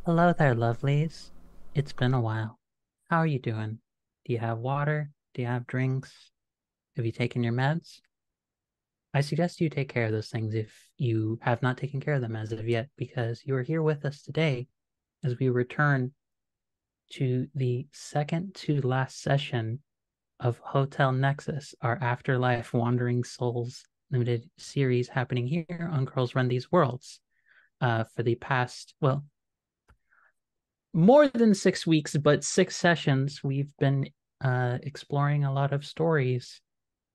Hello there, lovelies. It's been a while. How are you doing? Do you have water? Do you have drinks? Have you taken your meds? I suggest you take care of those things if you have not taken care of them as of yet, because you are here with us today as we return to the second to last session of Hotel Nexus, our Afterlife Wandering Souls limited series happening here on Girls Run These Worlds. For the past, well, more than 6 weeks, but 6 sessions, we've been exploring a lot of stories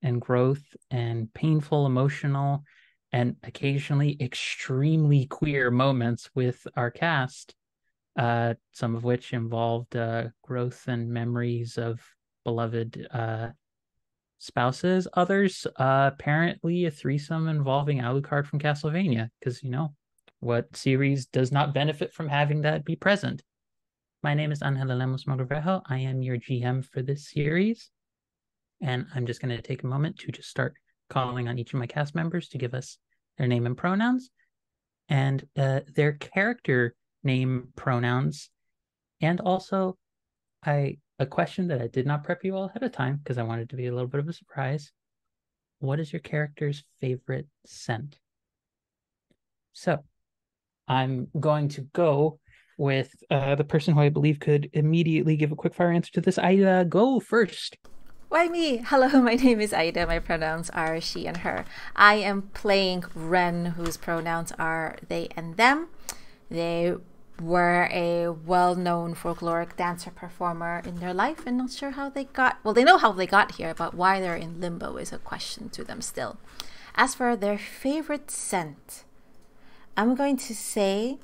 and growth and painful, emotional, and occasionally extremely queer moments with our cast, some of which involved growth and memories of beloved spouses. Others, apparently, a threesome involving Alucard from Castlevania, because, what series does not benefit from having that be present? My name is Angela Lemos Mogrovejo. I am your GM for this series. And I'm just going to take a moment to just start calling on each of my cast members to give us their name and pronouns and their character name pronouns. And also a question that I did not prep you all ahead of time because I wanted it to be a little bit of a surprise. What is your character's favorite scent? So I'm going to go with the person who I believe could immediately give a quick fire answer to this. Ida, go first. Why me? Hello, my name is Aida. My pronouns are she and her. I am playing Ren, whose pronouns are they and them. They were a well-known folkloric dancer performer in their life and not sure how they got, well, they know how they got here, but why they're in limbo is a question to them still. As for their favorite scent, I'm going to say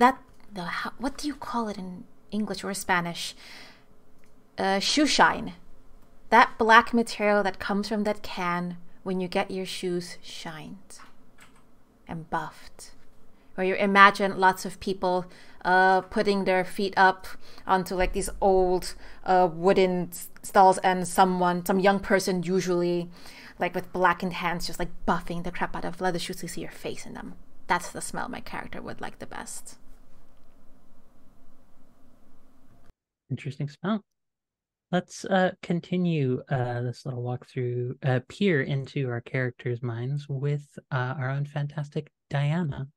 what do you call it in English or Spanish? Shoe shine. That black material that comes from that can when you get your shoes shined and buffed. Where you imagine lots of people putting their feet up onto like these old wooden stalls and some young person usually like with blackened hands just like buffing the crap out of leather shoes to see your face in them. That's the smell my character would like the best. Interesting smell. Let's continue this little walkthrough, peer into our characters' minds with our own fantastic Diana.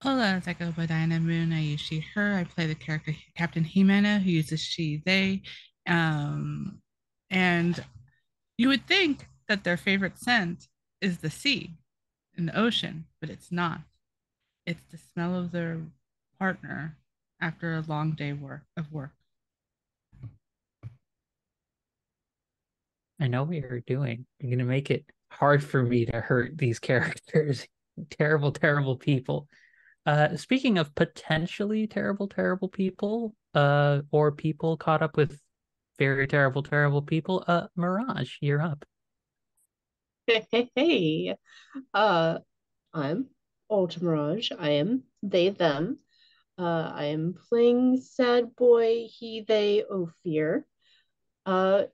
Hola, I go by Diana Moon. I use she, her. I play the character Captain Jimena, who uses she, they. And you would think that their favorite scent is the sea and the ocean, but it's not. It's the smell of their partner after a long day of work. I know what you're doing. You're going to make it hard for me to hurt these characters. Terrible, terrible people. Speaking of potentially terrible, terrible people, or people caught up with very terrible, terrible people, Mirage, you're up. Hey, I'm Ultra Mirage. I am they, them. I am playing Sad Boy, he, they, Ophir. I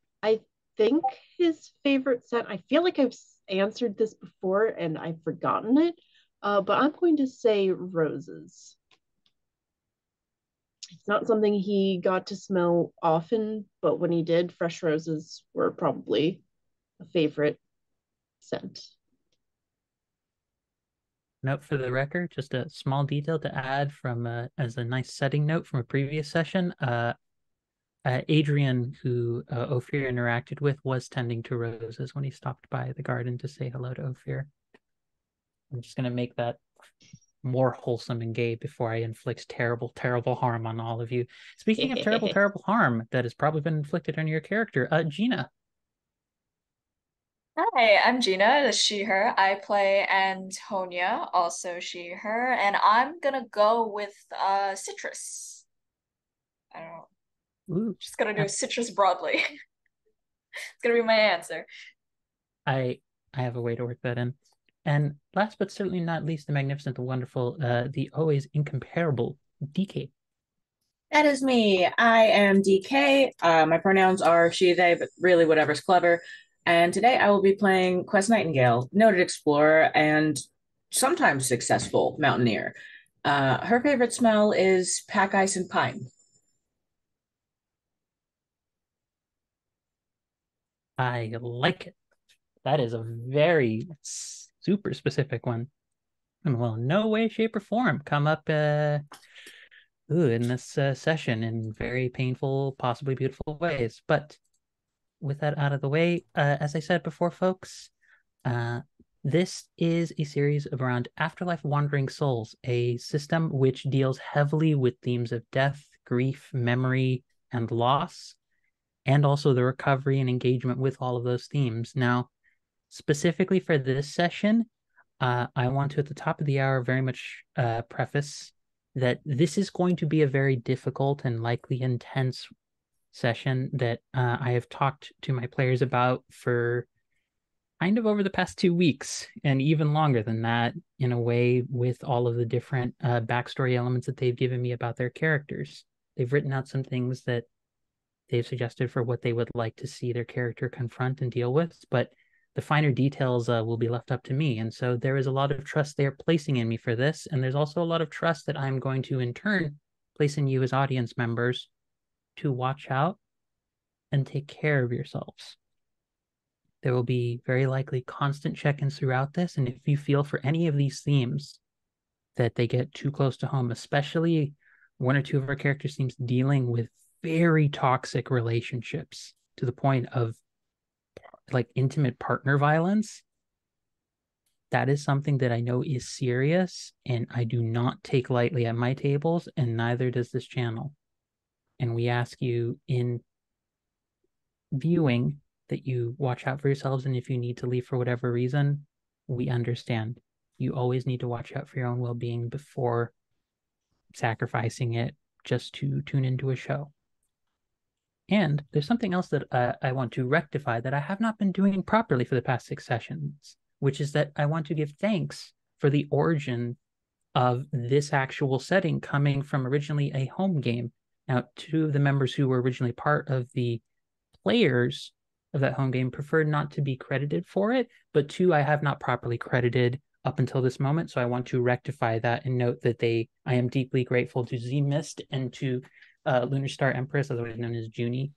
think his favorite scent, I feel like I've answered this before and I've forgotten it, but I'm going to say roses. It's not something he got to smell often, but when he did, fresh roses were probably a favorite scent. Note for the record, just a small detail to add from as a nice setting note from a previous session. Adrian, who Ophir interacted with, was tending to roses when he stopped by the garden to say hello to Ophir. I'm just going to make that more wholesome and gay before I inflict terrible, terrible harm on all of you. Speaking of terrible, terrible harm that has probably been inflicted on your character, Gina. Hi, I'm Gina, the she, her. I play Antonia, also she, her, and I'm gonna go with citrus. I don't know. Ooh, Just gonna do citrus broadly. It's gonna be my answer. I have a way to work that in. And last but certainly not least, the magnificent, the wonderful, the always incomparable decay. That is me. I am DK. My pronouns are she, they, but really whatever's clever. And today I will be playing Quest Nightingale, noted explorer and sometimes successful mountaineer. Her favorite smell is pack ice and pine. I like it. That is a very super specific one. And will in no way, shape, or form come up in this session in very painful, possibly beautiful ways. But with that out of the way, as I said before, folks, uh, this is a series around Afterlife Wandering Souls, a system which deals heavily with themes of death, grief, memory, and loss, and also the recovery and engagement with all of those themes. Now, specifically for this session, I want to, at the top of the hour, very much preface that this is going to be a very difficult and likely intense session that I have talked to my players about for kind of over the past 2 weeks and even longer than that, in a way, with all of the different backstory elements that they've given me about their characters. They've written out some things that they've suggested for what they would like to see their character confront and deal with, but the finer details will be left up to me. And so there is a lot of trust they're placing in me for this. And there's also a lot of trust that I'm going to, in turn, place in you as audience members to watch out and take care of yourselves. There will be very likely constant check-ins throughout this. And if you feel for any of these themes that they get too close to home, especially one or two of our characters seems dealing with very toxic relationships to the point of like intimate partner violence, that is something that I know is serious and I do not take lightly at my tables, and neither does this channel. And we ask you in viewing that you watch out for yourselves, and if you need to leave for whatever reason, we understand. You always need to watch out for your own well-being before sacrificing it just to tune into a show. And there's something else that I want to rectify that I have not been doing properly for the past 6 sessions, which is that I want to give thanks for the origin of this actual setting coming from originally a home game. Now, 2 of the members who were originally part of the players of that home game preferred not to be credited for it, but 2 I have not properly credited up until this moment. So I want to rectify that and note that I am deeply grateful to Z Mist and to Lunar Star Empress, otherwise known as Junie,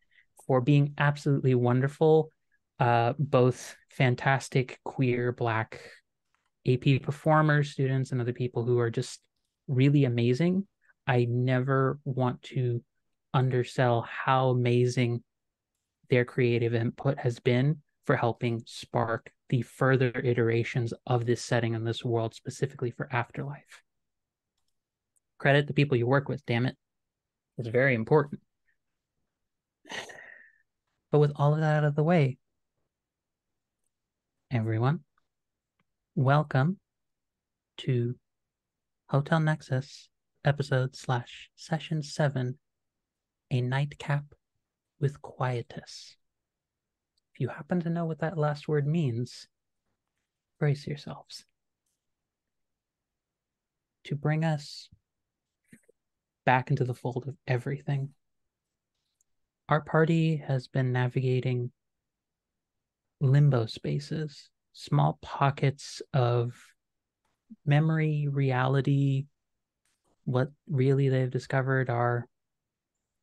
for being absolutely wonderful, both fantastic queer Black AP performers, students, and other people who are just really amazing. I never want to undersell how amazing their creative input has been for helping spark the further iterations of this setting and this world, specifically for Afterlife. Credit the people you work with, damn it. It's very important. But with all of that out of the way, everyone, welcome to Hotel Nexus episode/session 7, a nightcap with Quietus. If you happen to know what that last word means, brace yourselves. To bring us back into the fold of everything, our party has been navigating limbo spaces, small pockets of memory, reality. What really they've discovered are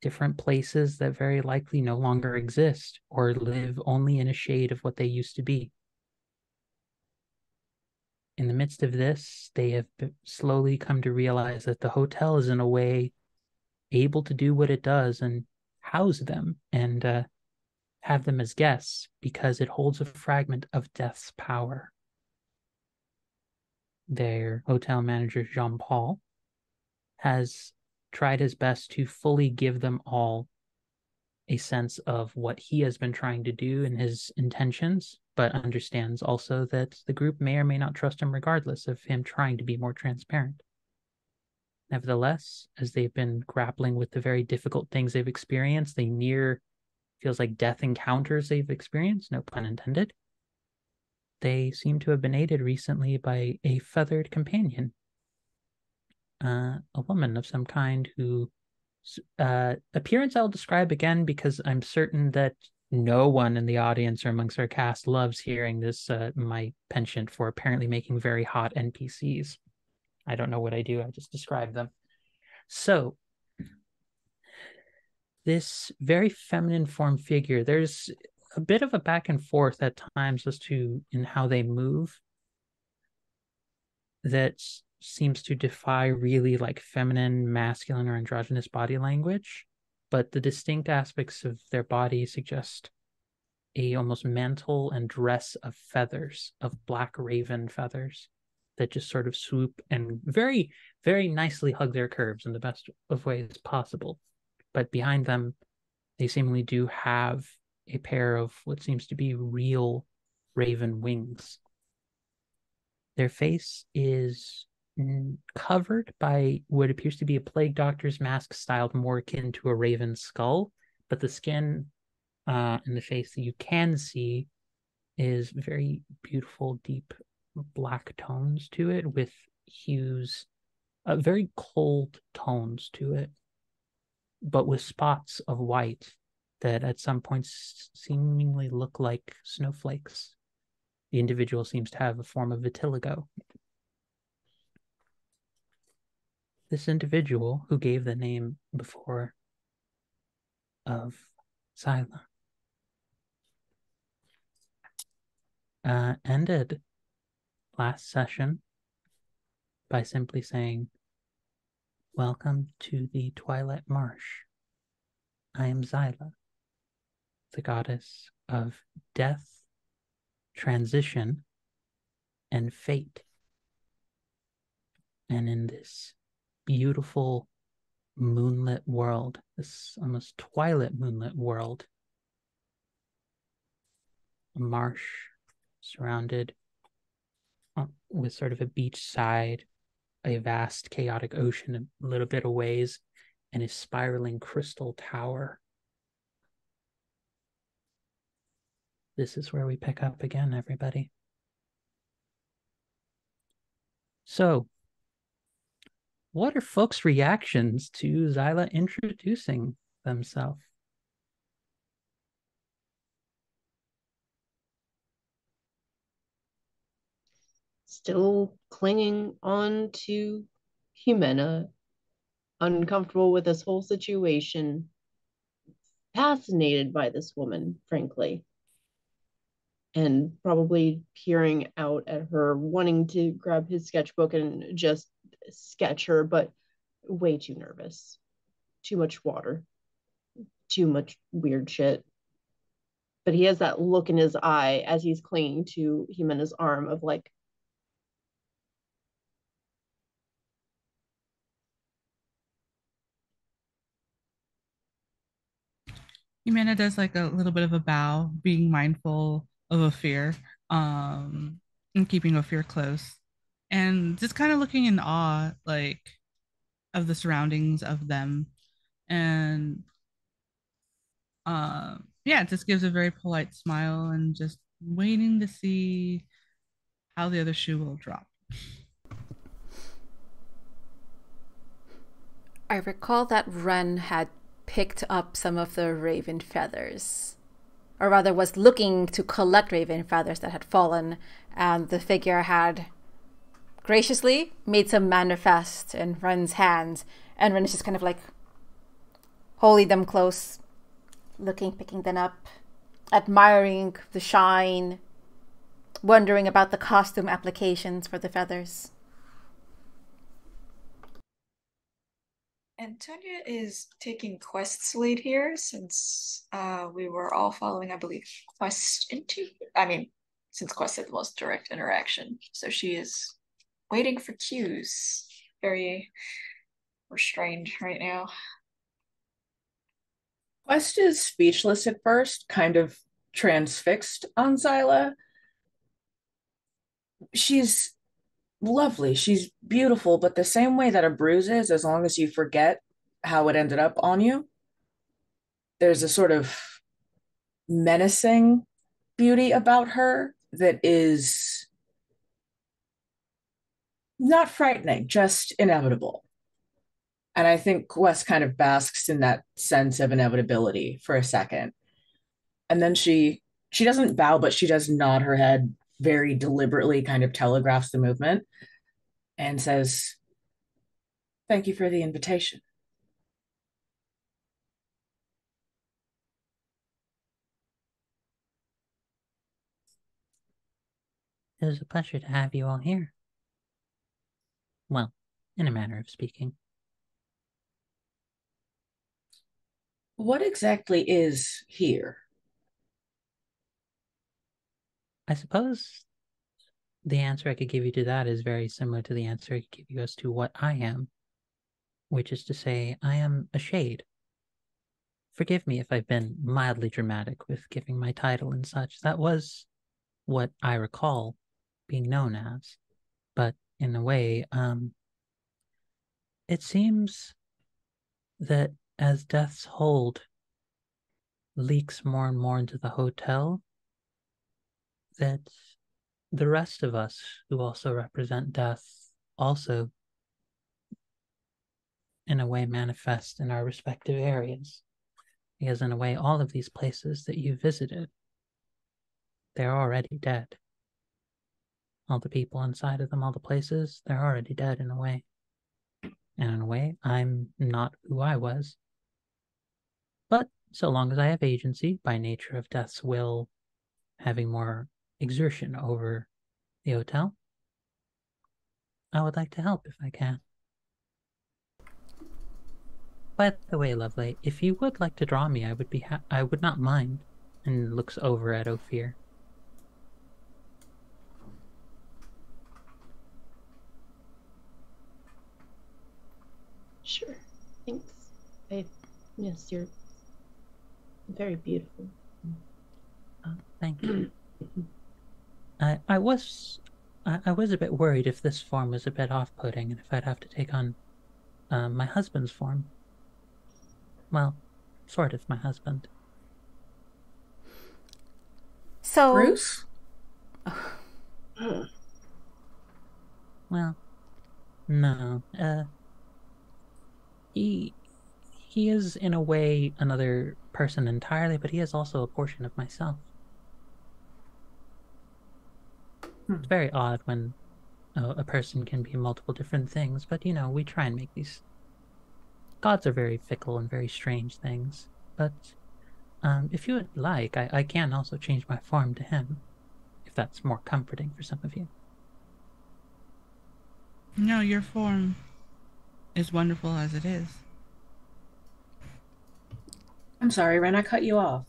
different places that very likely no longer exist or live only in a shade of what they used to be. In the midst of this, they have slowly come to realize that the hotel is in a way able to do what it does and house them and have them as guests because it holds a fragment of death's power. Their hotel manager, Jean-Paul, has tried his best to fully give them all a sense of what he has been trying to do and his intentions, but understands also that the group may or may not trust him regardless of him trying to be more transparent. Nevertheless, as they've been grappling with the very difficult things they've experienced, the near, feels like death encounters they've experienced, no pun intended, they seem to have been aided recently by a feathered companion, a woman of some kind who appearance I'll describe again because I'm certain that no one in the audience or amongst our cast loves hearing this, my penchant for apparently making very hot NPCs. I don't know what I do. I just describe them. So this very feminine form figure, there's a bit of a back and forth at times as to in how they move that seems to defy really like feminine, masculine, or androgynous body language. But the distinct aspects of their body suggest a almost mantle and dress of feathers, of black raven feathers that just sort of swoop and very, very nicely hug their curves in the best of ways possible. But behind them, they seemingly do have a pair of what seems to be real raven wings. Their face is covered by what appears to be a plague doctor's mask styled more akin to a raven skull, but the skin in the face that you can see is very beautiful, deep black tones to it with hues, very cold tones to it, but with spots of white that at some points seemingly look like snowflakes. The individual seems to have a form of vitiligo. This individual, who gave the name before of Zyla, ended last session by simply saying, "Welcome to the Twilight Marsh. I am Zyla, the goddess of death, transition, and fate. And in this beautiful moonlit world, this almost twilight moonlit world, a marsh surrounded with sort of a beach side, a vast chaotic ocean a little bit of ways, and a spiraling crystal tower. This is where we pick up again, everybody. So, what are folks' reactions to Zyla introducing themselves? Still clinging on to Jimena, uncomfortable with this whole situation, fascinated by this woman, frankly, and probably peering out at her, wanting to grab his sketchbook and just sketch her, but way too nervous. Too much water, too much weird shit. But he has that look in his eye as he's clinging to Jimena's arm of like, Humana does like a little bit of a bow, being mindful of a fear, and keeping a fear close, and just kind of looking in awe, like of the surroundings of them, and yeah, it just gives a very polite smile and just waiting to see how the other shoe will drop. I recall that Ren had picked up some of the raven feathers, or rather was looking to collect raven feathers that had fallen, and the figure had graciously made some manifest in Ren's hands, and Ren is just kind of like holding them close, looking, picking them up, admiring the shine, wondering about the costume applications for the feathers. Antonia is taking Quest's lead here since we were all following, I believe, Quest into. I mean, since Quest had the most direct interaction, so she is waiting for cues. Very restrained right now. Quest is speechless at first, kind of transfixed on Zyla. She's lovely. She's beautiful, but the same way that a bruise is, as long as you forget how it ended up on you, there's a sort of menacing beauty about her that is not frightening, just inevitable. And I think Wes kind of basks in that sense of inevitability for a second. And then she doesn't bow, but she does nod her head very deliberately, kind of telegraphs the movement. and says, "Thank you for the invitation." It was a pleasure to have you all here. Well, in a manner of speaking. What exactly is here? I suppose the answer I could give you to that is very similar to the answer I could give you as to what I am, which is to say, I am a shade. Forgive me if I've been mildly dramatic with giving my title and such. That was what I recall being known as. But in a way, it seems that as Death's hold leaks more and more into the hotel, that the rest of us who also represent Death also, in a way, manifest in our respective areas. Because in a way, all of these places that you visited, they're already dead. All the people inside of them, all the places, they're already dead in a way. And in a way, I'm not who I was. But so long as I have agency, by nature of Death's will, having more exertion over the hotel, I would like to help if I can. By the way, Lovely, if you would like to draw me, I would not mind. And looks over at Ophir. Sure. Thanks. Yes, you're very beautiful. Thank you. I was a bit worried if this form was a bit off-putting and if I'd have to take on my husband's form. Well, sort of my husband. So Bruce? Well, no. He is in a way another person entirely, but he is also a portion of myself. It's very odd when a person can be multiple different things, but you know, we try and make these. Gods are very fickle and very strange things, but if you would like, I can also change my form to him, if that's more comforting for some of you. No, your form is wonderful as it is. I'm sorry, Ren, I cut you off.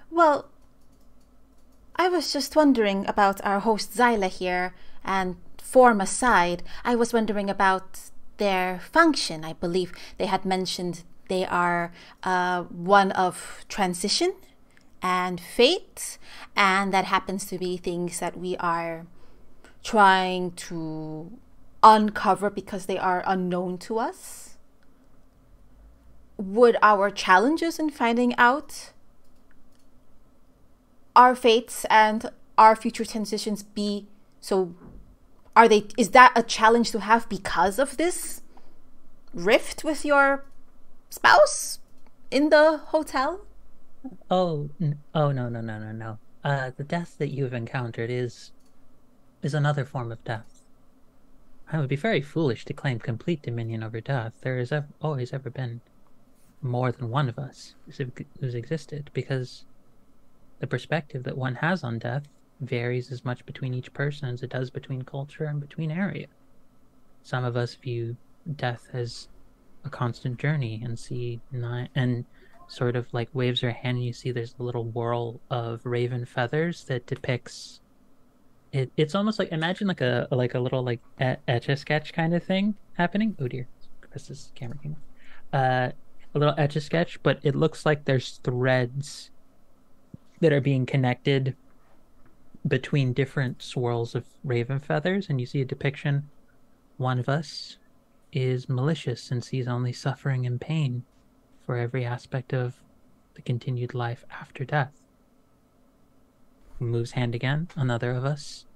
well, I was just wondering about our host Zyla here, and form aside, I was wondering about their function. I believe they had mentioned they are one of transition and fate, and that happens to be things that we are trying to uncover because they are unknown to us. Would our challenges in finding out our fates and our future transitions be so? Is that a challenge to have because of this rift with your spouse in the hotel? Oh no. The death that you've encountered is another form of death. I would be very foolish to claim complete dominion over death. There has always ever been more than one of us who's existed, because the perspective that one has on death varies as much between each person as it does between culture and between area. Some of us view death as a constant journey and and sort of like waves her hand and you see there's a little whirl of raven feathers that depicts it. It's almost like, imagine like a little like etch-a-sketch kind of thing happening. Oh dear, Chris's camera came off. A little etch-a-sketch, but it looks like there's threads that are being connected between different swirls of raven feathers, and you see a depiction. One of us is malicious and sees only suffering and pain for every aspect of the continued life after death. Moves hand again. Another of us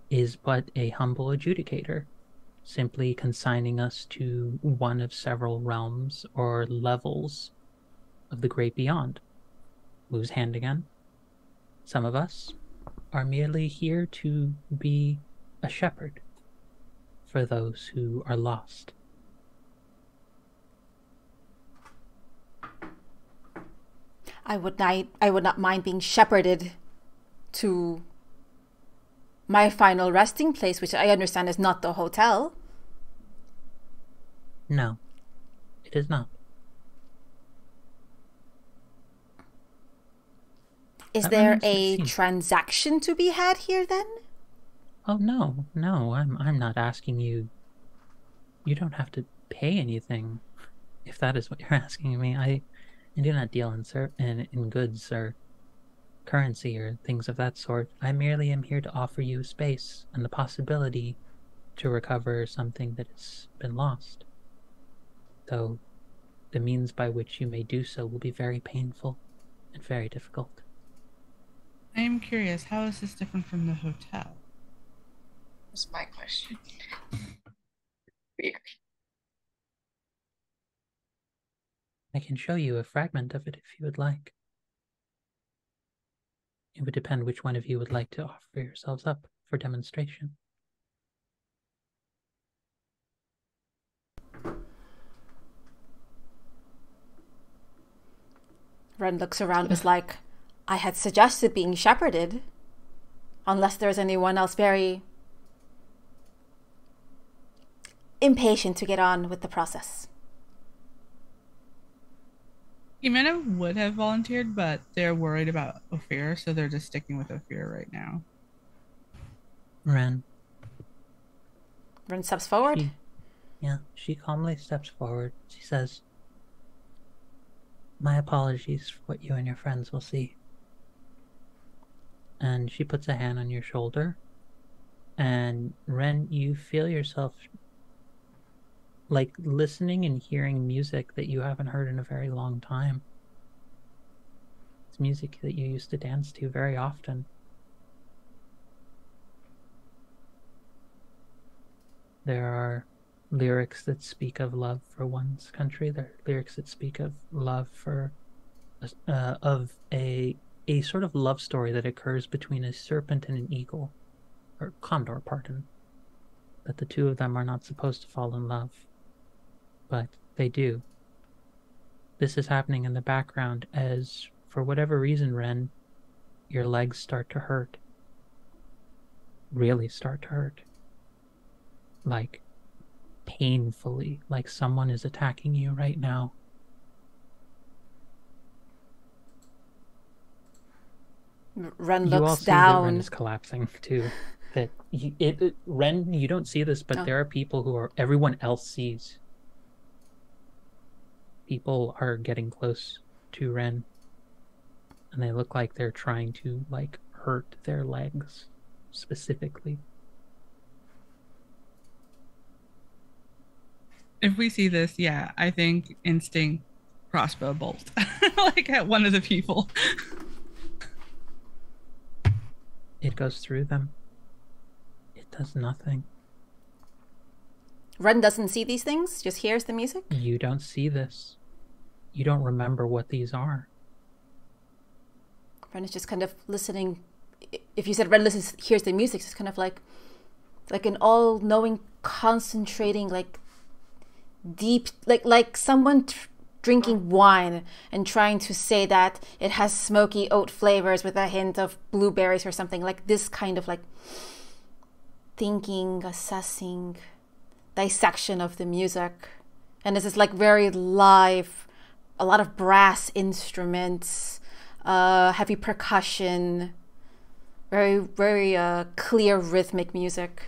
is but a humble adjudicator, simply consigning us to one of several realms or levels of the great beyond. Moves hand again. Some of us are merely here to be a shepherd, for those who are lost. I would not mind being shepherded to my final resting place, which I understand is not the hotel. No, it is not. Is That there remains to be a seen. transaction to be had here then? Oh no, I'm not asking you. You don't have to pay anything, if that is what you're asking me. I do not deal in goods or currency or things of that sort. I merely am here to offer you space and the possibility to recover something that has been lost. Though the means by which you may do so will be very painful and very difficult. I am curious, how is this different from the hotel? Was my question. I can show you a fragment of it if you would like. It would depend which one of you would like to offer yourselves up for demonstration. Ren looks around and is like, I had suggested being shepherded. Unless there's anyone else very impatient to get on with the process. Jimena would have volunteered, but they're worried about Ophir, so they're just sticking with Ophir right now. Ren steps forward. She calmly steps forward. She says, "My apologies for what you and your friends will see." And she puts a hand on your shoulder. And Ren, you feel yourself like listening and hearing music that you haven't heard in a very long time. It's music that you used to dance to very often. There are lyrics that speak of love for one's country. There are lyrics that speak of love for a sort of love story that occurs between a serpent and an eagle, or condor, pardon. That the two of them are not supposed to fall in love, but they do. This is happening in the background as, for whatever reason, Ren, your legs start to hurt. Really start to hurt. Like, painfully, like someone is attacking you right now. Ren You all looks see that Ren down. is collapsing too. That Ren, you don't see this, but there are people who are, everyone else sees. People are getting close to Ren, and they look like they're trying to, like, hurt their legs specifically. If we see this, yeah, I think instinct crossbow bolt, like at one of the people. It goes through them. It does nothing. Ren doesn't see these things, just hears the music? You don't see this. You don't remember what these are. Ren is just kind of listening. If you said Ren hears the music, it's kind of like an all-knowing, concentrating, like deep, like someone drinking wine and trying to say that it has smoky oat flavors with a hint of blueberries or something. Like this kind of like thinking, assessing, dissection of the music. And this is like very live, a lot of brass instruments, heavy percussion, very, very clear rhythmic music.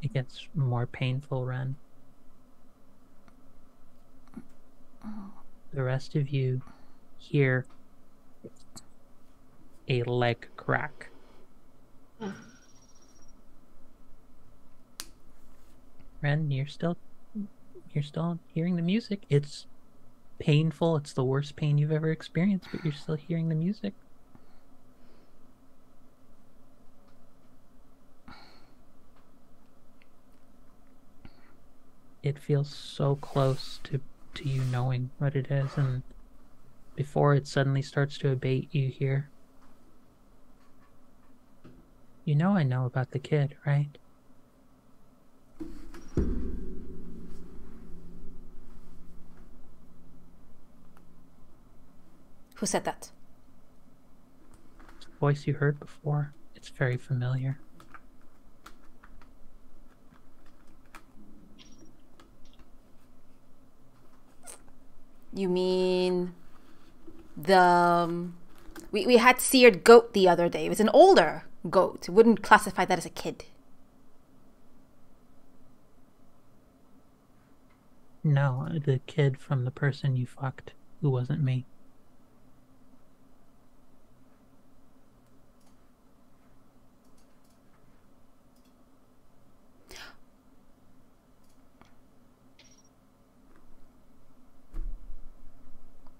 It gets more painful, Ren. The rest of you hear a leg crack. Ren, you're still hearing the music. It's painful. It's the worst pain you've ever experienced, but you're still hearing the music. It feels so close to you knowing what it is, and before it suddenly starts to abate, you hear, You know I know about the kid, right? Who said that? It's a voice you heard before. It's very familiar. You mean the we had seared goat the other day. It was an older goat. Wouldn't classify that as a kid. No, the kid from the person you fucked who wasn't me.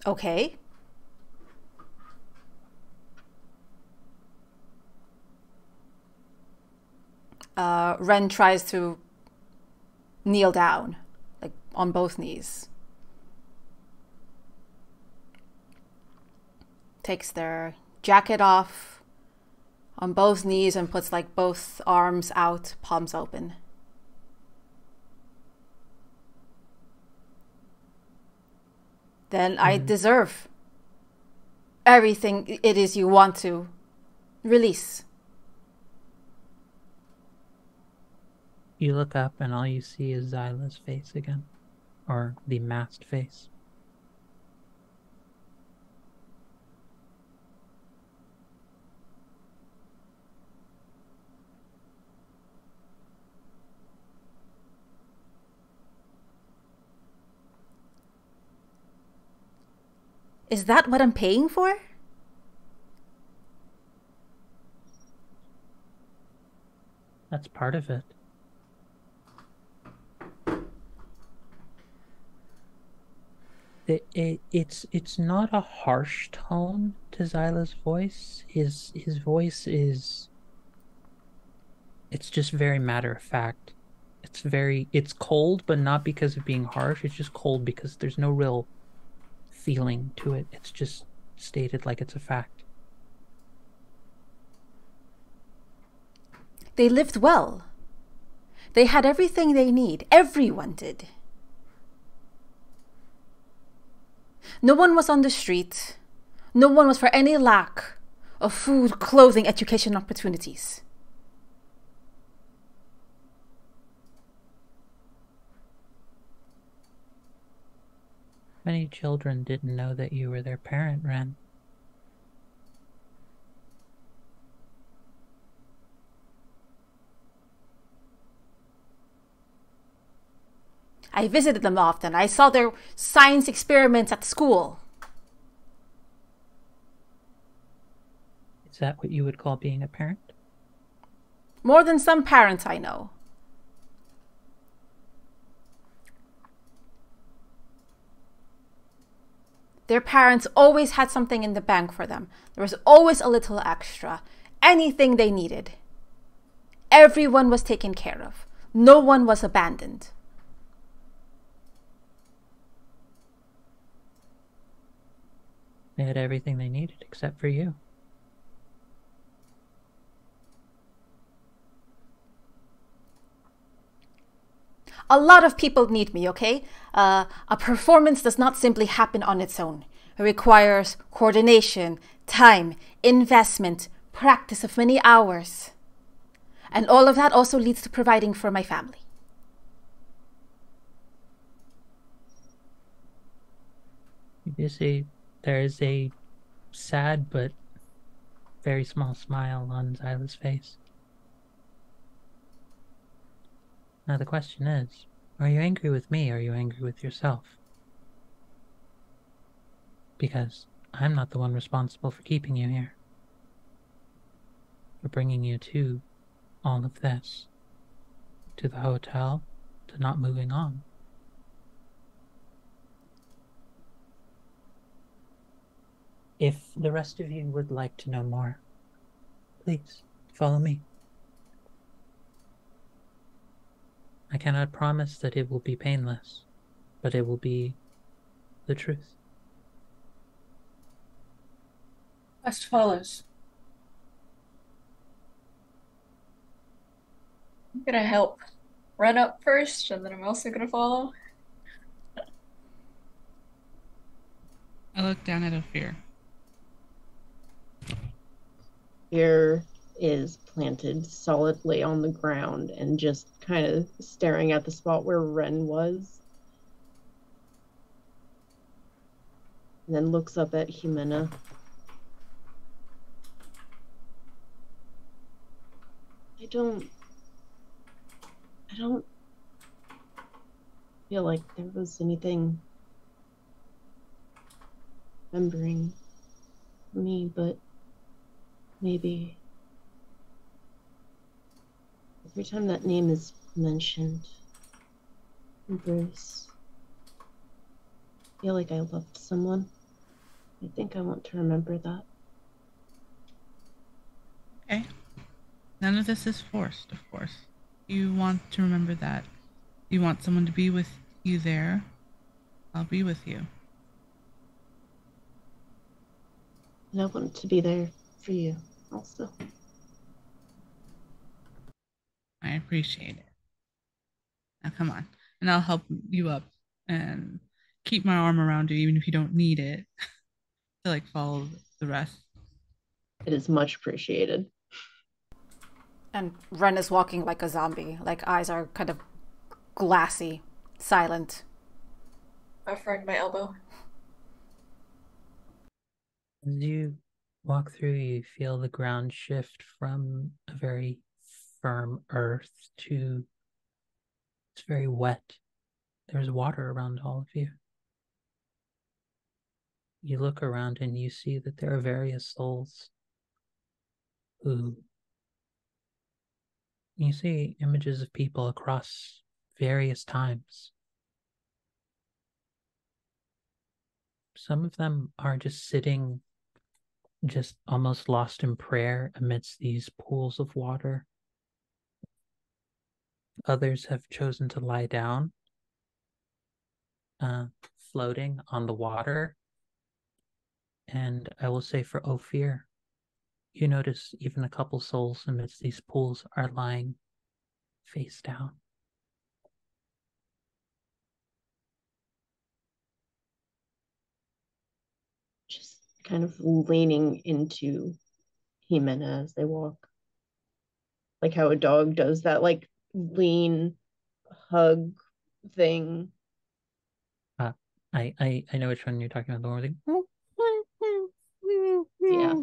Okay. Ren tries to kneel down, like on both knees. Takes their jacket off on both knees and puts like both arms out, palms open. Then I deserve everything it is you want to release. You look up and all you see is Zyla's face again. Or the masked face. Is that what I'm paying for? That's part of it. It's not a harsh tone to Zyla's voice. His voice is, it's just very matter of fact. It's cold, but not because of being harsh. It's just cold because there's no real feeling to it. It's just stated like it's a fact. They lived well. They had everything they need. Everyone did. No one was on the street. No one was for any lack of food, clothing, education opportunities. Many children didn't know that you were their parent, Ren. I visited them often. I saw their science experiments at school. Is that what you would call being a parent? More than some parents I know. Their parents always had something in the bank for them. There was always a little extra. Anything they needed. Everyone was taken care of. No one was abandoned. They had everything they needed except for you. A lot of people need me, okay? A performance does not simply happen on its own. It requires coordination, time, investment, practice of many hours. And all of that also leads to providing for my family. You see, there is a sad but very small smile on Zyla's face. Now the question is, are you angry with me or are you angry with yourself? Because I'm not the one responsible for keeping you here. For bringing you to all of this. To the hotel, to not moving on. If the rest of you would like to know more, please follow me. I cannot promise that it will be painless, but it will be the truth. Quest follows. gonna help run up first, and then I'm also gonna follow. I look down at Ophir. Ear is planted solidly on the ground and just kind of staring at the spot where Ren was. And then looks up at Jimena. I don't feel like there was anything remembering me, but maybe every time that name is mentioned, Bruce, I feel like I loved someone. I think I want to remember that. Okay. None of this is forced, of course. You want to remember that. You want someone to be with you there. I'll be with you. And I want to be there for you also. I appreciate it. Now come on. And I'll help you up and keep my arm around you even if you don't need it to like follow the rest. It is much appreciated. And Ren is walking like a zombie. Like, eyes are kind of glassy, silent. My friend, my elbow. As you walk through, you feel the ground shift from a very firm earth to it's very wet. There's water around all of you. You look around and you see that there are various souls who you see images of people across various times. Some of them are just sitting, just almost lost in prayer amidst these pools of water. Others have chosen to lie down, floating on the water. And I will say for Ophir, you notice even a couple souls amidst these pools are lying face down. Just kind of leaning into Jimena as they walk. Like how a dog does that, like, lean hug thing. I know which one you're talking about. The one where Yeah.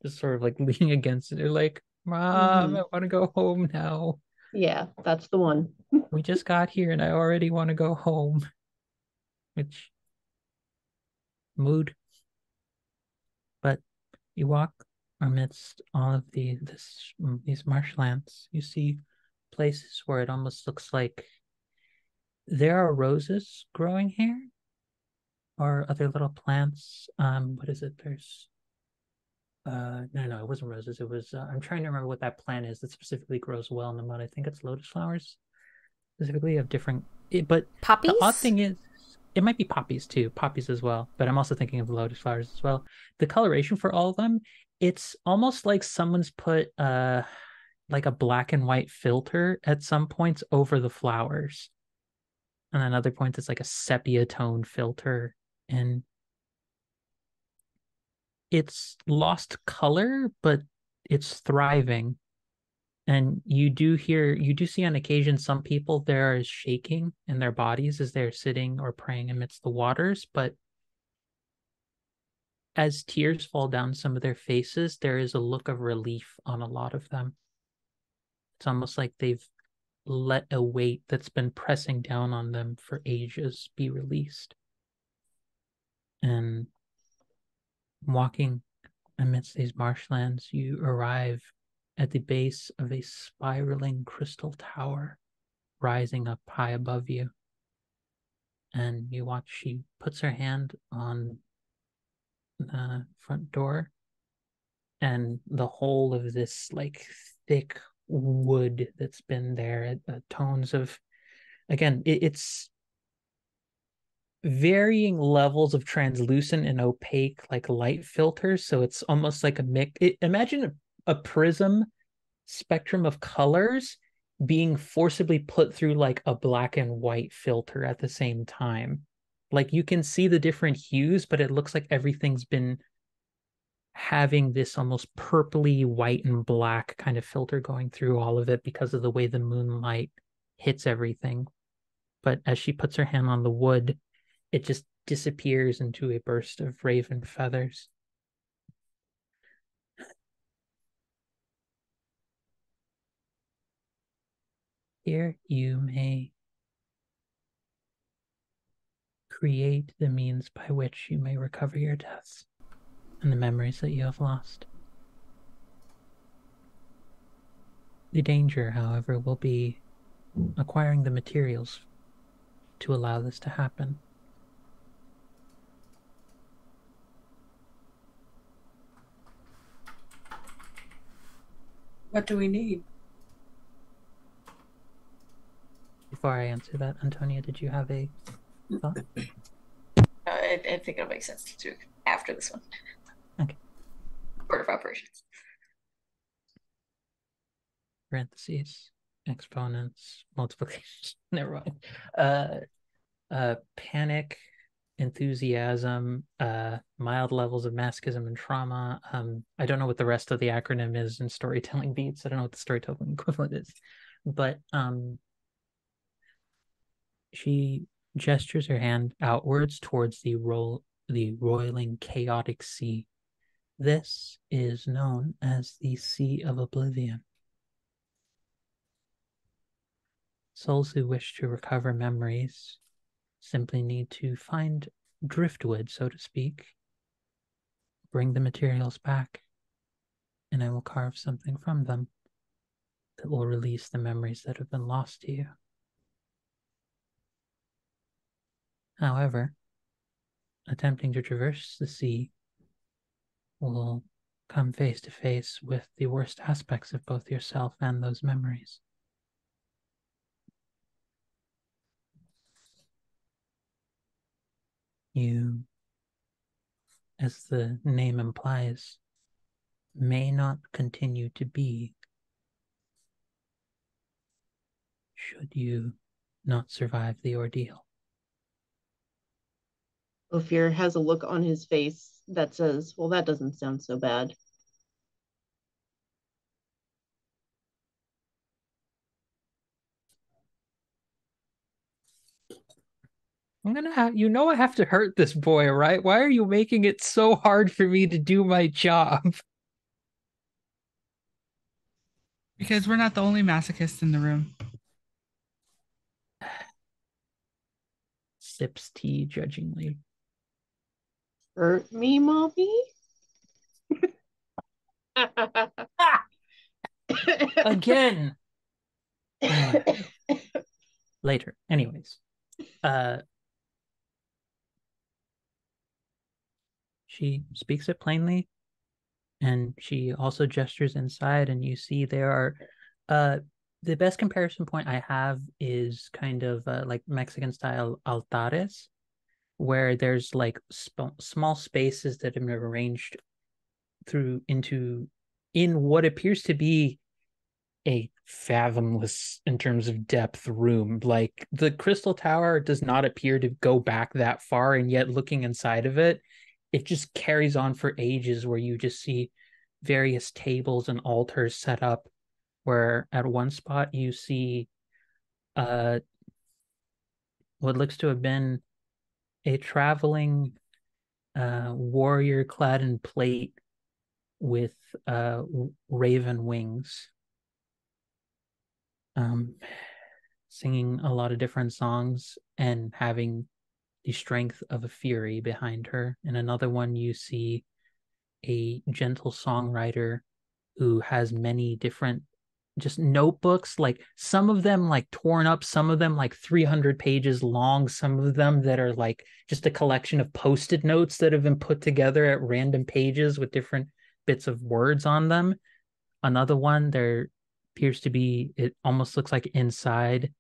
just sort of like leaning against it. They're like, Mom, I want to go home now. Yeah, that's the one. We just got here and I already want to go home. Which mood. But you walk amidst all of these marshlands. You see places where it almost looks like there are roses growing here or other little plants. What is it? There's no, it wasn't roses. It was I'm trying to remember what that plant is that specifically grows well in the mud. I think it's lotus flowers, specifically of different. But Poppies? the odd thing is, it might be poppies too, poppies as well. But I'm also thinking of lotus flowers as well. The coloration for all of them, it's almost like someone's put like a black and white filter at some points over the flowers, and then other points it's like a sepia tone filter, and it's lost color, but it's thriving. And you do see on occasion some people there is shaking in their bodies as they're sitting or praying amidst the waters, but as tears fall down some of their faces, there is a look of relief on a lot of them. It's almost like they've let a weight that's been pressing down on them for ages be released. And walking amidst these marshlands, you arrive at the base of a spiraling crystal tower rising up high above you. And you watch, she puts her hand on the front door, and the whole of this like thick wood that's been there, tones of, again, it's varying levels of translucent and opaque like light filters, so it's almost like a mix. Imagine a prism spectrum of colors, being forcibly put through like a black and white filter at the same time. Like you can see the different hues, but it looks like everything's been having this almost purpley white and black kind of filter going through all of it because of the way the moonlight hits everything. But as she puts her hand on the wood, it just disappears into a burst of raven feathers. Here you may create the means by which you may recover your deaths and the memories that you have lost. The danger, however, will be acquiring the materials to allow this to happen. What do we need? Before I answer that, Antonia, did you have a thought? I think it'll make sense to do after this one. Okay. Order of operations. Parentheses, exponents, multiplication. Never mind. Panic, enthusiasm, mild levels of masochism and trauma. I don't know what the rest of the acronym is in storytelling beats. I don't know what the storytelling equivalent is, but she gestures her hand outwards towards the roiling, chaotic sea. This is known as the Sea of Oblivion. Souls who wish to recover memories simply need to find driftwood, so to speak, bring the materials back, and I will carve something from them that will release the memories that have been lost to you. However, attempting to traverse the sea will come face to face with the worst aspects of both yourself and those memories. You, as the name implies, may not continue to be should you not survive the ordeal. Ophir has a look on his face that says, well, that doesn't sound so bad. I'm gonna have, I have to hurt this boy, right? Why are you making it so hard for me to do my job? Because we're not the only masochists in the room. Sips tea judgingly. Hurt me, mommy? Again. Later. Anyways. She speaks it plainly, and she also gestures inside, and you see there are the best comparison point I have is kind of like Mexican style altares, where there's like small spaces that have been arranged through in what appears to be a fathomless in terms of depth room. Like the crystal tower does not appear to go back that far, and yet looking inside of it, it just carries on for ages, where you just see various tables and altars set up, where at one spot you see what looks to have been a traveling warrior clad in plate with raven wings, singing a lot of different songs and having the strength of a fury behind her. In another one, you see a gentle songwriter who has many different just notebooks, like some of them like torn up, some of them like 300 pages long, some of them that are like just a collection of post-it notes that have been put together at random pages with different bits of words on them. Another one, there appears to be, it almost looks like inside,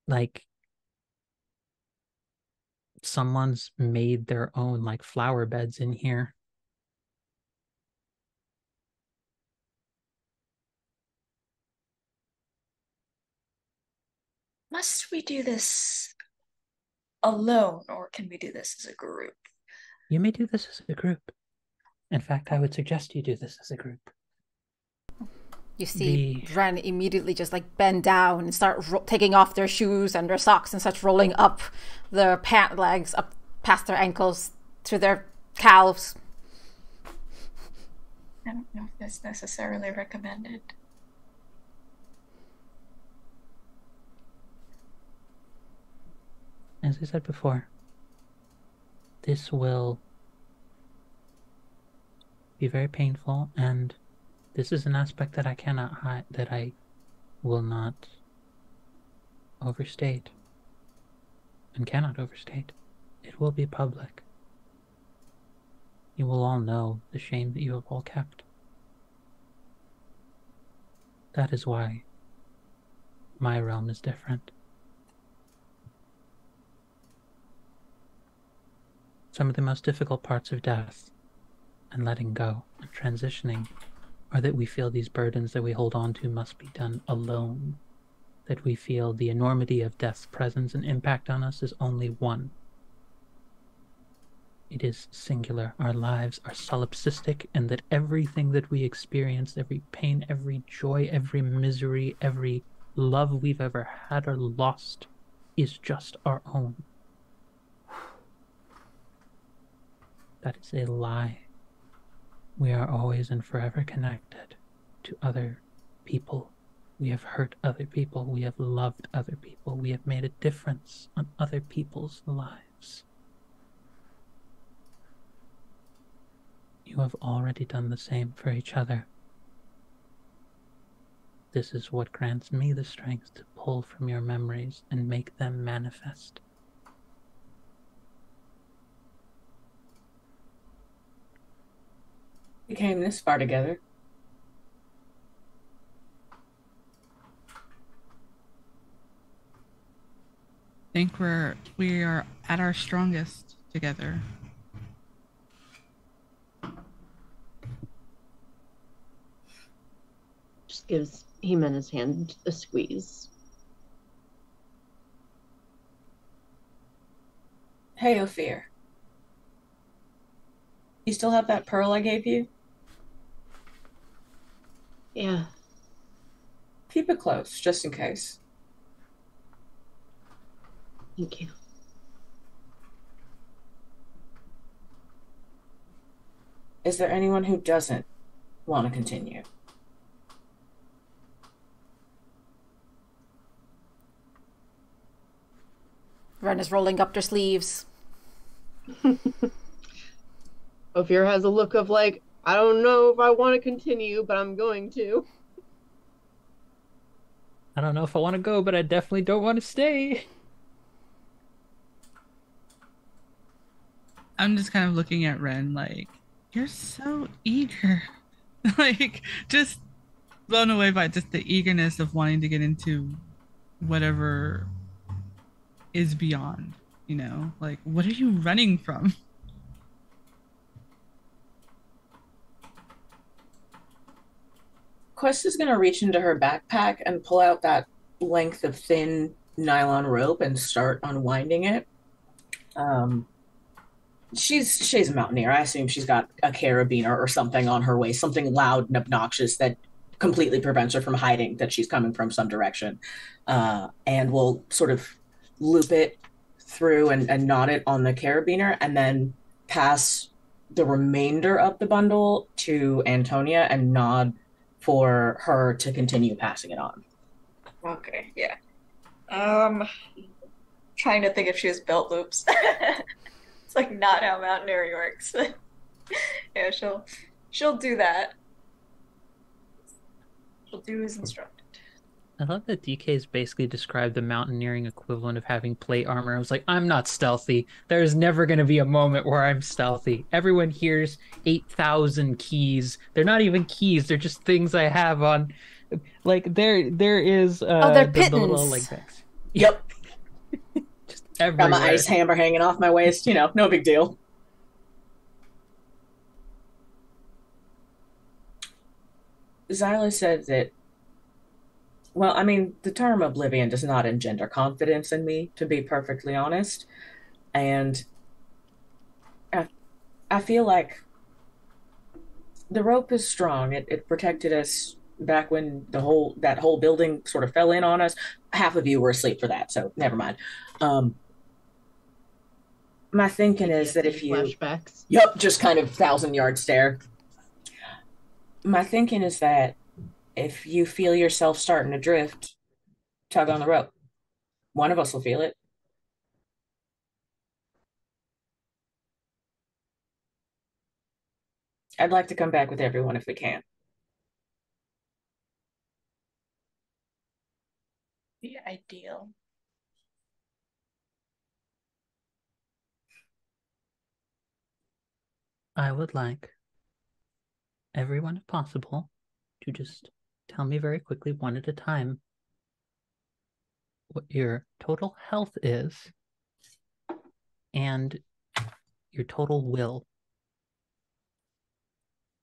like someone's made their own like flower beds in here. best we do this alone, or can we do this as a group? You may do this as a group. In fact, I would suggest you do this as a group. You see Ren immediately just like bend down and start taking off their shoes and their socks and such, rolling up their pant legs up past their ankles to their calves. I don't know if that's necessarily recommended. As I said before, this will be very painful, and this is an aspect that I cannot hide, that I will not overstate and cannot overstate. It will be public. You will all know the shame that you have all kept. That is why my realm is different. Some of the most difficult parts of death and letting go and transitioning are that we feel these burdens that we hold on to must be done alone. That we feel the enormity of death's presence and impact on us is only one. It is singular. Our lives are solipsistic, and that everything that we experience, every pain, every joy, every misery, every love we've ever had or lost is just our own. That is a lie. We are always and forever connected to other people. We have hurt other people. We have loved other people. We have made a difference on other people's lives. You have already done the same for each other. This is what grants me the strength to pull from your memories and make them manifest. We came this far together. I think we are at our strongest together. Just gives Jimenez's hand a squeeze. Hey, Ophir. You still have that pearl I gave you? Yeah. Keep it close, just in case. Thank you. Is there anyone who doesn't want to continue? Ren is rolling up their sleeves. Ophir has a look of like, I don't know if I want to continue, but I'm going to. I don't know if I want to go, but I definitely don't want to stay. I'm just kind of looking at Ren like, you're so eager. Like, just blown away by just the eagerness of wanting to get into whatever is beyond, you know? Like, what are you running from? Quest is going to reach into her backpack and pull out that length of thin nylon rope and start unwinding it. She's a mountaineer. I assume she's got a carabiner or something on her waist, something loud and obnoxious that completely prevents her from hiding that she's coming from some direction. And will sort of loop it through and knot it on the carabiner, and then pass the remainder of the bundle to Antonia and nod for her to continue passing it on. Okay, yeah. Trying to think if she has belt loops. It's like not how mountaineering works. Yeah, she'll do that. She'll do as instructed. I love that DK's basically described the mountaineering equivalent of having plate armor. I was like, I'm not stealthy. There's never going to be a moment where I'm stealthy. Everyone hears 8,000 keys. They're not even keys. They're just things I have on. Like, there is... they're pittons. The little, like, bags. Yep. Just everywhere. Got my ice hammer hanging off my waist. You know, no big deal. Zyla said that Well, I mean, the term oblivion does not engender confidence in me, to be perfectly honest. And I, I feel like the rope is strong. It protected us back when that whole building sort of fell in on us. Half of you were asleep for that, so never mind. Um, my thinking is that if you flashbacks. Yep, just kind of 1,000-yard stare. My thinking is that if you feel yourself starting to drift, tug on the rope. One of us will feel it. I'd like to come back with everyone if we can. The ideal. I would like everyone, if possible, to just tell me very quickly, one at a time, what your total health is and your total will.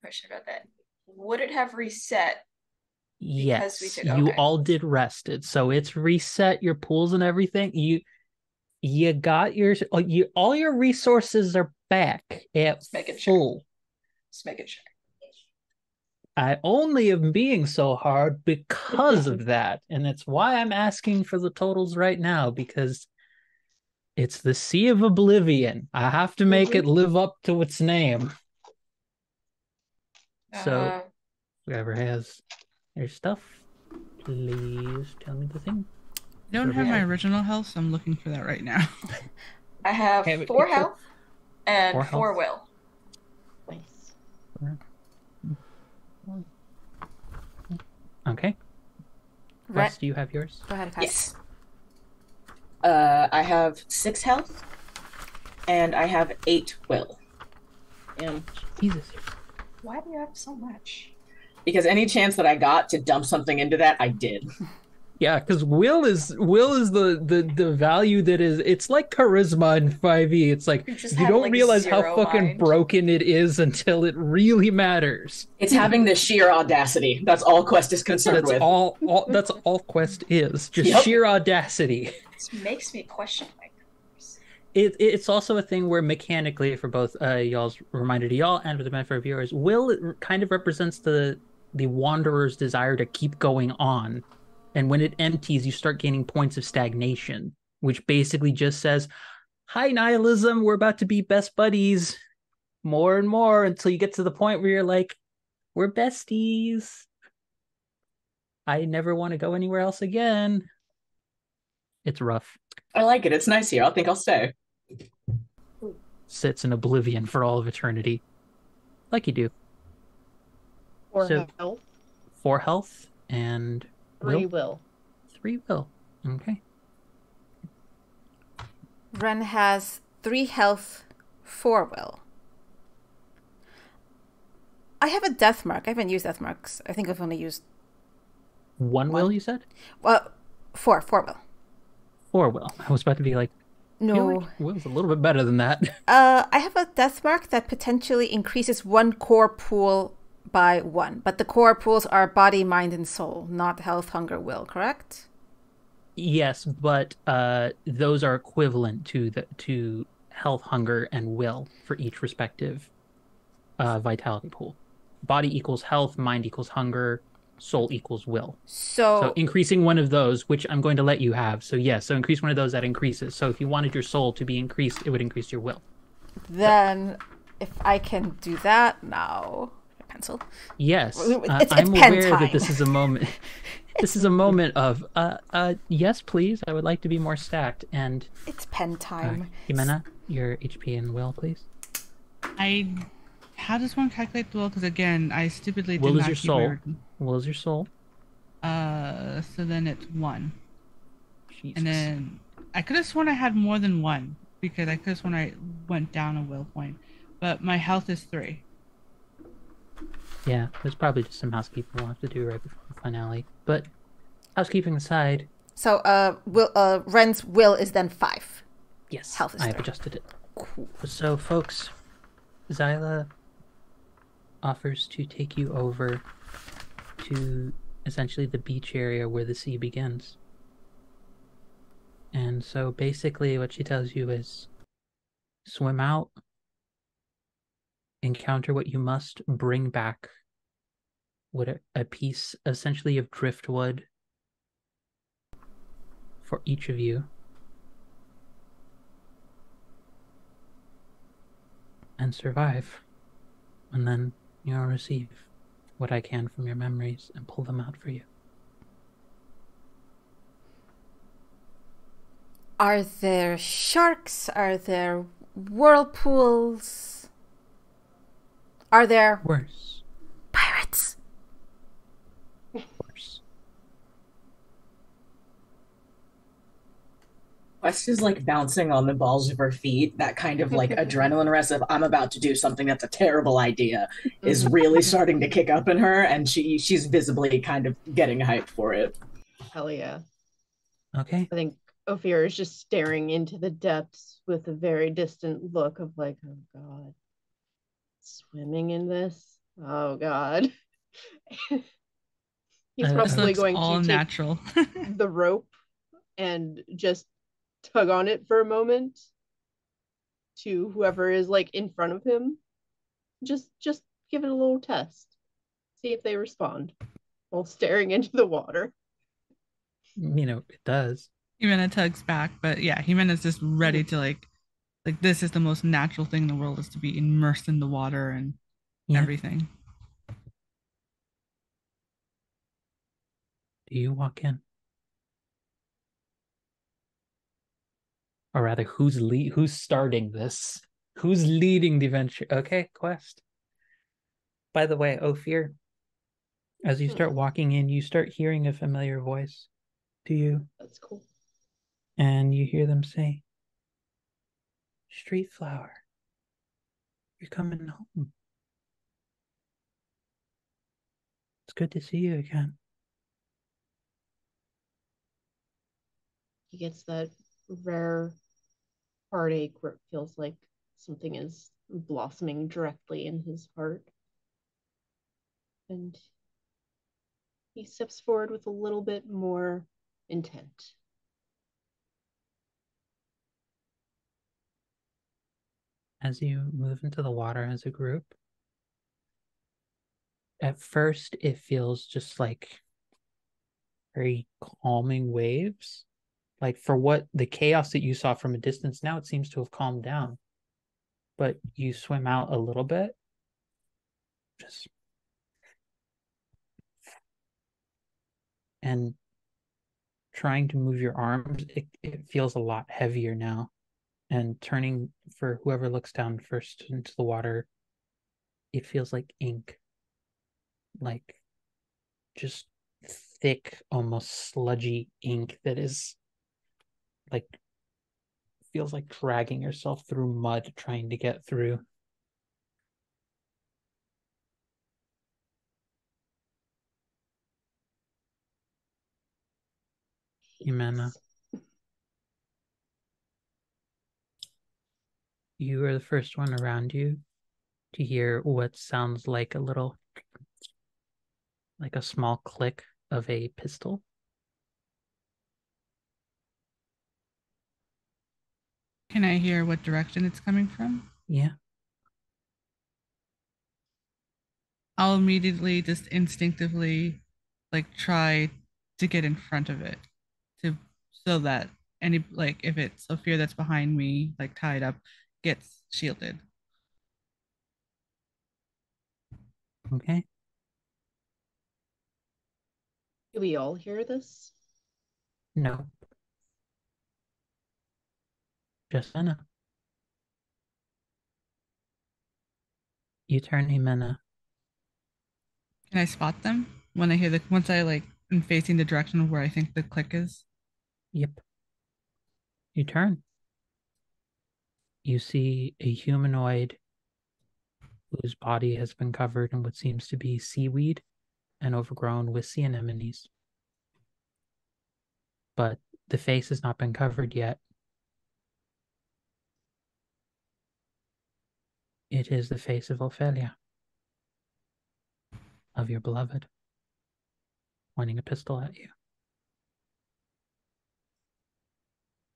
Question about that. Would it have reset? Yes, took, you okay. all did rested, so it's reset your pools and everything. You got all your resources are back at full. Just making sure. I only am being so hard because of that, and that's why I'm asking for the totals right now, because it's the Sea of Oblivion. I have to make it live up to its name. So, whoever has their stuff, please tell me the thing. I don't have my original health, so I'm looking for that right now. I have 4 health and 4 will. Nice. Okay. Wes, do you have yours? Go ahead, Yes. I have 6 health, and I have 8 will. Jesus. Why do you have so much? Because any chance that I got to dump something into that, I did. Yeah, because will is the value that is, it's like charisma in 5e. It's like you don't realize how fucking broken it is until it really matters. It's having the sheer audacity. That's all Quest is concerned with. That's all Quest is. Just sheer audacity. This makes me question my curse. It's also a thing where mechanically, for both y'all's reminder to y'all and for the benefit of viewers, will kind of represents the wanderer's desire to keep going on. And when it empties, you start gaining points of stagnation, which basically just says, hi, nihilism, we're about to be best buddies more and more until you get to the point where you're like, we're besties. I never want to go anywhere else again. It's rough. I like it. It's nice here. I think I'll stay. Sits in oblivion for all of eternity. Like you do. 4 health. 4 health and 3 will. 3 will. Okay. Ren has 3 health, 4 will. I have a death mark. I haven't used death marks. I think I've only used 1 will, you said? Well, 4 will. 4 will. I was about to be like, no. Like will's a little bit better than that. I have a death mark that potentially increases 1 core pool by 1, but the core pools are body, mind, and soul, not health, hunger, will, correct? Yes, but those are equivalent to health, hunger, and will for each respective vitality pool. Body equals health, mind equals hunger, soul equals will. So increasing one of those, which I'm going to let you have. So yes, so increase one of those, that increases. So if you wanted your soul to be increased, it would increase your will. Then if I can do that now. Pencil. Yes, it's I'm pen aware time. that this is a moment. This is a moment of yes, please. I would like to be more stacked. And it's pen time. Jimena, your HP and will, please. How does one calculate the will? Because again, I stupidly did will not is your keep soul. Will is your soul. So then it's 1. Jesus. And then I could have sworn I had more than 1 because I could have sworn I went down a will point, but my health is 3. Yeah, there's probably just some housekeeping we'll have to do right before the finale. But housekeeping aside. So Ren's will is then 5. Yes, health is I 3. have adjusted it. Cool. So folks, Zyla offers to take you over to essentially the beach area where the sea begins. And so basically what she tells you is swim out, encounter what you must, bring back what a piece essentially of driftwood for each of you, and survive. And then you'll receive what I can from your memories and pull them out for you. Are there sharks? Are there whirlpools? Are there Worse. pirates? Worse. Quest is like bouncing on the balls of her feet. That kind of like adrenaline rush of I'm about to do something that's a terrible idea is really starting to kick up in her, and she's visibly kind of getting hyped for it. Hell yeah. Okay. I think Ophir is just staring into the depths with a very distant look of like, oh god, swimming in this? Oh god. He's This probably looks going all to take natural. the rope and just tug on it for a moment to whoever is like in front of him. Just give it a little test. See if they respond while staring into the water. It does. Jimena tugs back, but yeah, Jimena's just ready to like this is the most natural thing in the world is to be immersed in the water and everything. Do you walk in? Or rather, who's starting this? Who's leading the adventure? Okay, Quest. By the way, Ophir, as you start walking in, you start hearing a familiar voice to you. That's cool. And you hear them say, Street Flower, you're coming home. It's good to see you again. He gets that rare heartache where it feels like something is blossoming directly in his heart. And he steps forward with a little bit more intent. As you move into the water as a group, at first it feels just like very calming waves. Like for what the chaos that you saw from a distance, now it seems to have calmed down. But you swim out a little bit, just and trying to move your arms, it feels a lot heavier now. And turning for whoever looks down first into the water, it feels like ink. Like just thick, almost sludgy ink that is like feels like dragging yourself through mud trying to get through. Jimena, you are the first one around you to hear what sounds like like a small click of a pistol. Can I hear what direction it's coming from? Yeah. I'll immediately just instinctively try to get in front of it to so that any if it's a fear that's behind me tied up gets shielded. Okay. Do we all hear this? No. Just Minna. You turn Jimena. Can I spot them when I hear once I am facing the direction of where I think the click is? Yep. You turn. You see a humanoid whose body has been covered in what seems to be seaweed and overgrown with sea anemones. But the face has not been covered yet. It is the face of Ophelia, of your beloved. pointing a pistol at you.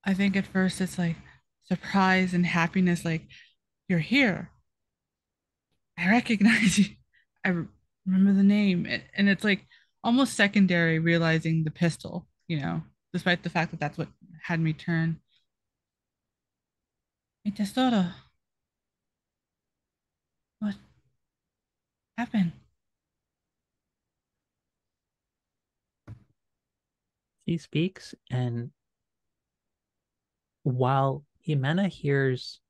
I think at first it's like surprise and happiness, like, you're here. I recognize you. I remember the name. And it's like almost secondary realizing the pistol, despite the fact that that's what had me turn. Hey, Tesoro, what happened? She speaks, and while Jimena hears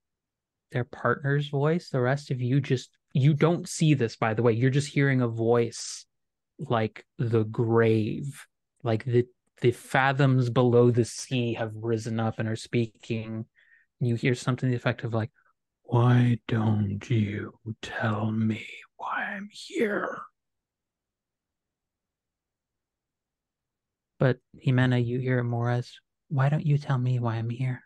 their partner's voice, the rest of you don't see this, by the way. You're just hearing a voice like the grave, like the fathoms below the sea have risen up and are speaking. And you hear something to the effect of like, why don't you tell me why I'm here? But Jimena, you hear it more as, why don't you tell me why I'm here?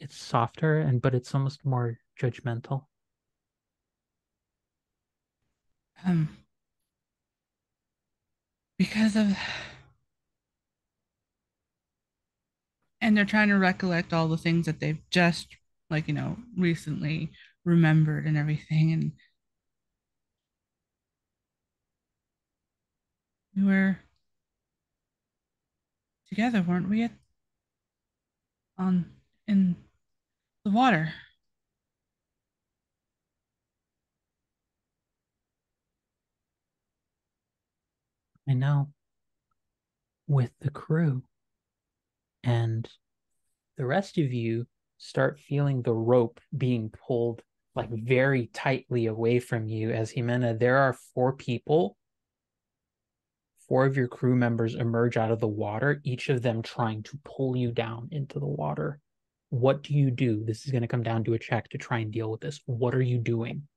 It's softer, but it's almost more judgmental. Um, because of, and they're trying to recollect all the things that they've just, like, recently remembered and everything. And we were together, weren't we? In the water. I know, with the crew. And the rest of you start feeling the rope being pulled like very tightly away from you. As Jimena, there are four people. Four of your crew members emerge out of the water, each of them trying to pull you down into the water. What do you do? This is going to come down to a check to try and deal with this. What are you doing?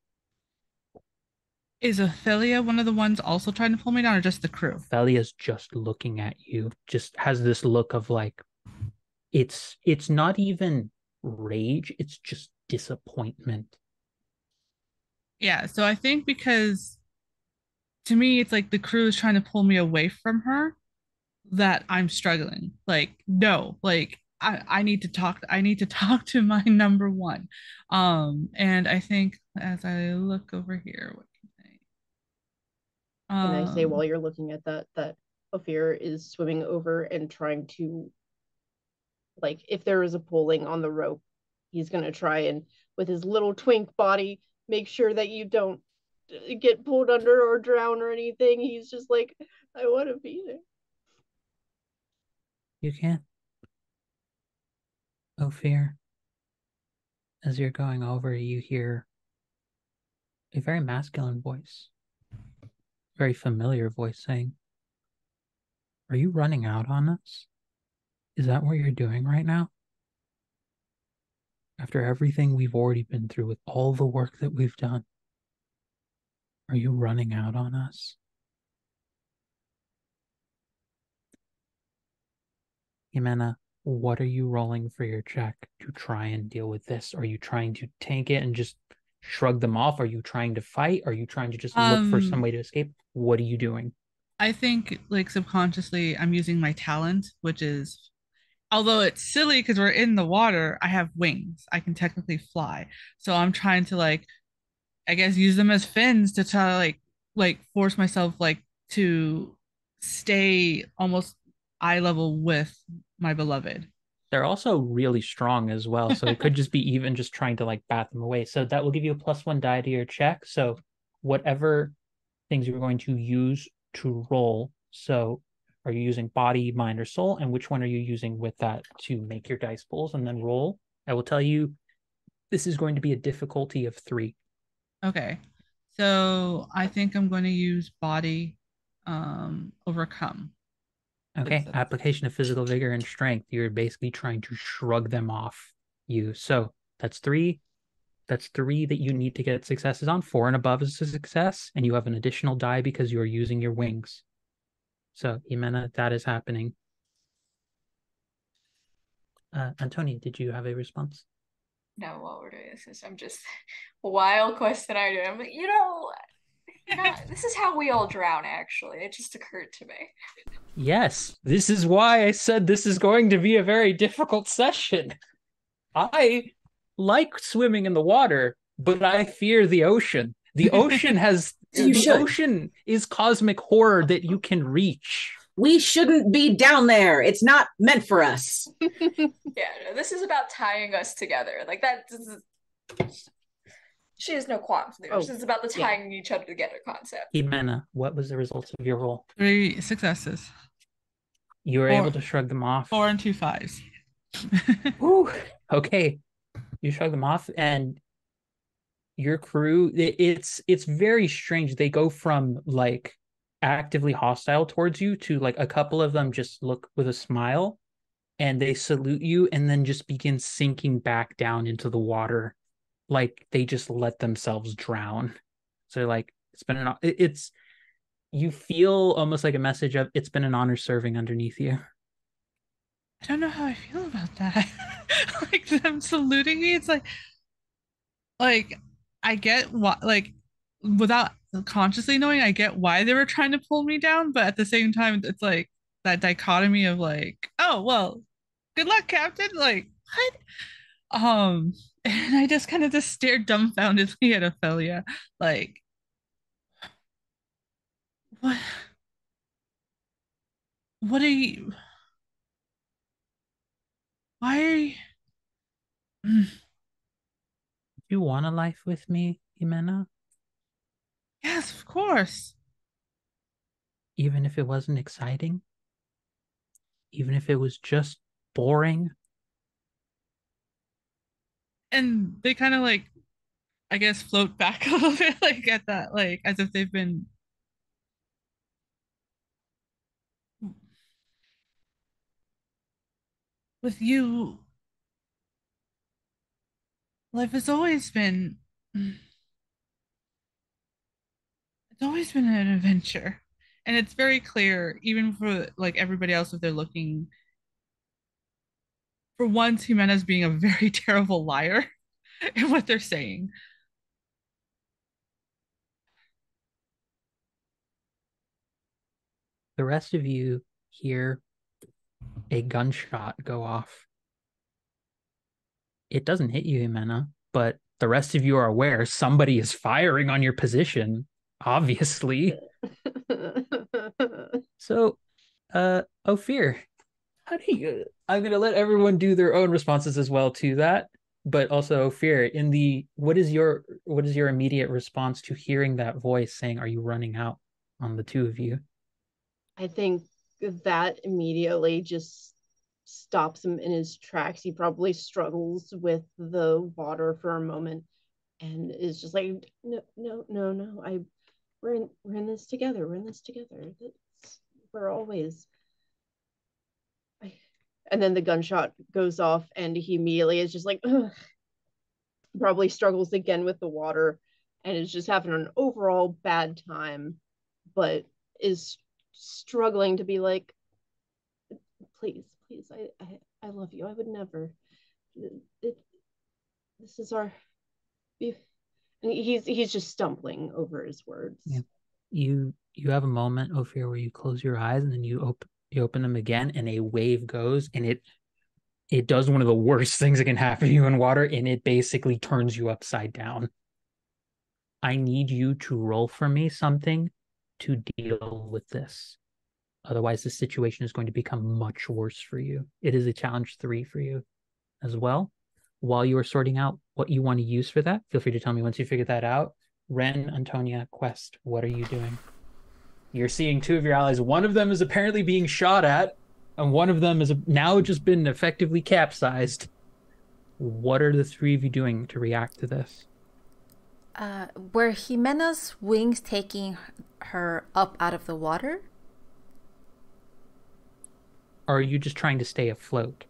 Is Ophelia one of the ones also trying to pull me down, or just the crew? Ophelia's just looking at you, just has this look of like, it's not even rage, it's just disappointment. Yeah, so I think because to me it's like the crew is trying to pull me away from her, that I'm struggling. Like, no, like I need to talk. I need to talk to my number one. And I think as I look over here, what Can I say um while you're looking at that Ophir is swimming over and trying to, like, if there is a pulling on the rope, he's gonna try and with his little twink body make sure that you don't get pulled under or drown or anything. He's just like, I want to be there. You can't. Ophir, as you're going over, you hear a very masculine voice, very familiar voice saying, are you running out on us? Is that what you're doing right now? After everything we've already been through with all the work that we've done, are you running out on us? Jimena, what are you rolling for your check to try and deal with this? Are you trying to tank it and just shrug them off? Are you trying to fight? Are you trying to just look for some way to escape? What are you doing? I think like subconsciously I'm using my talent, which is, although it's silly because we're in the water, I have wings. I can technically fly. So I'm trying to, like, I guess, use them as fins to try to like force myself like to stay almost eye level with my beloved. They're also really strong as well. So it could just be even just trying to like bat them away. So that will give you a +1 die to your check. So whatever things you're going to use to roll. So are you using body, mind, or soul? And which one are you using with that to make your dice pulls and then roll? I will tell you this is going to be a difficulty of 3. Okay. So I think I'm going to use body overcome. Okay, application of physical vigor and strength. You're basically trying to shrug them off you. So that's 3. That's 3 that you need to get successes on. 4 and above is a success, and you have an additional die because you are using your wings. So, Jimena, that is happening. Antonia, did you have a response? No, while we're doing this, I'm just wild quest that I do. I'm like, This is how we all drown, actually. It just occurred to me. Yes, this is why I said this is going to be a very difficult session. I like swimming in the water, but I fear the ocean. The ocean ocean is cosmic horror that you can reach. We shouldn't be down there. It's not meant for us. Yeah, no, this is about tying us together. Like that. She has no qualms there. This is about the tying each other together concept. Jimena, what was the result of your roll? 3 successes. You were able to shrug them off. 4 and 2 5s. Ooh, okay. You shrug them off, and your crew, it's very strange. They go from like actively hostile towards you to like a couple of them just look with a smile and they salute you and then just begin sinking back down into the water, like they just let themselves drown. So like it's you feel almost like a message of it's been an honor serving underneath you. I don't know how I feel about that. Like them saluting me, it's like I get why, like without consciously knowing, I get why they were trying to pull me down, but at the same time, it's like that dichotomy of like, oh well, good luck, Captain. Like what? And I just kind of just stared dumbfoundedly at Ophelia, like what? What are you? Why are you? You want a life with me, Jimena? Yes, of course. Even if it wasn't exciting? Even if it was just boring? And they kind of like, I guess, float back a little bit, like at that, like as if they've been. With you, life has always been. It's always been an adventure, and it's very clear, even for like everybody else, if they're looking. For once, Jimena's being a very terrible liar in what they're saying. The rest of you hear a gunshot go off. It doesn't hit you, Jimena, but the rest of you are aware somebody is firing on your position, obviously. So, Ophir, how do you? I'm gonna let everyone do their own responses as well to that, but also Ophir, what is your immediate response to hearing that voice saying, "Are you running out?" on the two of you? I think that immediately just stops him in his tracks. He probably struggles with the water for a moment and is just like, no, no, no, no. We're in this together. We're in this together. We're always. And then the gunshot goes off, and he immediately is just like, ugh. Probably struggles again with the water, and is just having an overall bad time, but is struggling to be like, please, please, I love you. I would never. This is our. And he's just stumbling over his words. Yeah. You have a moment, Ophir, where you close your eyes and then you open them again, and a wave goes, and it does one of the worst things that can happen to you in water, and it basically turns you upside down. I need you to roll for me something to deal with this. Otherwise, the situation is going to become much worse for you. It is a challenge 3 for you as well. While you are sorting out what you want to use for that, feel free to tell me once you figure that out. Ren, Antonia, Quest, what are you doing? You're seeing two of your allies. One of them is apparently being shot at, and one of them is now just been effectively capsized. What are the three of you doing to react to this? Were Jimena's wings taking her up out of the water? Or are you just trying to stay afloat?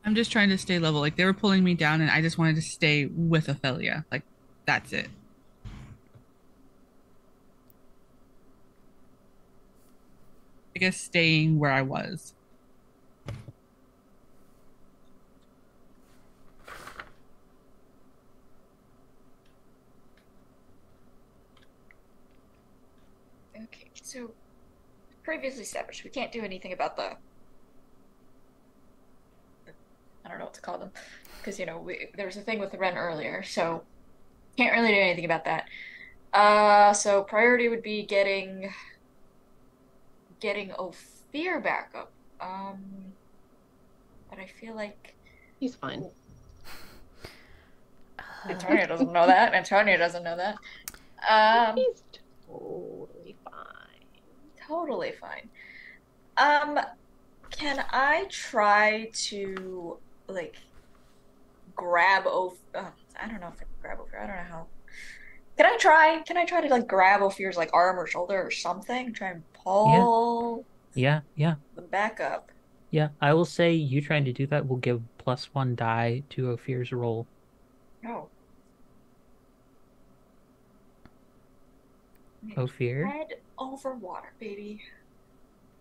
I'm just trying to stay level. Like they were pulling me down, and I just wanted to stay with Ophelia. Like that's it. I guess staying where I was. Okay, so previously established, we can't do anything about the I don't know what to call them, because there was a thing with the Ren earlier, so can't really do anything about that. So priority would be getting Ophir back up. But I feel like He's fine. Antonio doesn't know that. Antonio doesn't know that. He's totally fine. Totally fine. Can I try to grab I don't know if I can grab Ophir. I don't know how. Can I try to grab Ophir's arm or shoulder or something? Try and pull Yeah. them back up. Yeah, I will say you trying to do that will give +1 die to Ophir's roll. Oh. Ophir? Head over water, baby.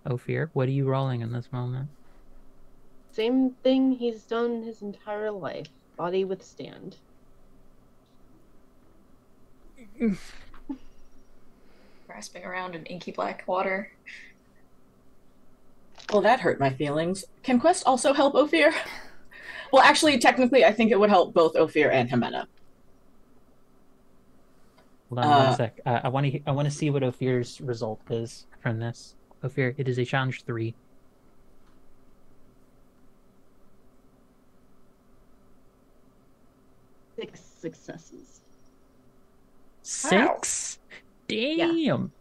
Ophir, what are you rolling in this moment? Same thing he's done his entire life. Body withstand. Grasping around in inky black water. Well, that hurt my feelings. Can Quest also help Ophir? Well, actually, technically, I think it would help both Ophir and Jimena. Hold on 1 sec. I want to see what Ophir's result is from this. Ophir, it is a challenge 3. 6 successes. 6? Wow. Damn.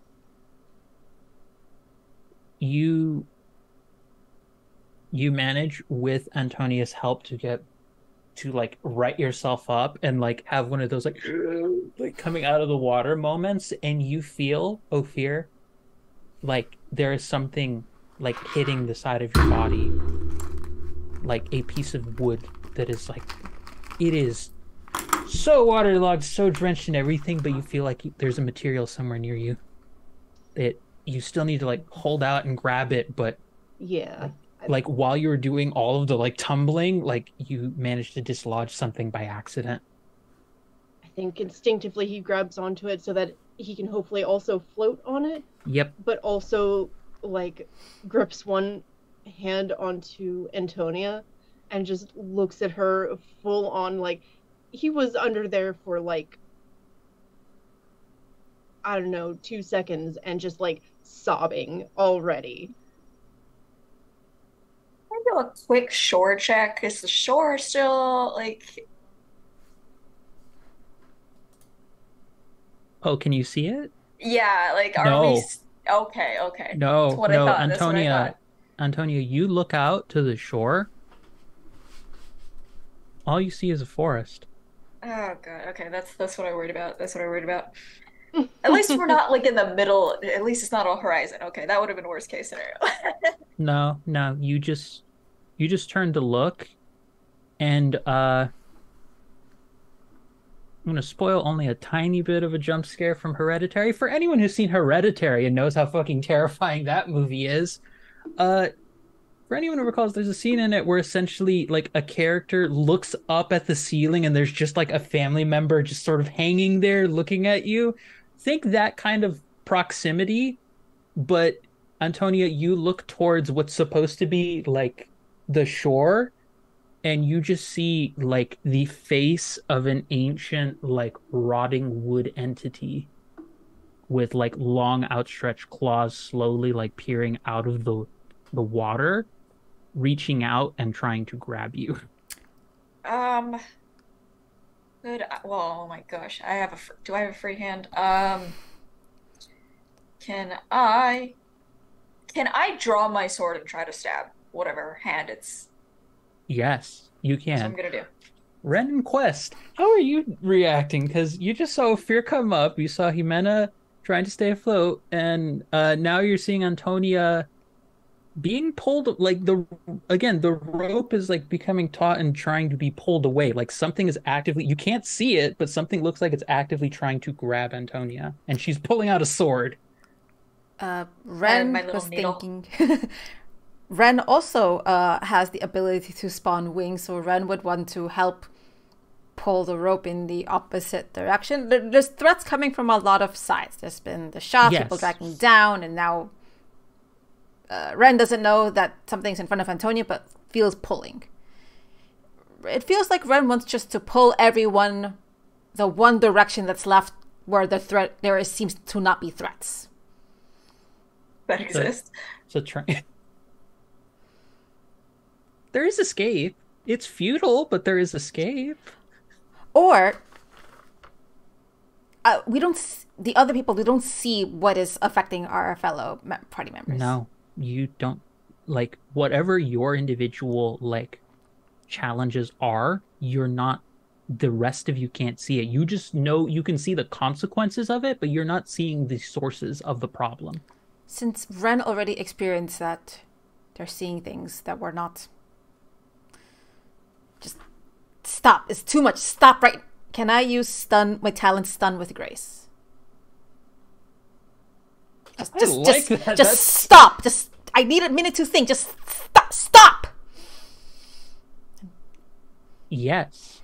Yeah. You manage with Antonia's help to right yourself up and have one of those coming out of the water moments, and you feel, Ophir, there is something hitting the side of your body, a piece of wood that is it is so waterlogged, so drenched in everything, but you feel there's a material somewhere near you that you still need to hold out and grab it, but yeah, while you were doing all of the tumbling, you managed to dislodge something by accident. I think instinctively he grabs onto it so that he can hopefully also float on it. Yep. But also grips one hand onto Antonia and just looks at her full on he was under there for I don't know, 2 seconds and just sobbing already. Can I do a quick shore check? Is the shore still Oh, can you see it? Yeah, are no. we okay. No, That's what no, I thought. Antonia, That's what I thought. Antonia, you look out to the shore. All you see is a forest. Oh god, okay, that's what I worried about. That's what I worried about. At least we're not in the middle. At least it's not on horizon. Okay, that would have been worst case scenario. No, you just turned to look, and I'm gonna spoil only a tiny bit of a jump scare from Hereditary. For anyone who's seen Hereditary and knows how fucking terrifying that movie is, for anyone who recalls, there's a scene in it where essentially a character looks up at the ceiling and there's just a family member just sort of hanging there looking at you. Think that kind of proximity, but Antonia, you look towards what's supposed to be the shore, and you just see the face of an ancient rotting wood entity with long outstretched claws slowly peering out of the water, reaching out and trying to grab you. Good. Well, oh my gosh, do I have a free hand? Can I draw my sword and try to stab whatever hand it's? Yes, you can. That's what I'm gonna do. Ren and Quest, how are you reacting? Because you just saw Fear come up, you saw Jimena trying to stay afloat, and now you're seeing Antonia being pulled, the rope is becoming taut and trying to be pulled away. Something is actively, you can't see it, but something looks like it's actively trying to grab Antonia, and she's pulling out a sword. Ren was thinking. Ren also has the ability to spawn wings, so Ren would want to help pull the rope in the opposite direction. There's threats coming from a lot of sides. There's been the shots, people dragging down, and now Ren doesn't know that something's in front of Antonia, but feels pulling. It feels like Ren wants just to pull everyone the one direction that's left where there seems to not be threats. That exists. There is escape. It's futile, but there is escape. Or we don't see what is affecting our fellow party members. No, you don't. Like, whatever your individual challenges are, you're not. The rest of you can't see it. You just know you can see the consequences of it, but you're not seeing the sources of the problem. Since Ren already experienced that, they're seeing things that were not. Just stop. It's too much. Stop right. Can I use my talent stun with grace? Just stop. I need a minute to think. Just stop. Yes.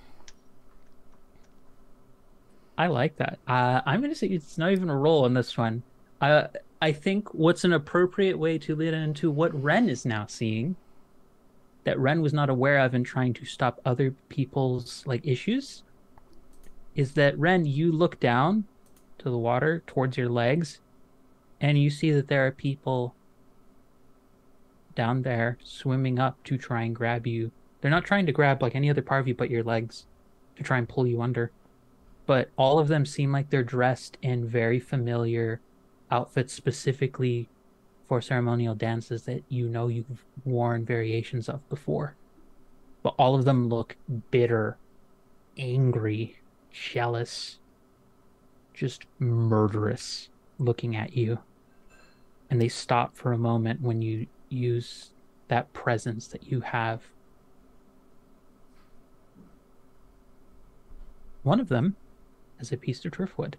I like that. I'm going to say it's not even a roll on this one. I think what's an appropriate way to lead into what Ren is now seeing, that Ren was not aware of in trying to stop other people's issues, is that Ren, you look down to the water towards your legs, and you see that there are people down there swimming up to try and grab you. They're not trying to grab any other part of you but your legs to try and pull you under. But all of them seem like they're dressed in very familiar outfits, specifically for ceremonial dances that you've worn variations of before. But all of them look bitter, angry, jealous, just murderous looking at you. And they stop for a moment when you use that presence that you have. One of them has a piece of driftwood.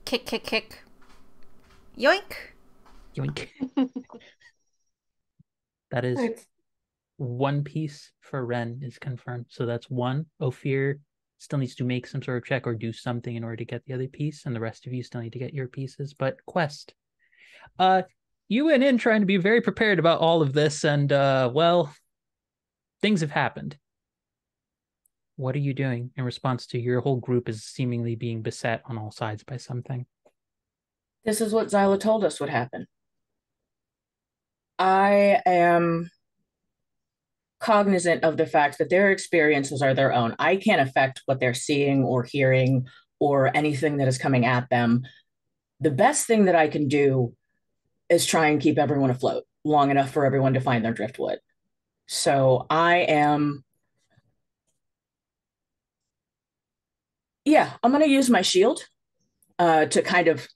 Kick, kick, kick. Yoink. Yoink. That is one piece for Ren is confirmed. So that's one. Ophir still needs to make some sort of check or do something in order to get the other piece, and the rest of you still need to get your pieces. But Quest, you went in trying to be very prepared about all of this, and things have happened. What are you doing in response to your whole group is seemingly being beset on all sides by something? This is what Zyla told us would happen. I am cognizant of the fact that their experiences are their own. I can't affect what they're seeing or hearing or anything that is coming at them. The best thing that I can do is try and keep everyone afloat long enough for everyone to find their driftwood. So I'm going to use my shield to kind of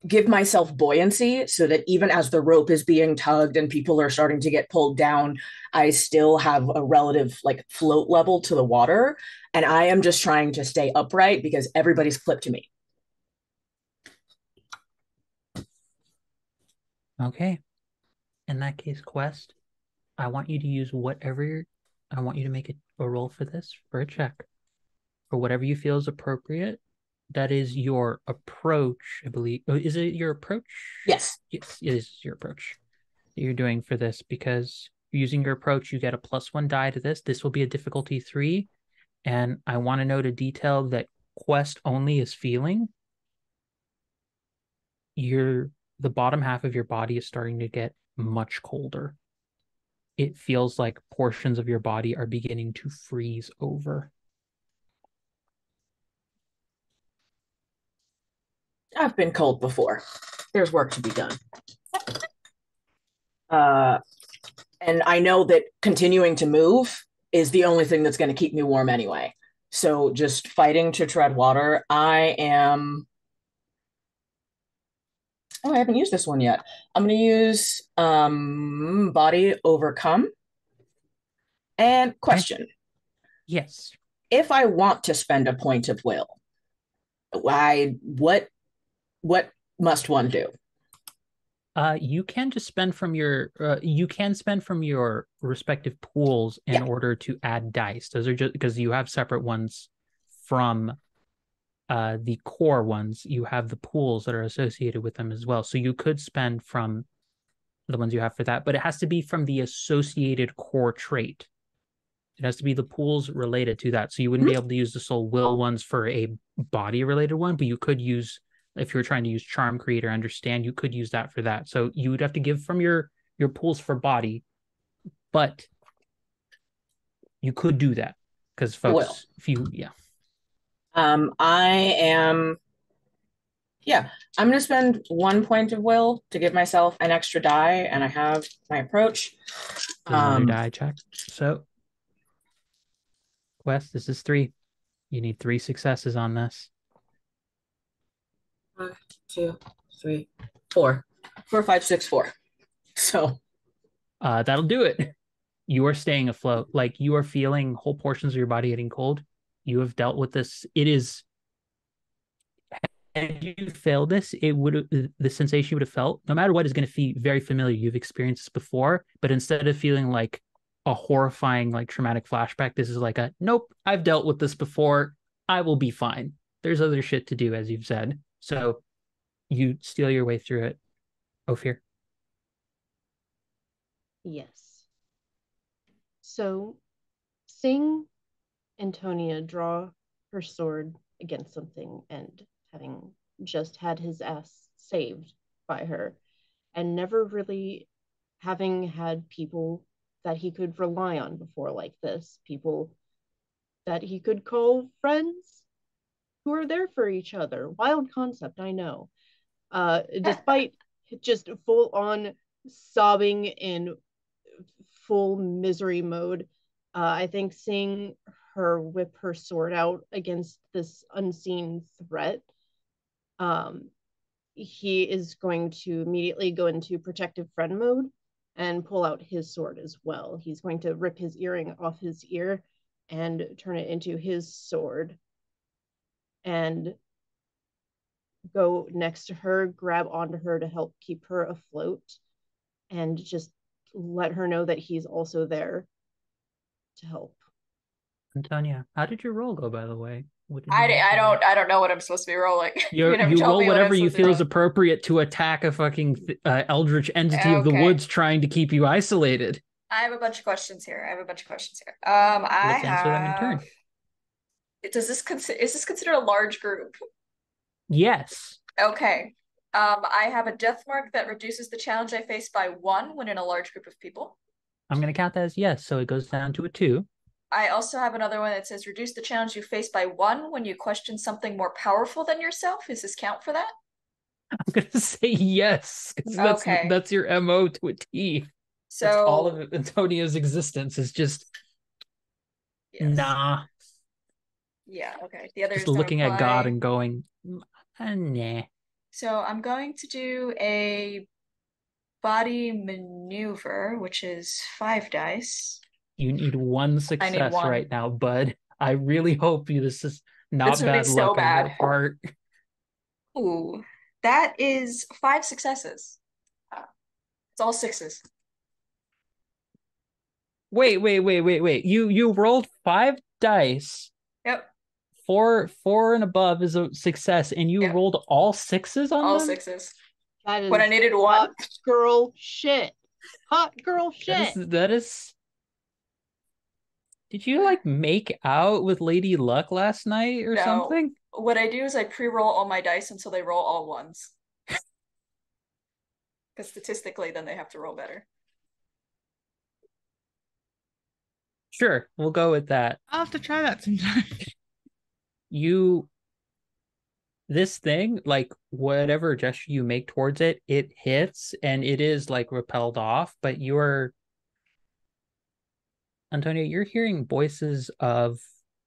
give myself buoyancy so that even as the rope is being tugged and people are starting to get pulled down, I still have a relative float level to the water. And I am just trying to stay upright because everybody's flipped to me. Okay. In that case, Quest, I want you to use I want you to make a roll for this, for a check, for whatever you feel is appropriate. That is your approach, I believe. Oh, is it your approach? Yes. Yes, it is your approach that you're doing for this, because using your approach, you get a +1 die to this. This will be a difficulty 3. And I want to note a detail that Quest only is feeling. The bottom half of your body is starting to get much colder. It feels like portions of your body are beginning to freeze over. I've been cold before. There's work to be done. And I know that continuing to move is the only thing that's going to keep me warm anyway. So just fighting to tread water. I haven't used this one yet. I'm going to use Body Overcome. And question. Yes. If I want to spend a point of will, what must one do? You can just spend from your respective pools in order to add dice. Those are just because you have separate ones from the core ones. You have the pools that are associated with them as well. So you could spend from the ones you have for that, but it has to be from the associated core trait. It has to be the pools related to that. So you wouldn't be able to use the soul will ones for a body related one, but you could use, if you're trying to use charm, create, or understand, you could use that for that. So you would have to give from your pools for body, but you could do that because folks, if you I am. Yeah, I'm going to spend 1 point of will to give myself an extra die, and I have my approach. another die check. So, Quest, this is 3. You need 3 successes on this. 1, 2, 3, 4. 4, 5, 6, 4. So, that'll do it. You are staying afloat. Like you are feeling whole portions of your body getting cold. You have dealt with this. It is. Had you failed this, it would the sensation you would have felt, no matter what, is going to feel very familiar. You've experienced this before, but instead of feeling like a horrifying, like traumatic flashback, this is like a nope. I've dealt with this before. I will be fine. There's other shit to do, as you've said. So you steal your way through it. Ophir. Yes. So, seeing Antonia draw her sword against something and having just had his ass saved by her, and never really having had people that he could rely on before like this, people that he could call friends who are there for each other. Wild concept, I know. Despite just full on sobbing in full misery mode, I think seeing her whip her sword out against this unseen threat, he is going to immediately go into protective friend mode and pull out his sword as well. He's going to rip his earring off his ear and turn it into his sword and go next to her, grab onto her to help keep her afloat, and just let her know that he's also there to help. Antonia, how did your roll go, by the way? I don't know what I'm supposed to be rolling. You roll whatever you feel is appropriate to attack a fucking eldritch entity of the woods trying to keep you isolated. I have a bunch of questions here. Let's answer them in turn. Is this considered a large group? Yes. Okay. I have a death mark that reduces the challenge I face by 1 when in a large group of people. I'm going to count that as yes, so it goes down to a 2. I also have another one that says reduce the challenge you face by 1 when you question something more powerful than yourself. Does this count for that? I'm going to say yes, because that's your MO to a T. So that's all of Antonia's existence is just nah. Yeah, okay. The other just looking at God and going, nah. So I'm going to do a body maneuver, which is 5 dice. You need 1 success right now, bud. I really hope this is not bad luck on your part. Ooh, that is 5 successes. It's all 6s. Wait. You rolled 5 dice. Yep. 4 and above is a success, and you rolled all 6s on all them? All 6s. That is when I needed 1. Hot girl shit. Hot girl shit. That is. Did you like make out with Lady Luck last night or something? What I do is I pre-roll all my dice until they roll all 1s. Because statistically, then they have to roll better. Sure, we'll go with that. I'll have to try that sometime. This thing, like whatever gesture you make towards it, it hits and it is like repelled off, but Antonio, you're hearing voices of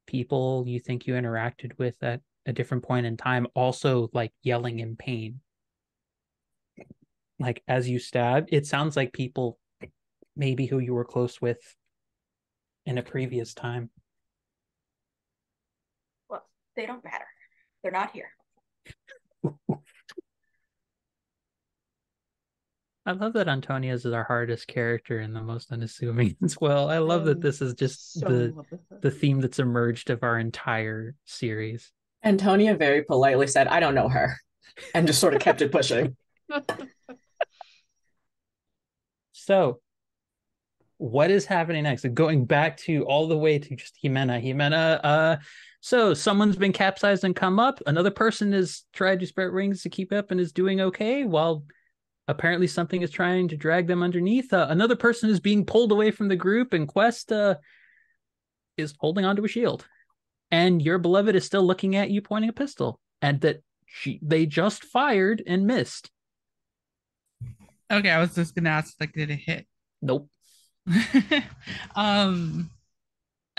people you think you interacted with at a different point in time, also like yelling in pain. Like as you stab, it sounds like people maybe who you were close with in a previous time. Well, they don't matter. They're not here. I love that Antonia's is our hardest character and the most unassuming as well. I love that this is just so in love with her. the theme that's emerged of our entire series. Antonia very politely said, I don't know her, and just sort of kept it pushing. So, what is happening next? Going back to all the way to just Jimena. So someone's been capsized and come up. Another person has tried to spread rings to keep up and is doing okay, while apparently something is trying to drag them underneath. Another person is being pulled away from the group, and Quest is holding onto a shield. And your beloved is still looking at you, pointing a pistol, and that they just fired and missed. Okay, I was just gonna ask, like, did it hit? Nope. I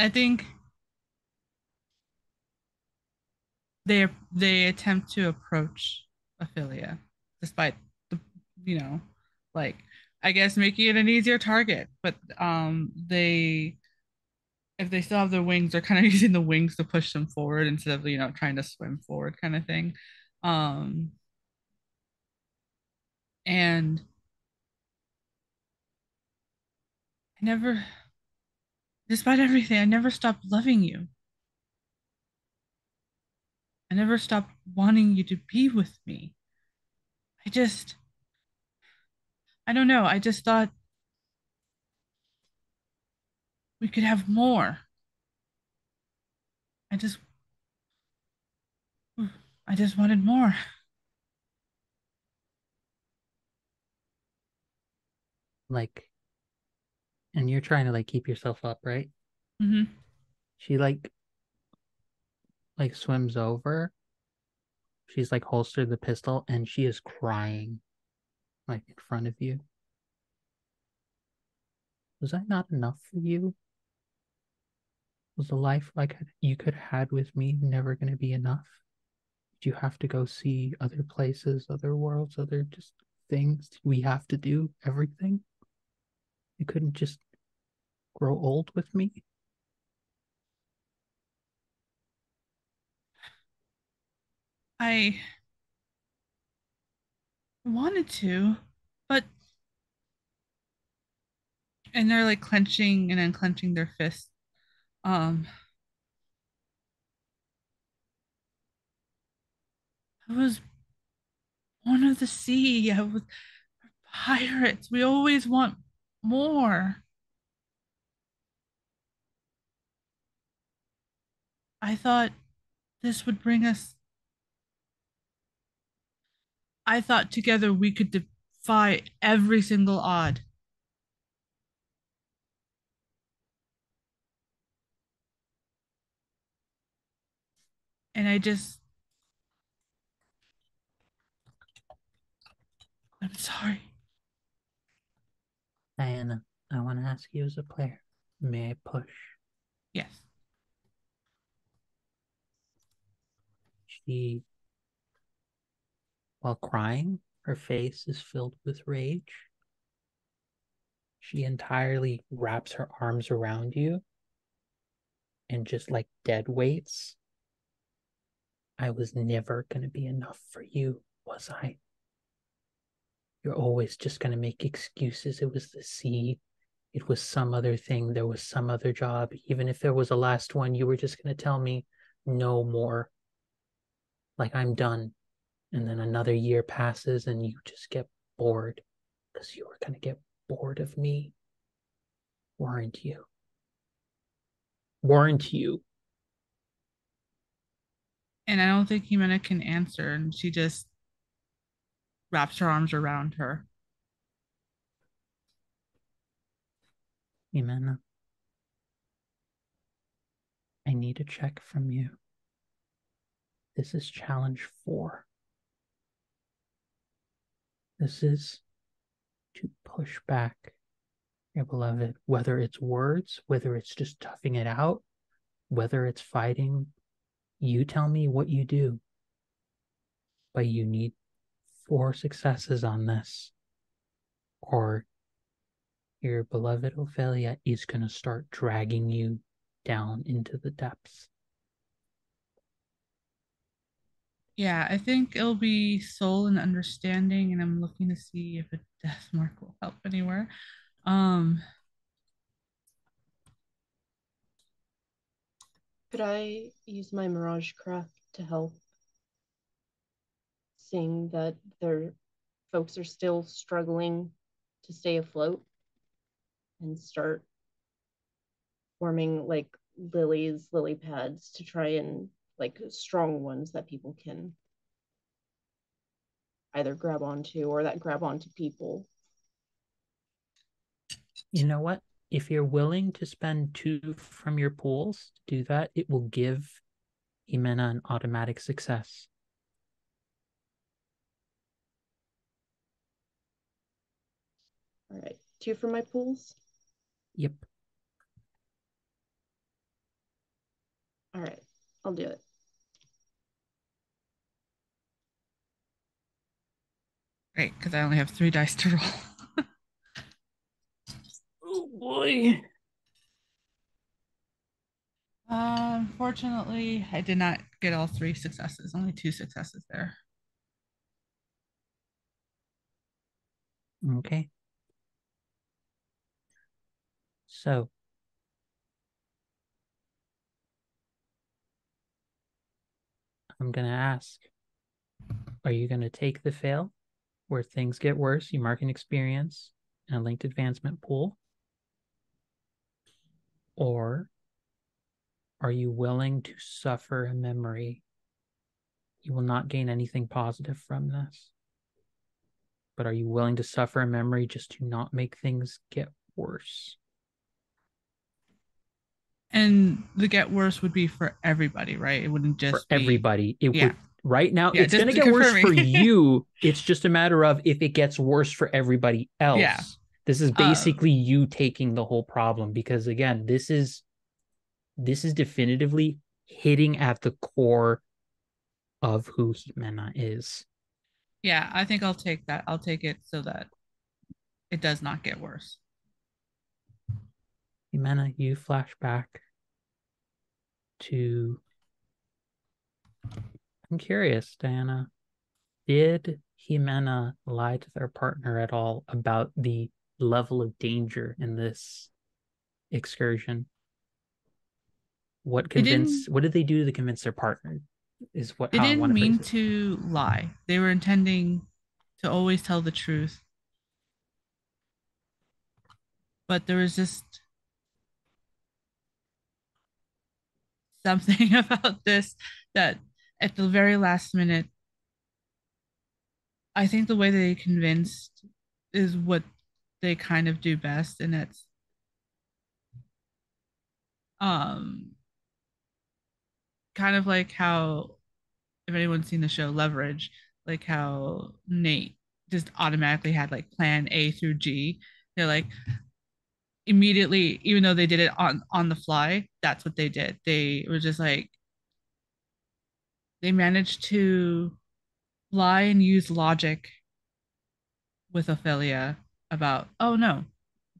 think they attempt to approach Ophelia, despite the, like, I guess making it an easier target. But they, if they still have their wings, they're kind of using the wings to push them forward instead of trying to swim forward, kind of thing. And I never, despite everything, I never stopped loving you. I never stopped wanting you to be with me. I don't know. I just thought we could have more. I just, I just wanted more. Like, and you're trying to like keep yourself up, right? Mm-hmm. She like swims over. She's like holstered the pistol and she is crying like in front of you. Was I not enough for you? Was the life like you could have had with me never going to be enough? Did you have to go see other places, other worlds, other just things? Did we have to do everything? You couldn't just grow old with me? I wanted to, but and they're like clenching and unclenching their fists. Um, I was born of the sea. I was pirates. We always want more. I thought this would bring us. I thought together we could defy every single odd. And I'm sorry. Diana, I want to ask you as a player, may I push? Yes. She, while crying, her face is filled with rage. She entirely wraps her arms around you and just like dead weights. I was never going to be enough for you, was I? You're always just going to make excuses. It was the sea. It was some other thing. There was some other job. Even if there was a last one, you were just going to tell me no more. Like I'm done. And then another year passes and you just get bored because you were going to get bored of me. Weren't you? Weren't you? And I don't think Jimena can answer. And she just wraps her arms around her. Jimena, I need a check from you. This is challenge 4. This is to push back your beloved, whether it's words, whether it's just toughing it out, whether it's fighting. You tell me what you do, but you need 4 successes on this, or your beloved Ophelia is going to start dragging you down into the depths. Yeah, I think it'll be soul and understanding, and I'm looking to see if a death mark will help anywhere. Could I use my Mirage Craft to help? Seeing that their folks are still struggling to stay afloat and start forming like lily pads to try and like strong ones that people can either grab onto or that grab onto people. You know what? If you're willing to spend 2 from your pools to do that, it will give Jimena an automatic success. All right, 2 from my pools. Yep. All right, I'll do it. Great, because I only have 3 dice to roll. Oh boy. Unfortunately, I did not get all 3 successes, only 2 successes there. Okay. So, I'm going to ask, are you going to take the fail where things get worse? You mark an experience and a linked advancement pool. Or are you willing to suffer a memory? You will not gain anything positive from this. But are you willing to suffer a memory just to not make things get worse? And the get worse would be for everybody, right? It wouldn't just for everybody. It would right now. Yeah, it's going to get worse for you. It's just a matter of if it gets worse for everybody else. Yeah. This is basically you taking the whole problem because again, this is definitively hitting at the core of who Jimena is. Yeah, I think I'll take that. I'll take it so that it does not get worse. Jimena, you flash back to. I'm curious, Diana. Did Jimena lie to their partner at all about the level of danger in this excursion? What did they do to convince their partner? Is what they didn't mean to lie. They were intending to always tell the truth. But there was just something about this that at the very last minute, I think the way they convinced is what they kind of do best, and it's kind of like how, if anyone's seen the show Leverage, like how Nate just automatically had like plan A through G. They're like immediately, even though they did it on the fly, that's what they did. They were just like they managed to lie and use logic with Ophelia about, oh no,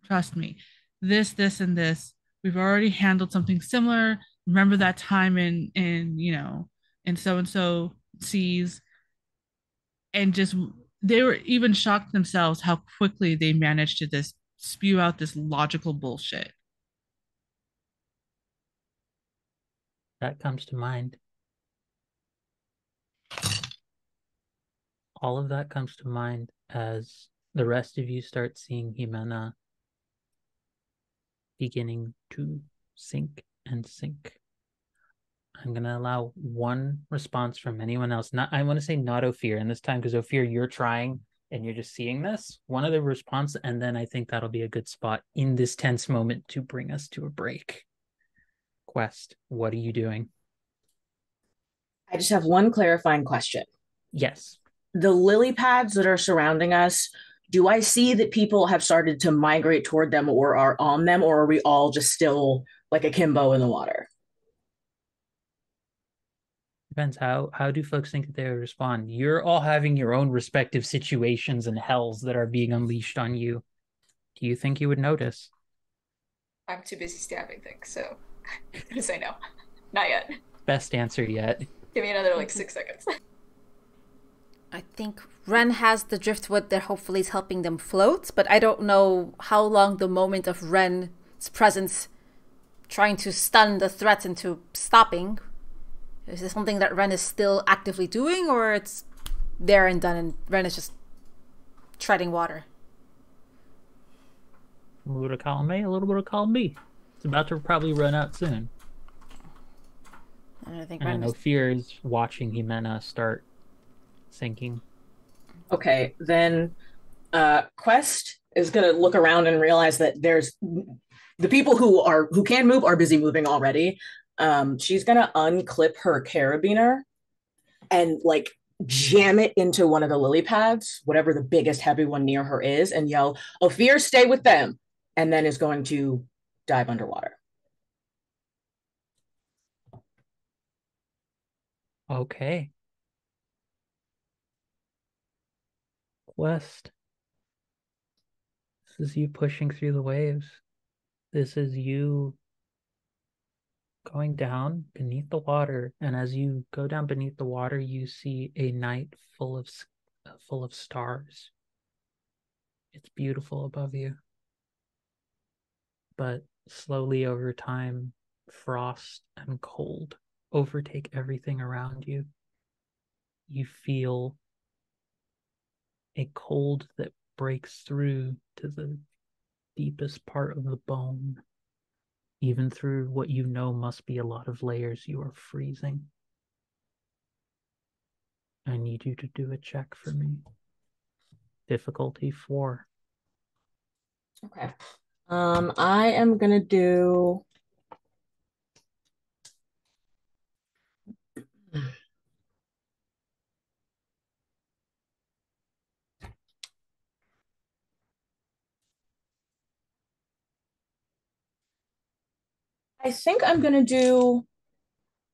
trust me, this, and this. We've already handled something similar. Remember that time in in so and so seas, and just they were even shocked themselves how quickly they managed to just spew out this logical bullshit. That comes to mind. All of that comes to mind as the rest of you start seeing Jimena beginning to sink and sink. I'm going to allow one response from anyone else. I want to say not Ophir, and this time because Ophir, you're trying and you're just seeing this. One other response, and then I think that'll be a good spot in this tense moment to bring us to a break. Quest, what are you doing? I just have one clarifying question. Yes. The lily pads that are surrounding us, do I see that people have started to migrate toward them or are on them, or are we all just still like akimbo in the water? Depends how do folks think that they would respond. You're all having your own respective situations and hells that are being unleashed on you. Do you think you would notice? I'm too busy stabbing things, so I'm gonna say no. Not yet. Best answer yet. Give me another like 6 seconds. I think Ren has the driftwood that hopefully is helping them float, but I don't know how long the moment of Ren's presence trying to stun the threat into stopping. Is this something that Ren is still actively doing, or it's there and done and Ren is just treading water? A little bit of column A, a little bit of column B. It's about to probably run out soon. And I think And I Ren know Fear is watching Jimena start sinking. Okay, then Quest is gonna look around and realize that there's the people who can move are busy moving already. She's gonna unclip her carabiner and like jam it into one of the lily pads, whatever the biggest heavy one near her is, and yell, "Ophir, stay with them," and then is going to dive underwater. Okay. Quest. This is you pushing through the waves. This is you going down beneath the water, and as you go down beneath the water, you see a night full of stars. It's beautiful above you, but slowly over time, frost and cold overtake everything around you. You feel a cold that breaks through to the deepest part of the bone. Even through what you know must be a lot of layers, you are freezing. I need you to do a check for me. Difficulty 4. Okay. I am gonna do. I think I'm gonna do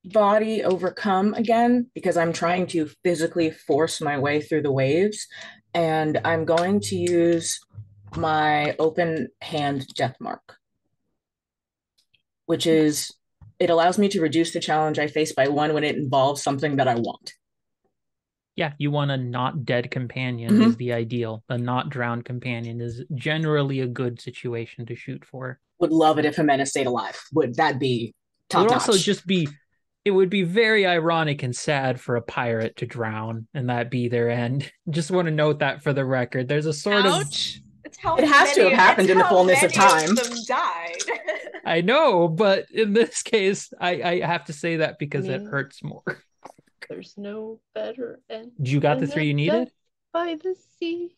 body overcome again because I'm trying to physically force my way through the waves, and I'm going to use my open hand death mark, which is it allows me to reduce the challenge I face by 1 when it involves something that I want. Yeah, you want a not dead companion is the ideal. A not drowned companion is generally a good situation to shoot for. Would love it if Jimena stayed alive. Would that be top It would notch? also just be, it would be very ironic and sad for a pirate to drown and that be their end. Just want to note that for the record. There's a sort Ouch. It has to have happened in the fullness of time. Them died. I know, but in this case, I have to say that because it hurts more. There's no better end. You got the 3 you needed? By the sea.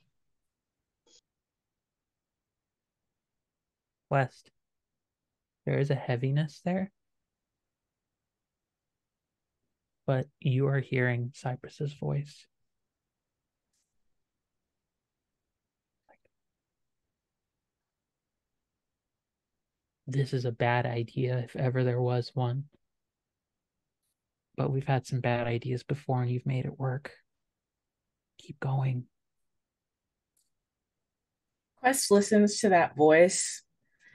West. There is a heaviness there. But you are hearing Cypress's voice. This is a bad idea if ever there was one. But we've had some bad ideas before and you've made it work. Keep going. Quest listens to that voice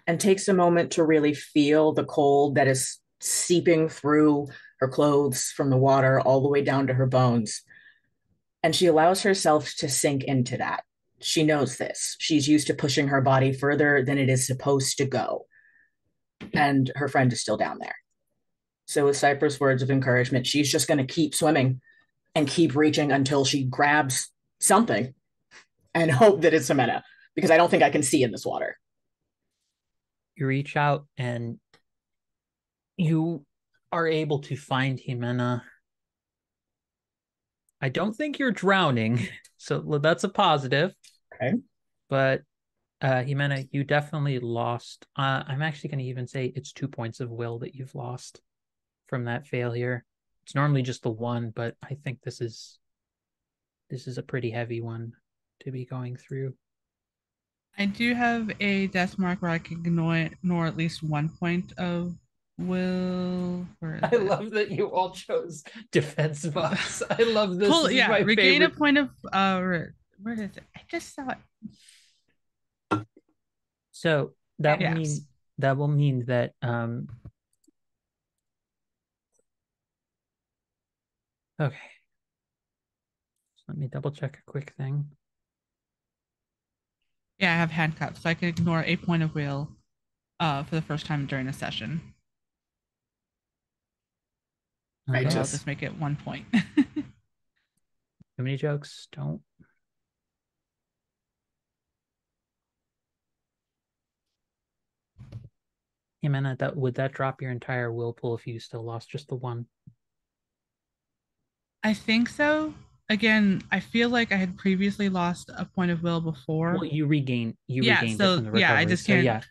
and takes a moment to really feel the cold that is seeping through her clothes from the water all the way down to her bones. And she allows herself to sink into that. She knows this. She's used to pushing her body further than it is supposed to go. And her friend is still down there. So with Cypress' words of encouragement, she's just going to keep swimming and keep reaching until she grabs something and hope that it's Jimena, because I don't think I can see in this water. You reach out and you are able to find Jimena. I don't think you're drowning, so that's a positive. Okay. But Jimena, you definitely lost. I'm actually going to even say it's 2 points of will that you've lost from that failure. It's normally just the 1, but I think this is a pretty heavy one to be going through. I do have a death mark where I can ignore at least 1 point of will. I love that you all chose defense buffs. I love this. Cool, This yeah, is my regain favorite. a point of where is it? I just saw it. So that will Yes. mean that okay. Let me double check a quick thing. Yeah, I have handcuffs, so I can ignore a point of will for the first time during a session. Okay. So I'll just make it 1 point. Too many jokes. Don't. Jimena, would that drop your entire will pool if you still lost just the one? I think so. Again, I feel like I had previously lost a point of will before. Well, you regained it from the recovery. Yeah, I just can't. Yeah.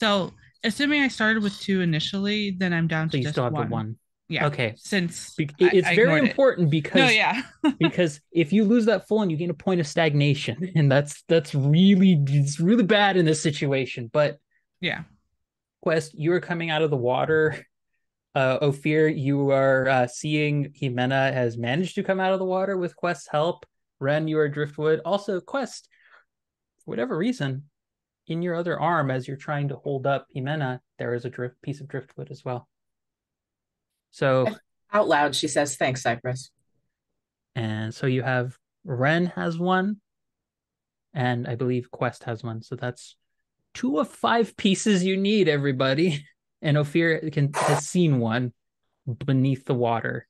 So assuming I started with 2 initially, then I'm down to So you just still have one. the one. Yeah. Okay. Since it's I very important because no, yeah. because if you lose that full one, you gain a point of stagnation, and it's really bad in this situation. But yeah, Quest, you are coming out of the water. Ophir, you are seeing Jimena has managed to come out of the water with Quest's help. Ren, you are driftwood. Also, Quest, for whatever reason, in your other arm, as you're trying to hold up Jimena, there is a piece of driftwood as well. So out loud, she says, "Thanks, Cypress." And so you have Ren has one, and I believe Quest has one. So that's 2 of 5 pieces you need, everybody. And Ophir has seen one beneath the water.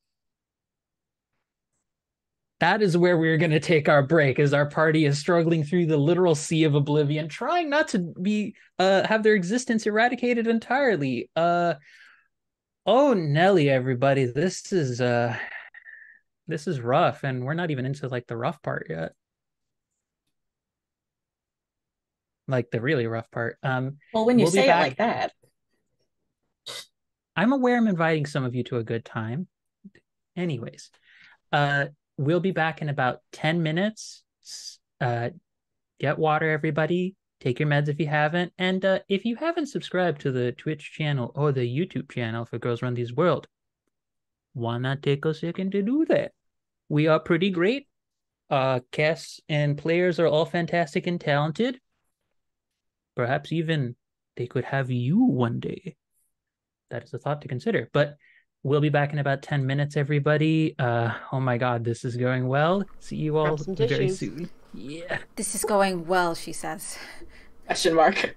That is where we're going to take our break, as our party is struggling through the literal sea of oblivion, trying not to be have their existence eradicated entirely. Oh, Nelly, everybody, this is rough, and we're not even into like the rough part yet. Like the really rough part. Well, when you say it like that, I'm aware I'm inviting some of you to a good time. Anyways, we'll be back in about 10 minutes. Get water, everybody. Take your meds if you haven't. And if you haven't subscribed to the Twitch channel or the YouTube channel for Girls Run This World, why not take a second to do that? We are pretty great. Casts and players are all fantastic and talented. Perhaps even they could have you one day. That is a thought to consider. But we'll be back in about 10 minutes, everybody. Oh my God, this is going well. See you all very soon. Yeah. This is going well, she says. Question mark.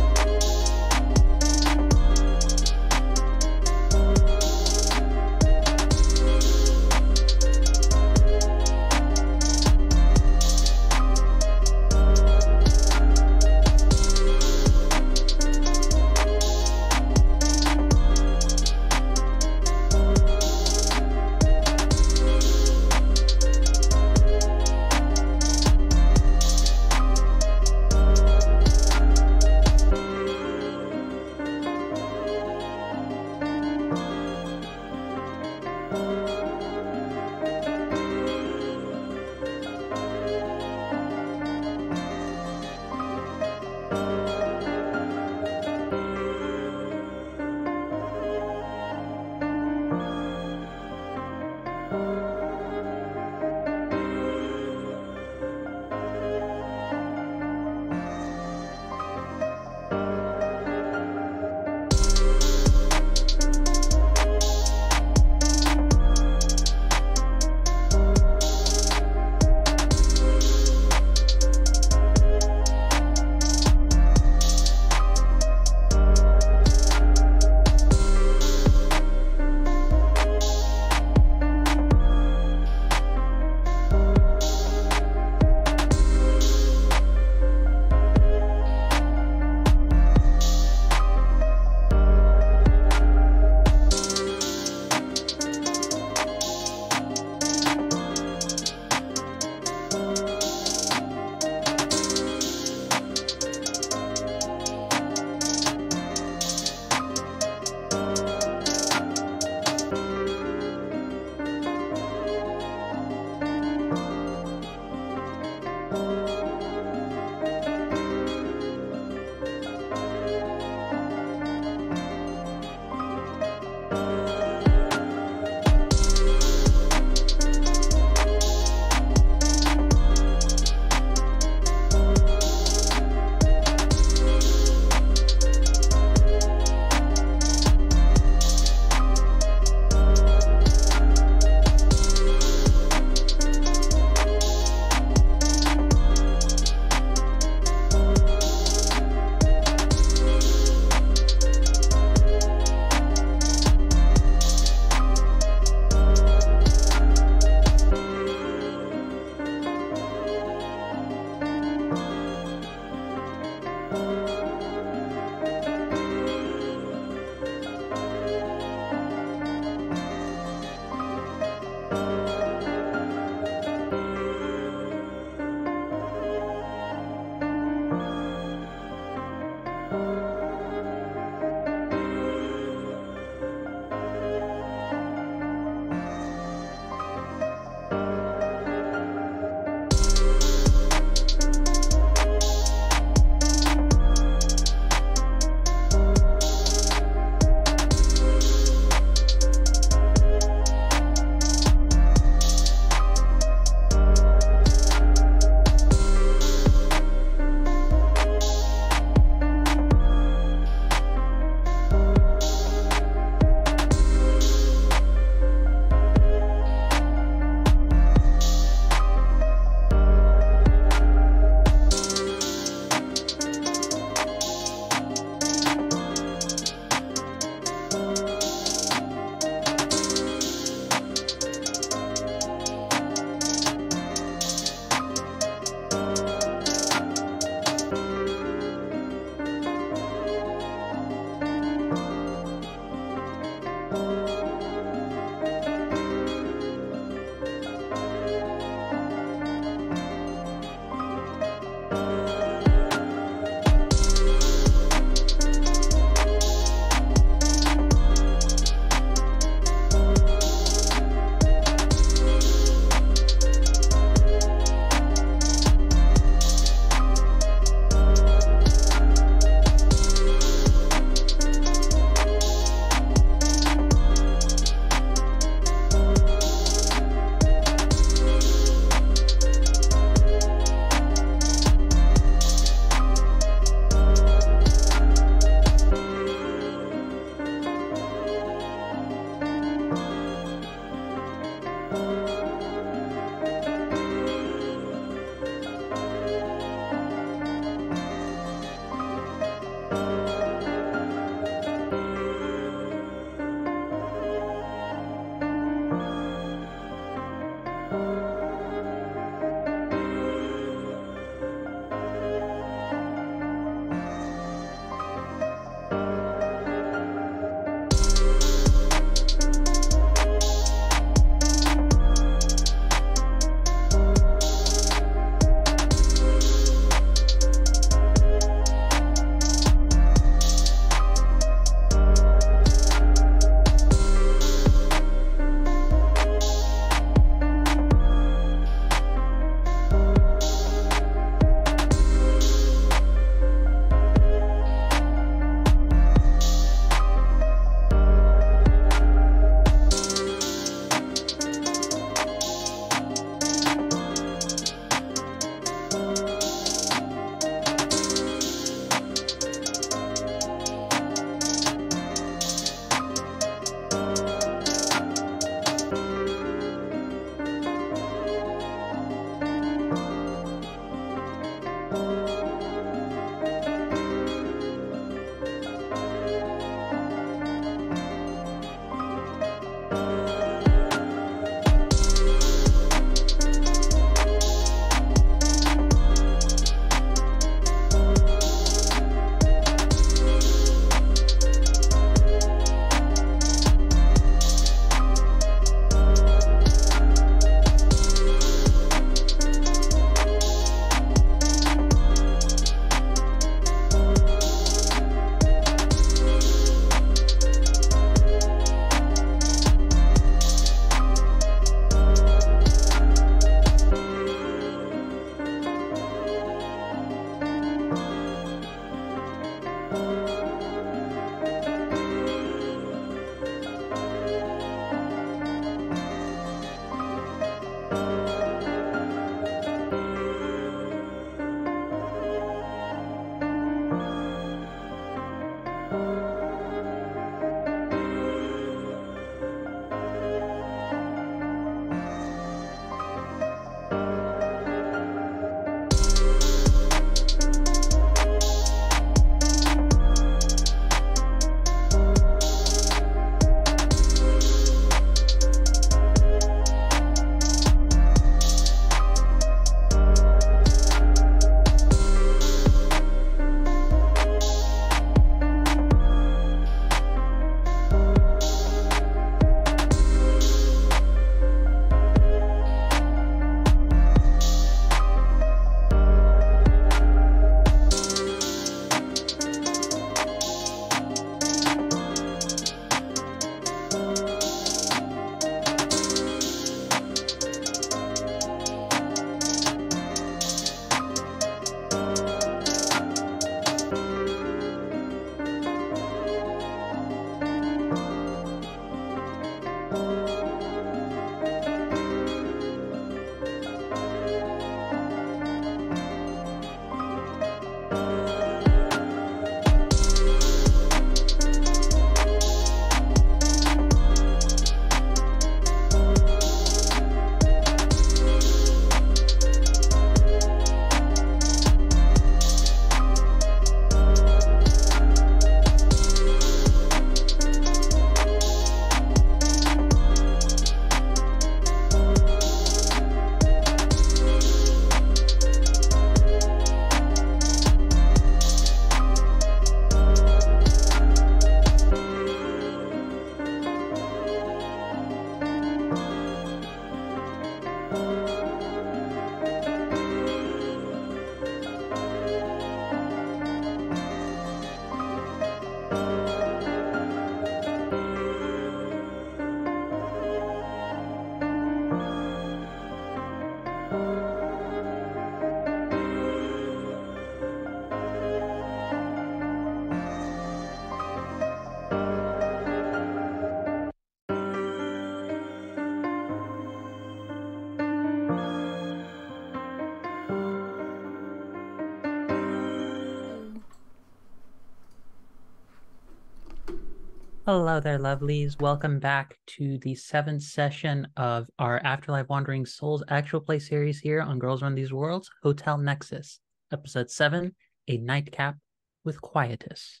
Hello there, lovelies. Welcome back to the 7th session of our Afterlife Wandering Souls actual play series here on Girls Run These Worlds, Hotel Nexus, Episode 7, A Nightcap with Quietus.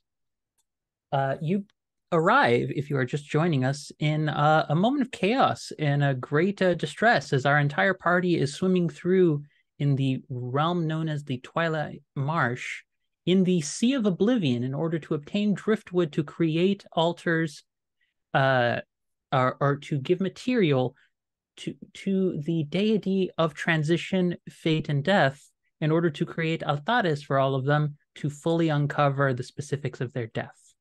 You arrive, if you are just joining us, in a moment of chaos and a great distress as our entire party is swimming through in the realm known as the Twilight Marsh in the Sea of Oblivion in order to obtain driftwood to create altars or to give material to the deity of transition, fate, and death in order to create altares for all of them to fully uncover the specifics of their death.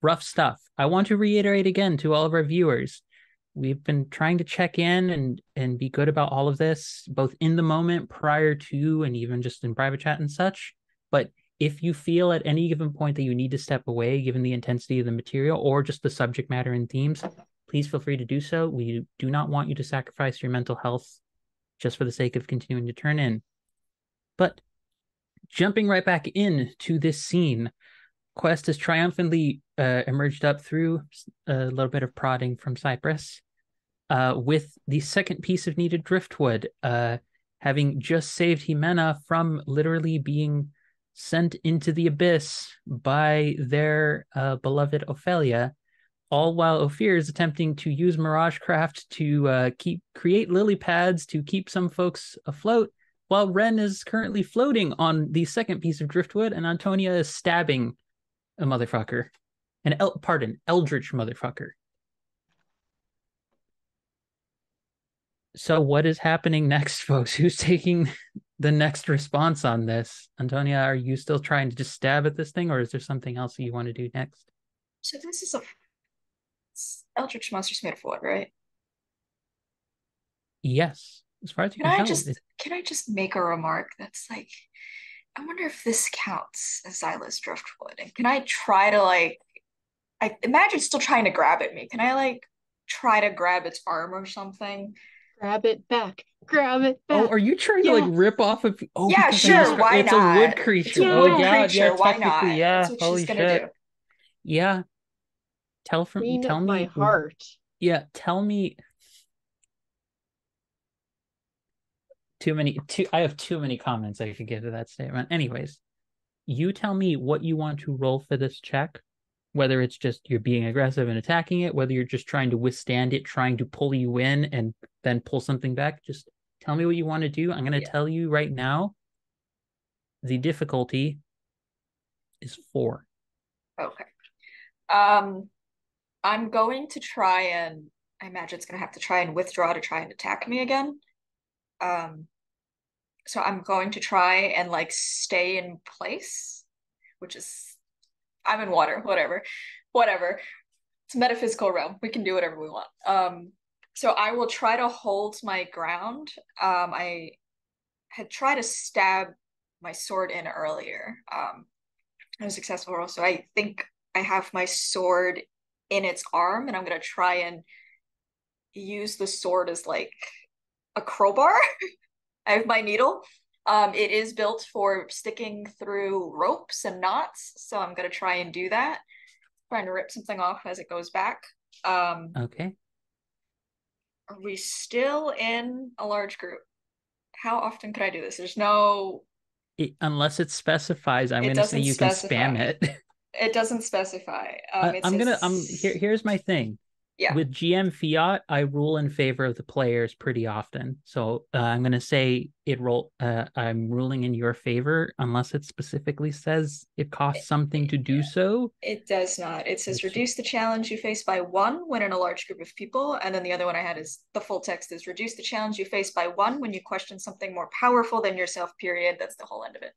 Rough stuff. I want to reiterate again to all of our viewers, we've been trying to check in and be good about all of this, both in the moment, prior to, and even just in private chat and such. But if you feel at any given point that you need to step away, given the intensity of the material or just the subject matter and themes, please feel free to do so. We do not want you to sacrifice your mental health just for the sake of continuing to turn in. But jumping right back into this scene, Quest has triumphantly emerged up through a little bit of prodding from Cyprus with the second piece of needed driftwood, having just saved Jimena from literally being sent into the abyss by their beloved Ophelia, all while Ophir is attempting to use Miragecraft to create lily pads to keep some folks afloat, while Ren is currently floating on the second piece of driftwood, and Antonia is stabbing a motherfucker. Eldritch motherfucker. So what is happening next, folks? Who's taking the next response on this? Antonia, are you still trying to just stab at this thing, or is there something else that you want to do next? So this is a Eldritch monster's made of wood, right? Yes. As far as you Can can I tell. can I just make a remark that's like, I wonder if this counts as Xyla's driftwood? And can I try to I imagine still trying to grab at me. Can I try to grab its arm or something? Grab it back. Grab it back. Oh, are you trying to rip off of? Oh, yeah, sure. Why it's not? a wood creature. It's a wood creature. Yeah, Why technically, not? yeah. That's what Holy she's gonna do. Yeah. Tell my me. Heart. Yeah, tell me. I have too many comments I could give to that statement. Anyways, you tell me what you want to roll for this check, whether it's just you're being aggressive and attacking it, whether you're just trying to withstand it, trying to pull you in and then pull something back. Just tell me what you want to do. I'm going to tell you right now, the difficulty is 4. Okay. I'm going to try and I imagine it's gonna have to try and withdraw to try and attack me again. So I'm going to try and stay in place, which is I'm in water, whatever. It's a metaphysical realm. We can do whatever we want. So I will try to hold my ground. I had tried to stab my sword in earlier. I was successful, so I think I have my sword in its arm, and I'm gonna try and use the sword as a crowbar. I have my needle. It is built for sticking through ropes and knots, so I'm gonna try and do that. Trying to rip something off as it goes back. Okay. Are we still in a large group? How often could I do this? There's no... unless it specifies, I'm going to say you can spam it. It doesn't specify. Here's my thing. Yeah. With GM Fiat, I rule in favor of the players pretty often. So I'm going to say I'm ruling in your favor unless it specifically says it costs something to do so. It does not. It says reduce the challenge you face by 1 when in a large group of people. And then the other one I had is the full text is reduce the challenge you face by 1 when you question something more powerful than yourself, period. That's the whole end of it.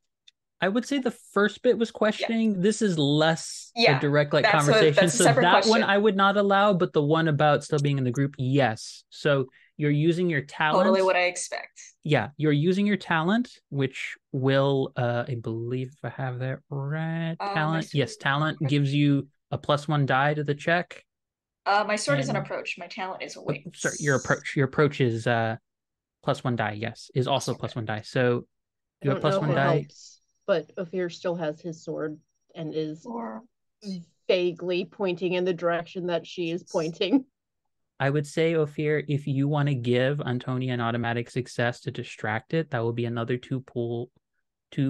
I would say the first bit was questioning. Yeah. This is less a direct conversation. That's a separate question. One I would not allow, but the one about still being in the group, yes. So you're using your talent. Totally what I expect. Yeah, you're using your talent, which will, I believe if I have that right, talent. Yes, talent gives you a +1 die to the check. My sword is an approach. My talent is a weight. Sorry, your approach is +1 die. Yes, is also +1 die. So you have +1 die. Helps, but Ophir still has his sword and is vaguely pointing in the direction that she is pointing. I would say, Ophir, if you want to give Antonia an automatic success to distract it, that will be another 2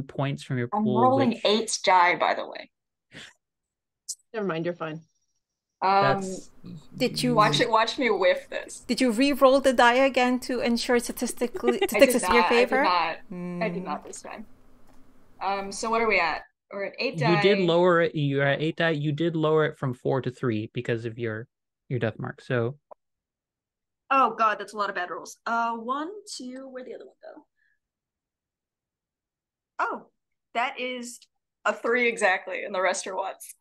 points from your I'm pool. rolling 8 die, by the way. Never mind, you're fine. That's Did you watch me whiff this? Did you re-roll the die again to ensure statistics in your favor? I did not this time. So what are we at? We're at 8 die. You did lower it. You're at 8 die. You did lower it from 4 to 3 because of your death mark. So. Oh god, that's a lot of bad rolls. 1, 2, where'd the other one go? Oh, that is a 3 exactly, and the rest are ones.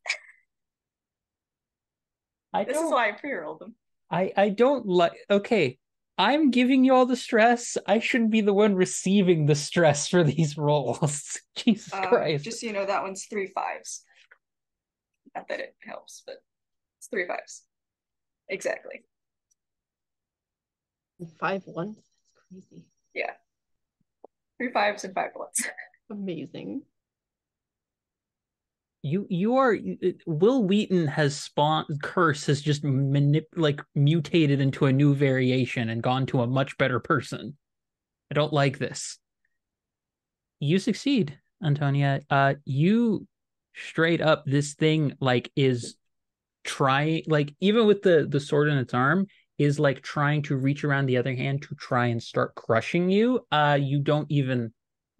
This is why I pre-rolled them. I don't like. Okay, I'm giving you all the stress. I shouldn't be the one receiving the stress for these rolls. Jesus Christ. Just so you know, that one's 3 5s. Not that it helps, but it's 3 5s. Exactly. 5 1s? That's crazy. Yeah. 3 5s and 5 1s. Amazing. You are Will Wheaton has spawned curse has just mutated into a new variation and gone to a much better person. I don't like this. You succeed, Antonia. You straight up this thing is trying, even with the sword in its arm, is trying to reach around the other hand to try and start crushing you. You don't even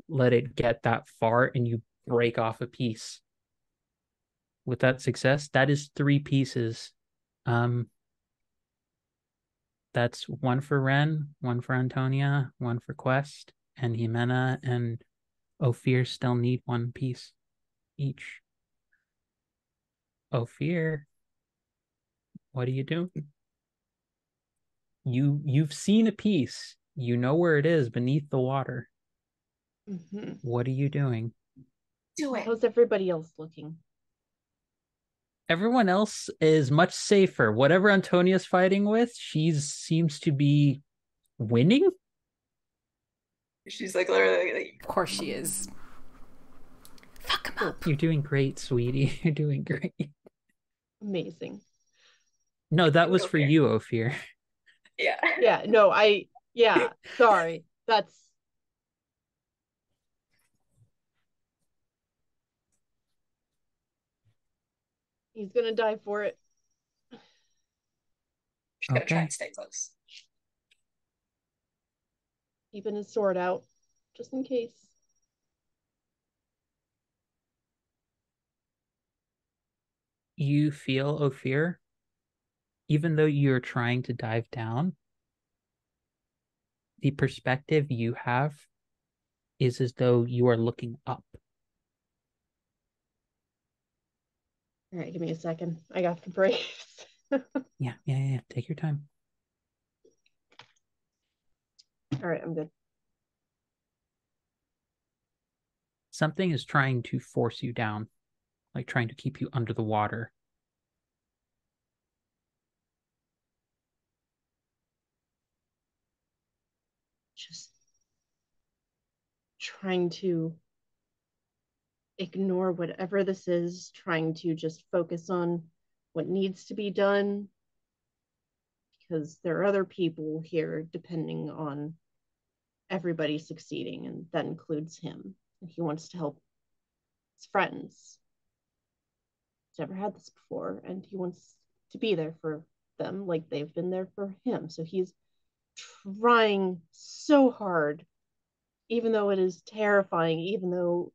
let it get that far, and you break off a piece. With that success, that is 3 pieces. That's 1 for Ren, 1 for Antonia, 1 for Quest, and Jimena and Ophir still need 1 piece each. Ophir, what are you doing? You've seen a piece. You know where it is beneath the water. Mm-hmm. What are you doing? Do it. How's everybody else looking? Everyone else is much safer. Whatever Antonia's fighting with, she seems to be winning. She's literally. Of course she is. Fuck him up. You're doing great, sweetie. You're doing great. Amazing. No, that was for you, Ophir. Yeah. Yeah, no, sorry. He's gonna die for it. She's gonna try and stay close. Keeping his sword out, just in case. You feel, Ophir, even though you're trying to dive down, the perspective you have is as though you are looking up. All right, give me a second. I got the braves. Yeah. Take your time. All right, I'm good. Something is trying to force you down, trying to keep you under the water. Just trying to ignore whatever this is, trying to just focus on what needs to be done, because there are other people here depending on everybody succeeding, and that includes him. And he wants to help his friends. He's never had this before, and he wants to be there for them like they've been there for him. So he's trying so hard, even though it is terrifying, even though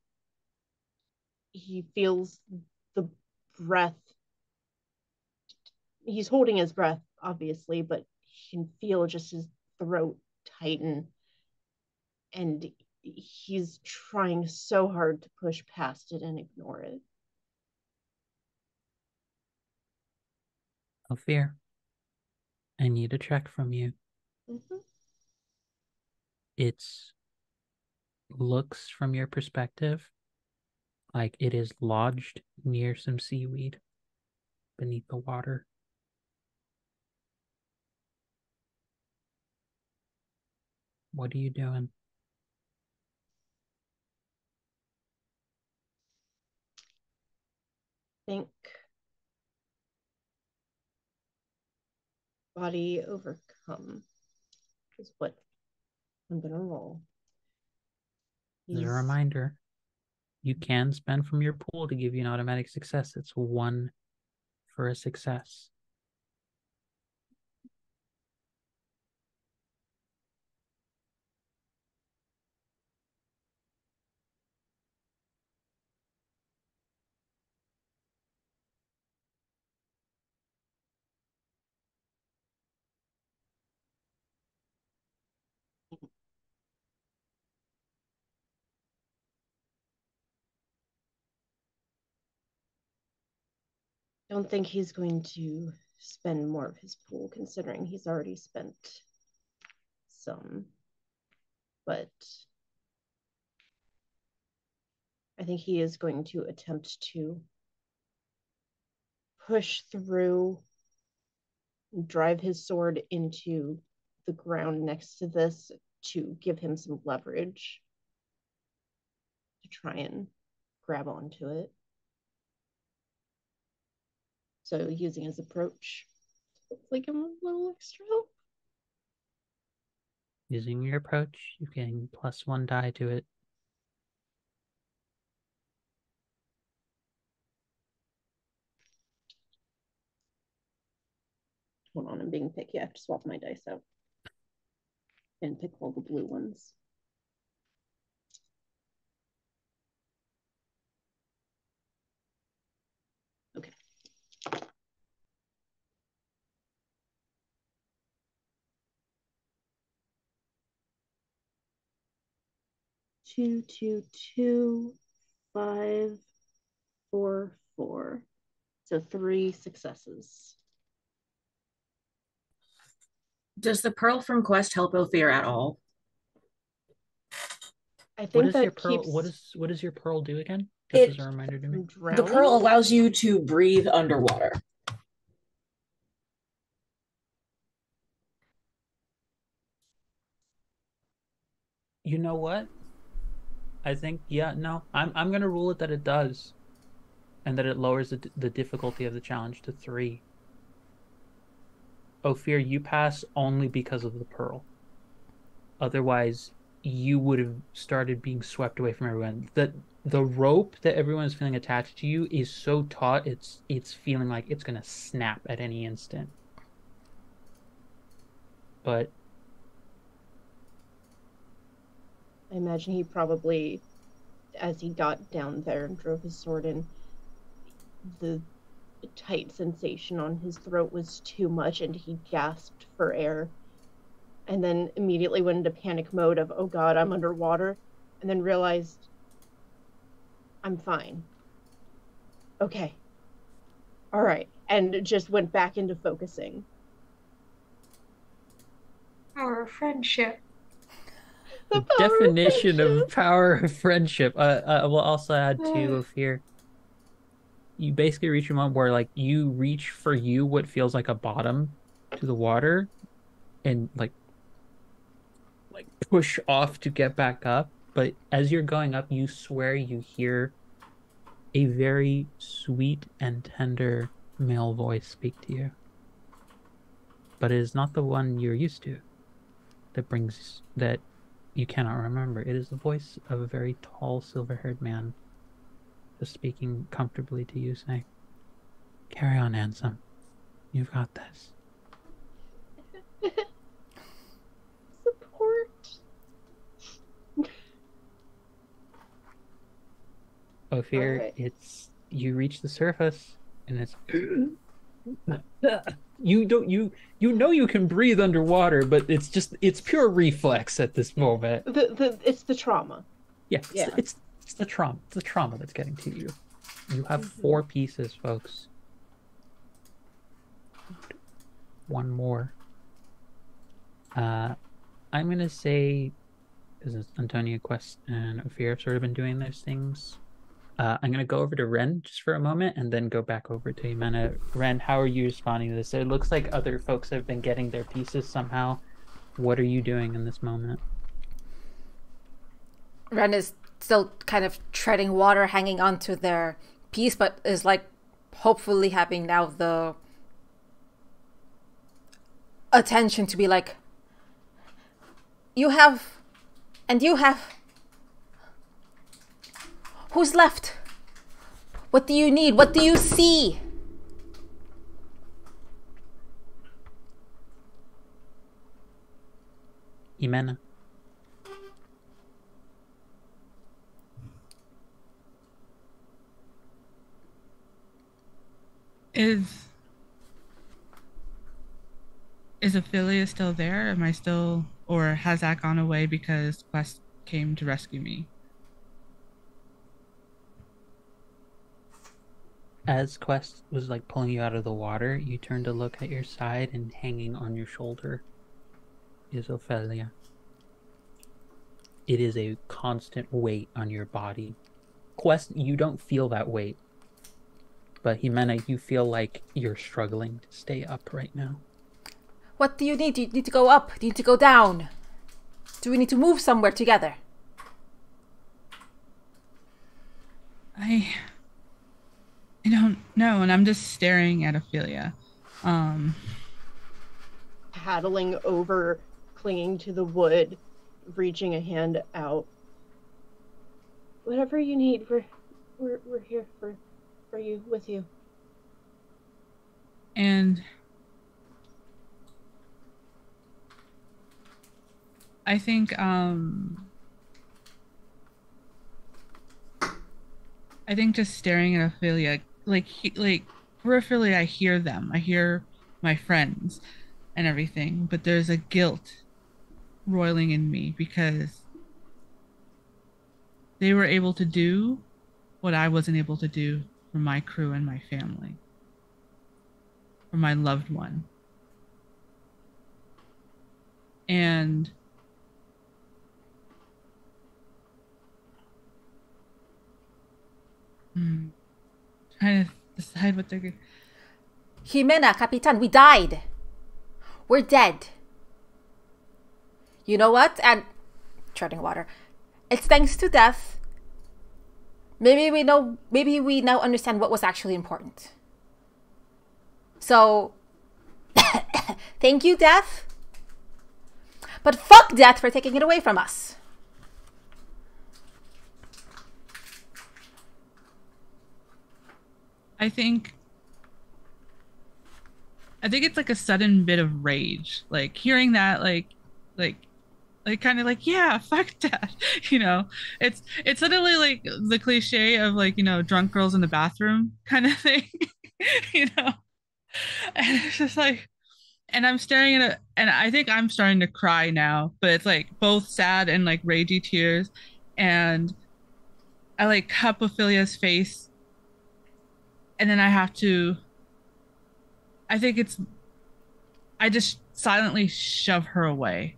he feels the breath. He's holding his breath, obviously, but he can feel just his throat tighten. And he's trying so hard to push past it and ignore it. Ophir, I need a check from you. Mm-hmm. It's looks from your perspective like it is lodged near some seaweed beneath the water. What are you doing? Think Body overcome is what I'm gonna roll. As a reminder, you can spend from your pool to give you an automatic success. It's 1 for a success. Don't think he's going to spend more of his pool, considering he's already spent some. But I think he is going to attempt to push through, drive his sword into the ground next to this to give him some leverage to try and grab onto it. So using his approach, it's like a little extra help. Using your approach, you're getting +1 die to it. Hold on, I'm being picky. I have to swap my dice out and pick all the blue ones. Okay. 2, 2, 2, 5, 4, 4. So 3 successes. Does the pearl from Quest help Ophir at all? I think What does that your pearl? keeps What does your pearl do again? Just as a reminder to me. The pearl allows you to breathe underwater. You know what? I think I'm gonna rule it that it does, and that it lowers the difficulty of the challenge to 3. Ophir, you pass only because of the pearl. Otherwise, you would have started being swept away from everyone. The rope that everyone is feeling attached to you is so taut, it's feeling like it's gonna snap at any instant. But I imagine he probably, as he got down there and drove his sword in, the tight sensation on his throat was too much and he gasped for air and then immediately went into panic mode of, oh god, I'm underwater, and then realized, I'm fine. Okay. All right. And just went back into focusing. Our friendship. the definition of power of friendship. I will also add to Ophir. You basically reach a moment where, like, you reach for what feels like a bottom to the water, and like push off to get back up. But as you're going up, you swear you hear a very sweet and tender male voice speak to you. But it is not the one you're used to that you cannot remember. It is the voice of a very tall, silver-haired man just speaking comfortably to you, saying, "Carry on, Ansem. You've got this." Support. Ophir, right. It's you reach the surface, and it's you know you can breathe underwater, but it's pure reflex at this moment. It's the trauma. Yeah, it's the trauma. It's the trauma that's getting to you. You have 4 pieces, folks. 1 more. I'm gonna say, because Antonia, Quest, and Ophir have sort of been doing those things. I'm gonna go over to Ren just for a moment, and then go back over to Jimena. Ren, how are you responding to this? It looks like other folks have been getting their pieces somehow. What are you doing in this moment? Ren is still kind of treading water, hanging onto their piece, but is like hopefully having now attention to be like, you have, and you have. Who's left? What do you need? What do you see? Jimena. Is Ophelia still there? Am I still, or has that gone away because Quest came to rescue me? As Quest was like pulling you out of the water, you turn to look at your side, and hanging on your shoulder is Ophelia. It is a constant weight on your body. Quest, you don't feel that weight. But Jimena, you feel like you're struggling to stay up right now. What do you need? Do you need to go up? Do you need to go down? Do we need to move somewhere together? I don't know, and I'm just staring at Ophelia. Paddling over, clinging to the wood, reaching a hand out. Whatever you need, we're here for you, with you. And I think just staring at Ophelia, like peripherally, I hear them. I hear my friends and everything, but there's a guilt roiling in me because they were able to do what I wasn't able to do for my crew and my family, for my loved one. And trying to decide what they're going. Jimena, Capitan, we died. We're dead. You know what? And treading water. It's thanks to death. Maybe we now understand what was actually important. So thank you, death. But fuck death for taking it away from us. I think it's like a sudden bit of rage, like hearing that, like kind of like, yeah, fuck that, you know. It's suddenly like the cliche of like, you know, drunk girls in the bathroom kind of thing, you know. And it's just like, and I'm staring at it, and I think I'm starting to cry now, but it's like both sad and like ragey tears, and I like cup Ophelia's face, and then I just silently shove her away.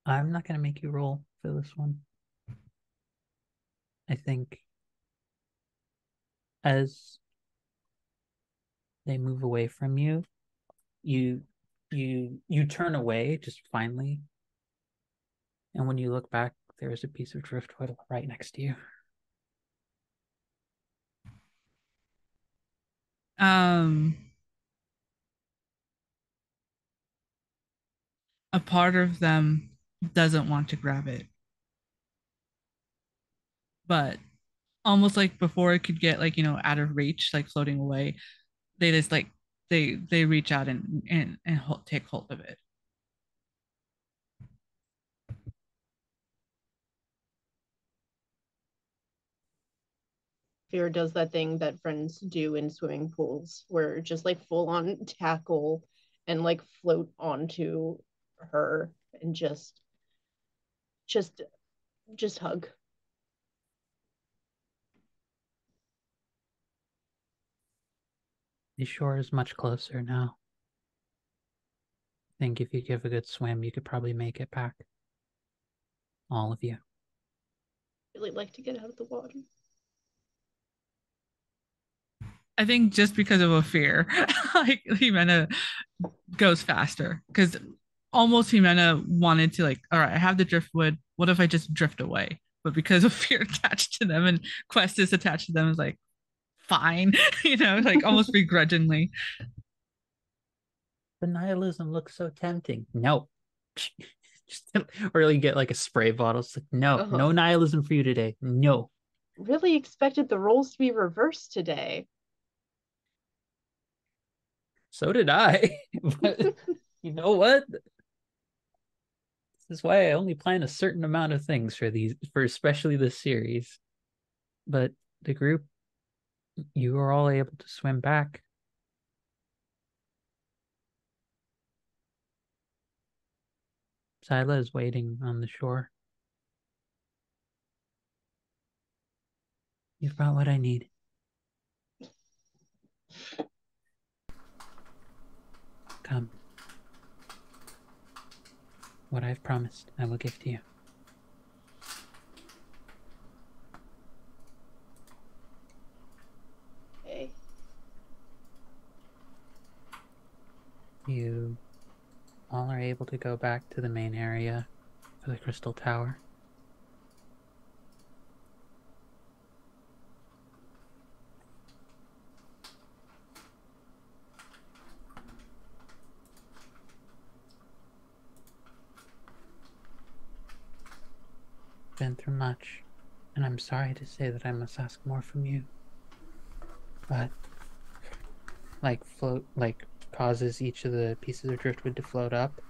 I'm not going to make you roll for this one. I think as they move away from you, you turn away just finally. And when you look back, there is a piece of driftwood right next to you. A part of them doesn't want to grab it, but almost like before it could get like, you know, out of reach, like floating away, they just like they reach out and take hold of it. Fear does that thing that friends do in swimming pools, where just like full on tackle and like float onto her and just hug. The shore is much closer now. I think if you give a good swim, you could probably make it back. All of you. Really like to get out of the water. I think just because of a fear, like Jimena goes faster, because almost Jimena wanted to like, all right, I have the driftwood. What if I just drift away? But because of fear attached to them and Quest is attached to them, is like, fine, like almost begrudgingly. The nihilism looks so tempting. No. Just, or you get like a spray bottle. It's like, no, no nihilism for you today. No. Really expected the roles to be reversed today. So did I. But you know what? This is why I only plan a certain amount of things for especially this series. But the group, you are all able to swim back. Sila is waiting on the shore. You've brought what I need. Come. What I've promised, I will give to you. Okay. You all are able to go back to the main area for the Crystal Tower. Been through much, and I'm sorry to say that I must ask more from you. But causes each of the pieces of driftwood to float up,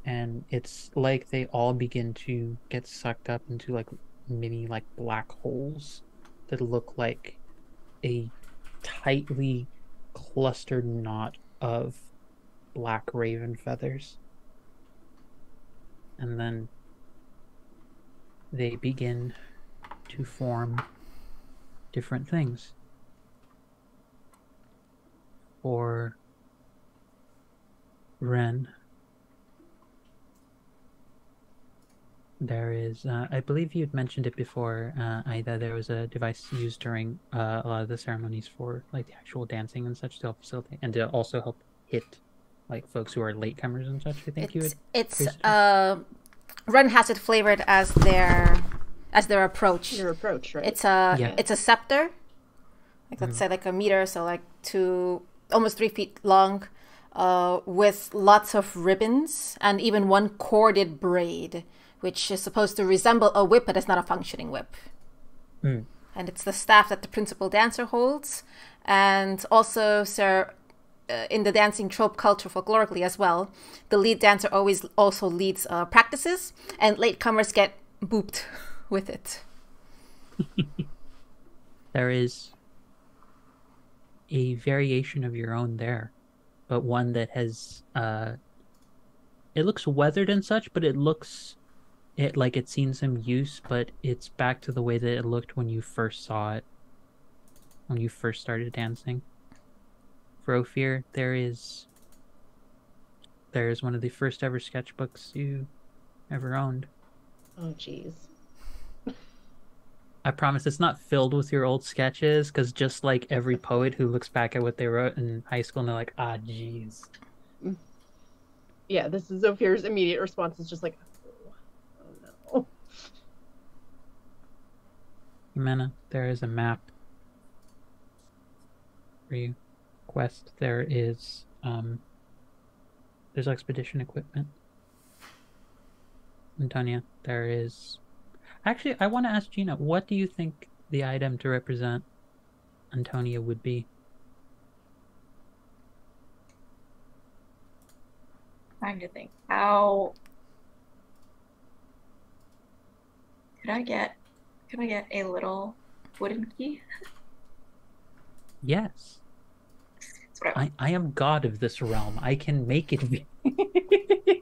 and it's like they all begin to get sucked up into like mini black holes that look like a tightly clustered knot of black raven feathers. And then they begin to form different things. For Ren, there is, I believe you'd mentioned it before, Ida, there was a device used during a lot of the ceremonies for like the actual dancing and such to help facilitate and to also help hit like folks who are latecomers and such. I think Ren has it flavored as their approach. Your approach, right? It's a scepter, like let's say like a meter, so like almost 3 feet long, with lots of ribbons and even one corded braid, which is supposed to resemble a whip, but it's not a functioning whip. And it's the staff that the principal dancer holds, and also, sir. In the dancing trope culture folklorically as well, the lead dancer always also leads practices, and latecomers get booped with it. There is a variation of your own there, but one that has it looks weathered and such, but it looks like it's seen some use, but it's back to the way that it looked when you first saw it, when you first started dancing. For Ophir, there is one of the first ever sketchbooks you ever owned. Oh, jeez. I promise it's not filled with your old sketches, because just like every poet who looks back at what they wrote in high school and they're like, ah, jeez. Yeah, this is Ophir's immediate response is just like, oh no. Jimena, there is a map for you. Quest, there is there's expedition equipment. Antonia, there is actually, I want to ask Gina, what do you think the item to represent Antonia would be? Trying to think, how could I get a little wooden key? Yes. I am god of this realm. I can make it be. It's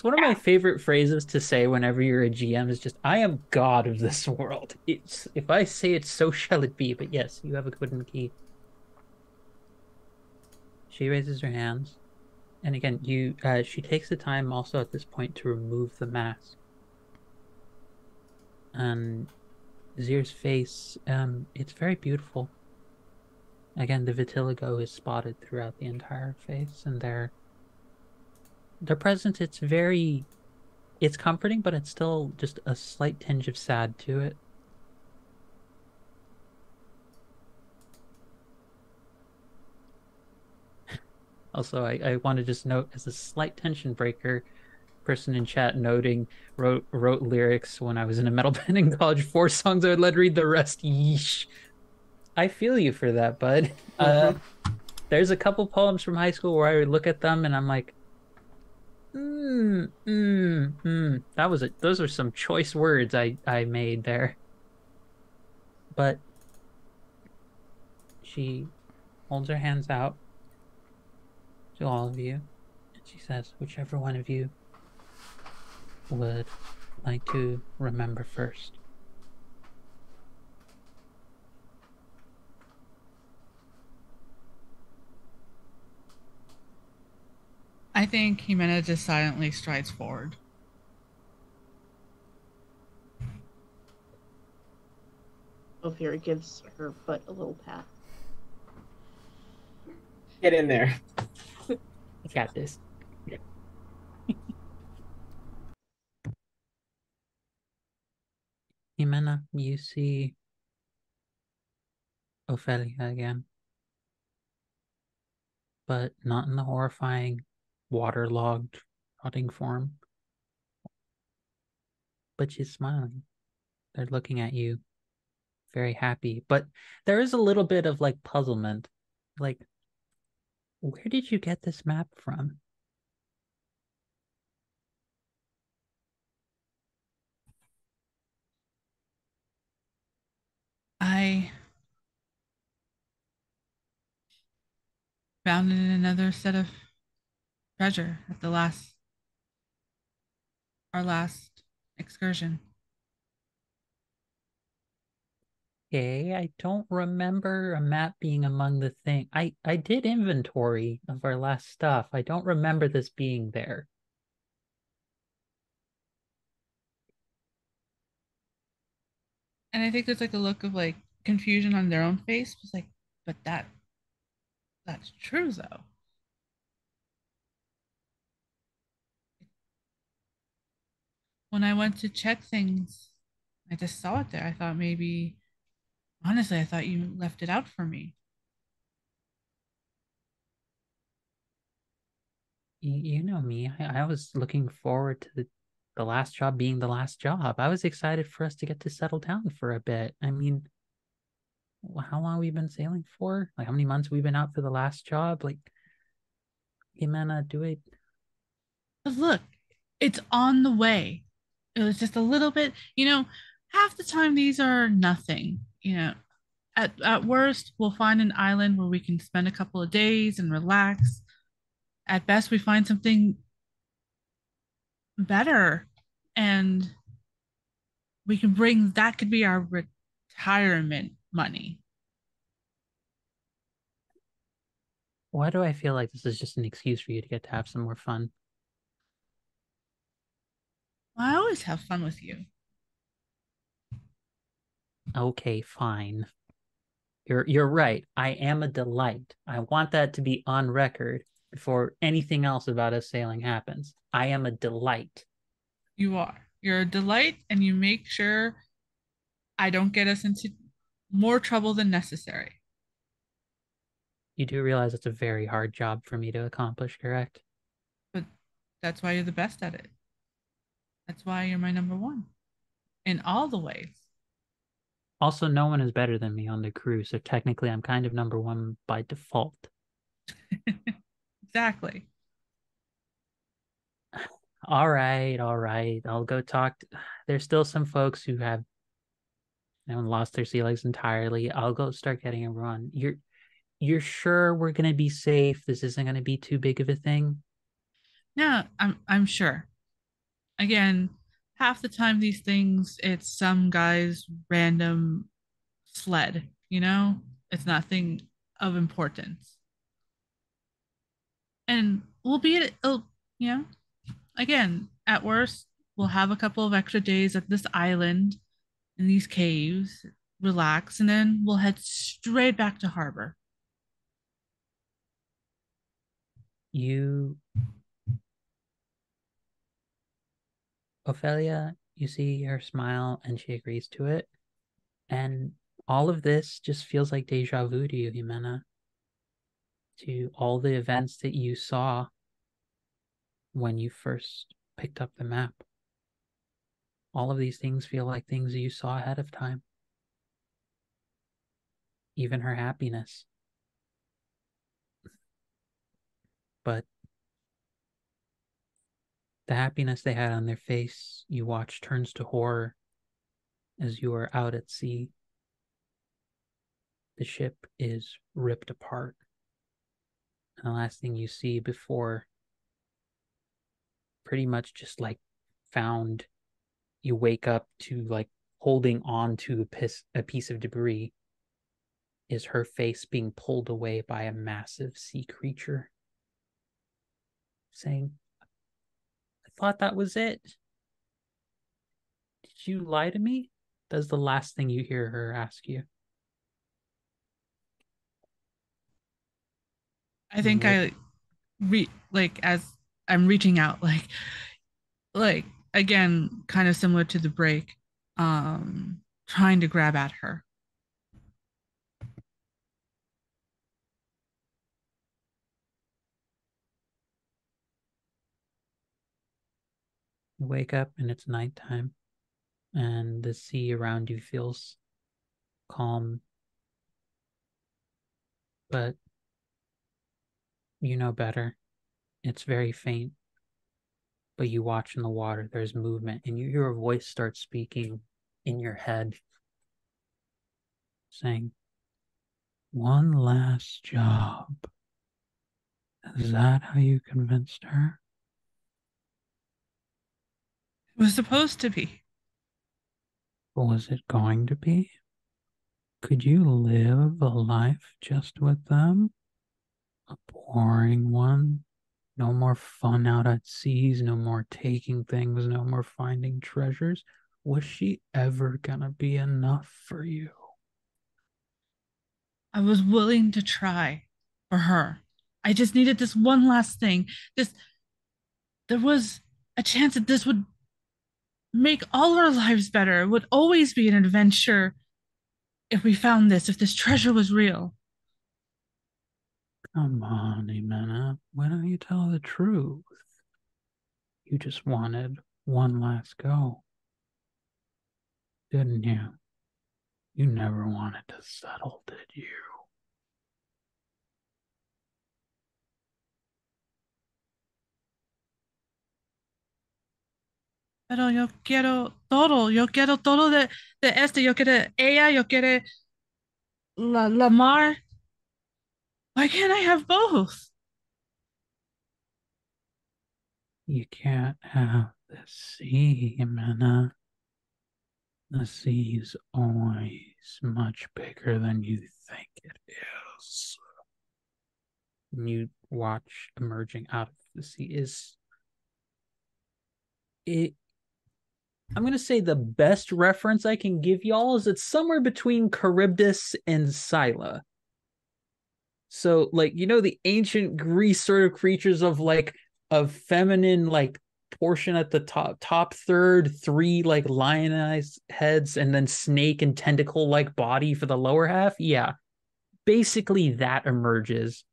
one of my favorite phrases to say whenever you're a GM is just, I am god of this world. It's, if I say it, so shall it be. But yes, you have a wooden key. She raises her hands. And again, she takes the time also at this point to remove the mask. And Zir's face, it's very beautiful. Again, the vitiligo is spotted throughout the entire face, and their presence, it's comforting, but it's still just a slight tinge of sad to it. Also, I want to just note as a slight tension breaker, person in chat wrote lyrics when I was in a metal band in college, 4 songs I would let read the rest. Yeesh. I feel you for that, bud. There's a couple poems from high school where I would look at them and I'm like, That was it. Those are some choice words I made there. But she holds her hands out to all of you, and she says, whichever one of you would like to remember first. I think Jimena just silently strides forward. Ophir gives her foot a little pat. Get in there. I got this. Jimena, you see Ophelia again, but not in the horrifying, waterlogged, rotting form. But she's smiling. They're looking at you, very happy. But there is a little bit of like puzzlement. Like, where did you get this map from? I found it in another set of treasure at our last excursion. Okay, I don't remember a map being among the thing. I did inventory of our last stuff. I don't remember this being there. And I think there's like a look of like confusion on their own face. It's like, but that's true though. When I went to check things, I just saw it there. I thought maybe, honestly, I thought you left it out for me. You know me. I was looking forward to the last job being the last job. I was excited for us to get to settle down for a bit. I mean, how long have we been sailing for? Like, how many months have we been out for the last job? Like, hey, man, do it. But look, it's on the way. It was just a little bit, half the time these are nothing. At worst, we'll find an island where we can spend a couple of days and relax. At best, we find something better, and we can bring that could be our retirement money. Why do I feel like this is just an excuse for you to get to have some more fun? I always have fun with you. Okay, fine. You're right. I am a delight. I want that to be on record before anything else about us sailing happens. I am a delight. You are. You're a delight, and you make sure I don't get us into more trouble than necessary. You do realize it's a very hard job for me to accomplish, correct? But that's why you're the best at it. That's why you're my number one in all the ways. Also, no one is better than me on the crew, so technically I'm kind of number one by default. Exactly. All right, all right. I'll go talk. There's still some folks who haven't lost their sea legs entirely. I'll go start getting a run. You're sure we're gonna be safe? This isn't gonna be too big of a thing? Yeah, I'm sure. Again, half the time these things it's some guy's random sled, It's nothing of importance. And we'll be at again, at worst, we'll have a couple of extra days at this island in these caves, relax, and then we'll head straight back to harbor. Ophelia, you see her smile and she agrees to it. And all of this just feels like deja vu to you, Jimena. to all the events that you saw when you first picked up the map. All of these things feel like things you saw ahead of time. Even her happiness. But the happiness they had on their face, you watch, turns to horror as you are out at sea. The ship is ripped apart. And the last thing you see before pretty much just like found, you wake up to like holding on to a piece of debris, is her face being pulled away by a massive sea creature, saying, I thought that was it. Did you lie to me? That's the last thing you hear her ask you. I think I as I'm reaching out, like again, kind of similar to the break, trying to grab at her. You wake up and it's nighttime, and the sea around you feels calm, but you know better. It's very faint, but you watch in the water, there's movement, and you hear a voice start speaking in your head, saying, one last job. Is that how you convinced her? It was supposed to be. Was it going to be? Could you live a life just with them? A boring one? No more fun out at seas, no more taking things, no more finding treasures. Was she ever gonna be enough for you? I was willing to try for her. I just needed this one last thing. There was a chance that this would make all our lives better. It would always be an adventure if we found this, if this treasure was real. Come on, Imena. Why don't you tell the truth? You just wanted one last go, didn't you? You never wanted to settle, did you? Pero yo quiero todo de este, yo quiero ella, yo quiero la mar. Why can't I have both? You can't have the sea, Imena. The sea's always much bigger than you think it is. You watch emerging out of the sea is it. I'm gonna say the best reference I can give y'all is it's somewhere between Charybdis and Scylla. So, like, you know, the ancient Greece sort of creatures of like a feminine like portion at the top third, three like lionized heads, and then snake and tentacle like body for the lower half. Yeah, basically that emerges,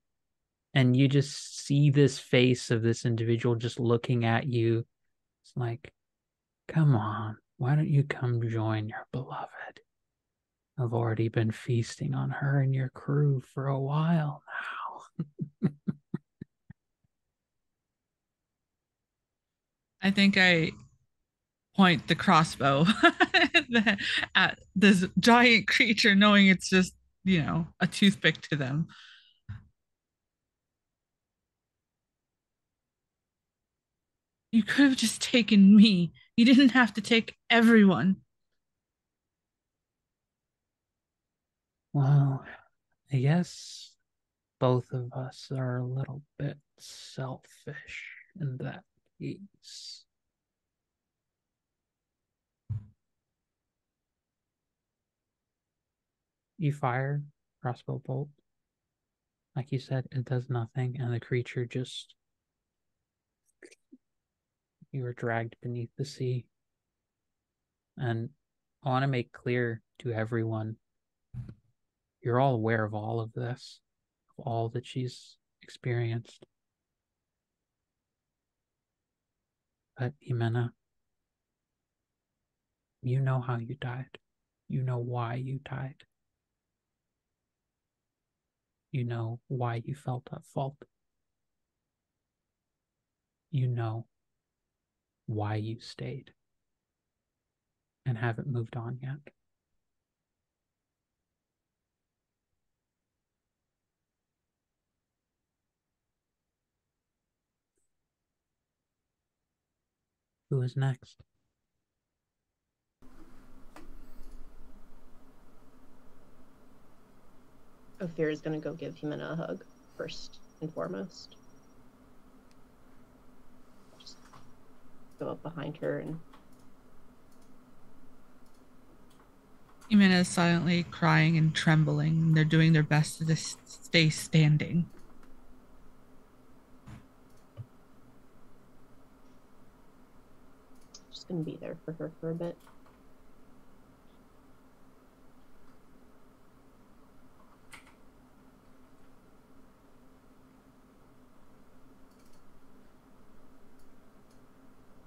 and you just see this face of this individual just looking at you. It's like, come on, why don't you come join your beloved? I've already been feasting on her and your crew for a while now. I think I point the crossbow at this giant creature, knowing it's just, a toothpick to them. You could have just taken me. You didn't have to take everyone. Well, I guess both of us are a little bit selfish in that case. You fire crossbow bolt. Like you said, it does nothing, and the creature just, you were dragged beneath the sea. And I want to make clear to everyone, you're all aware of all of this, of all that she's experienced. But Jimena, you know how you died. You know why you died. You know why you felt at fault. You know why you stayed and haven't moved on yet. Who is next? Ophir is going to go give Jimena a hug first and foremost. Just go up behind her and Jimena is silently crying and trembling. They're doing their best to just stay standing. just going to be there for her for a bit.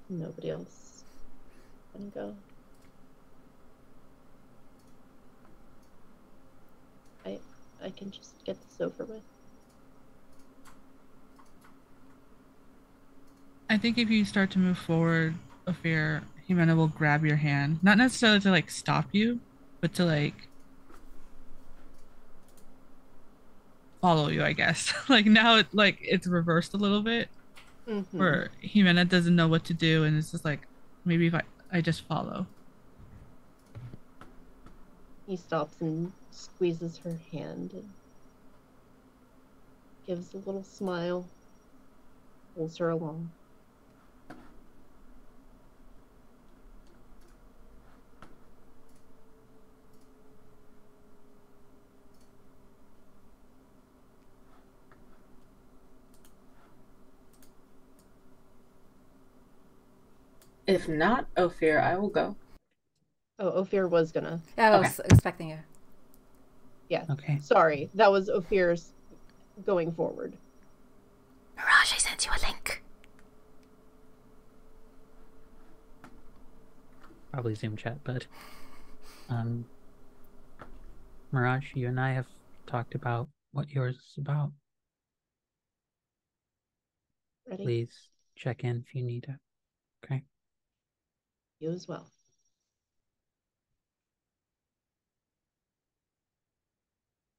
Nobody else gonna go. I can just get this over with. I think if you start to move forward, Ophir, Jimena will grab your hand. Not necessarily to like stop you, but to like follow you, I guess. Like now it's reversed a little bit. Mm-hmm. Where Jimena doesn't know what to do and it's just like maybe if I just follow. He stops and squeezes her hand and gives a little smile, pulls her along. If not, Ophir, I will go. Oh, Ophir was gonna. Yeah, I was expecting you. Yeah. Okay. Sorry, that was Ophir's going forward. Mirage, I sent you a link. Probably Zoom chat, but Mirage, you and I have talked about what yours is about. Ready? Please check in if you need it. Okay. You as well.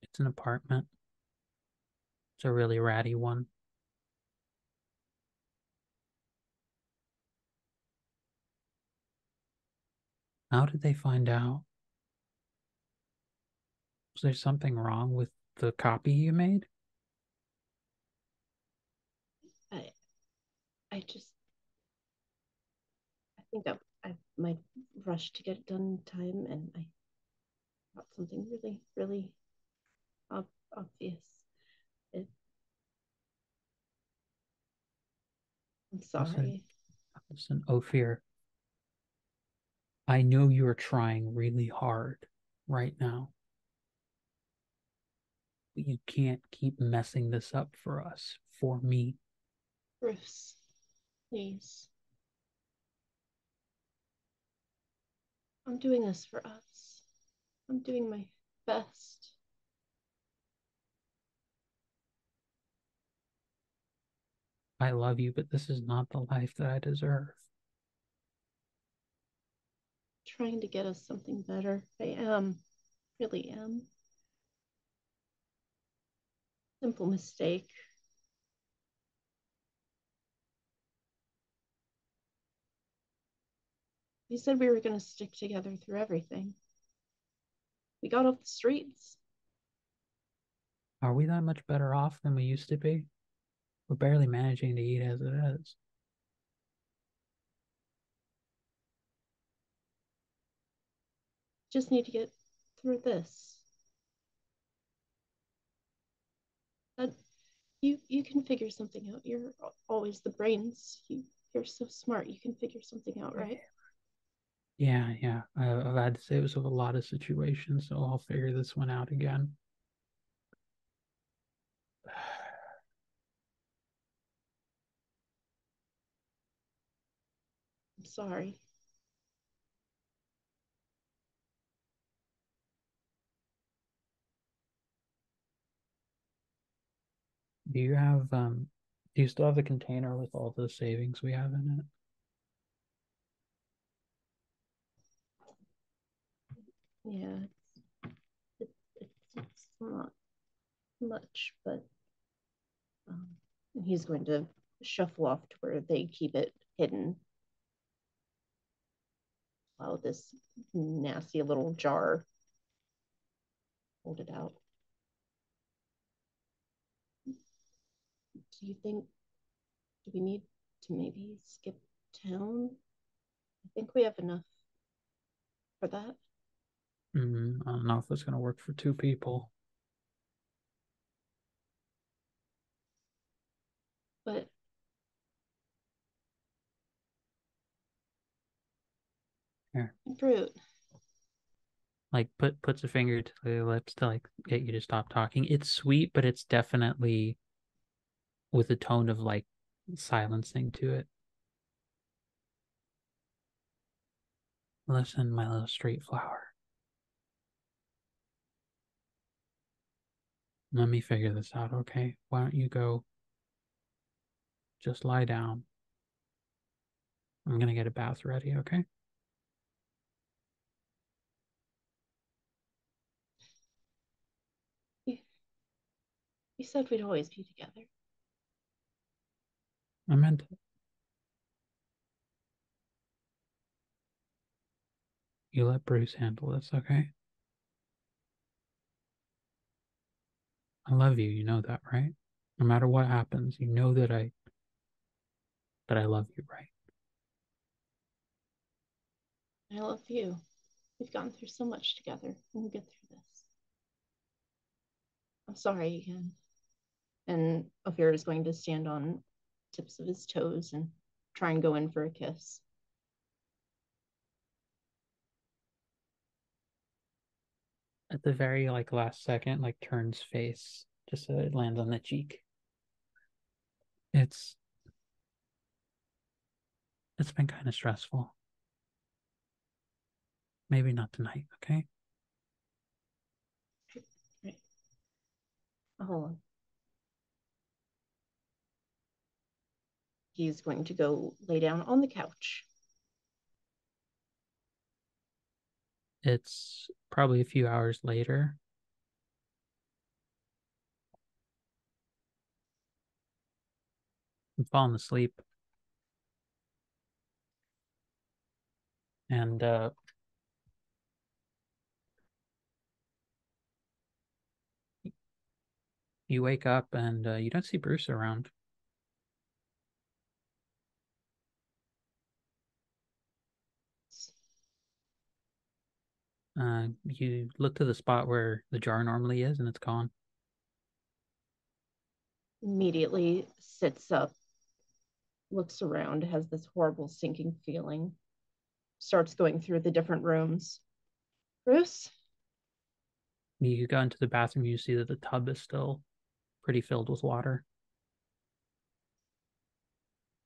It's an apartment. It's a really ratty one. How did they find out? Was there something wrong with the copy you made? I think that I might rush to get it done in time, and I thought something really, really obvious. I'm sorry. Listen, Ophir. I know you're trying really hard right now. But you can't keep messing this up for us, for me. Bruce, please. I'm doing this for us. I'm doing my best. I love you, but this is not the life that I deserve. Trying to get us something better. I am. Really am. Simple mistake. We said we were going to stick together through everything. We got off the streets. Are we that much better off than we used to be? We're barely managing to eat as it is. Just need to get through this. But you can figure something out. You're always the brains. You're so smart. You can figure something out, right? Yeah. I've had to say it was a lot of situations, so I'll figure this one out again. I'm sorry. Do you have do you still have the container with all the savings we have in it? Yeah, it's not much, but um, he's going to shuffle off to where they keep it hidden. Wow, this nasty little jar. Hold it out. Do you think, do we need to maybe skip town? I think we have enough for that. I don't know if it's gonna work for two people. But Here, fruit. like puts a finger to the lips to like get you to stop talking. It's sweet, but it's definitely with a tone of like silencing to it. Listen, my little street flower. Let me figure this out, okay? Why don't you go just lie down? I'm gonna get a bath ready, okay? You said we'd always be together. I meant it. You let Bruce handle this, okay? I love you, you know that, right? No matter what happens, you know that I love you, right? I love you. We've gone through so much together. We'll get through this. I'm sorry again. And Ophir is going to stand on tips of his toes and try and go in for a kiss. At the very like last second, like turns face just so it lands on the cheek. It's it's been kind of stressful. Maybe not tonight, okay? Right. Hold on. He's going to go lay down on the couch. It's probably a few hours later. I'm falling asleep. And you wake up and you don't see Bruce around. You look to the spot where the jar normally is and it's gone. Immediately sits up, looks around, has this horrible sinking feeling, starts going through the different rooms. Bruce? You go into the bathroom, you see that the tub is still pretty filled with water.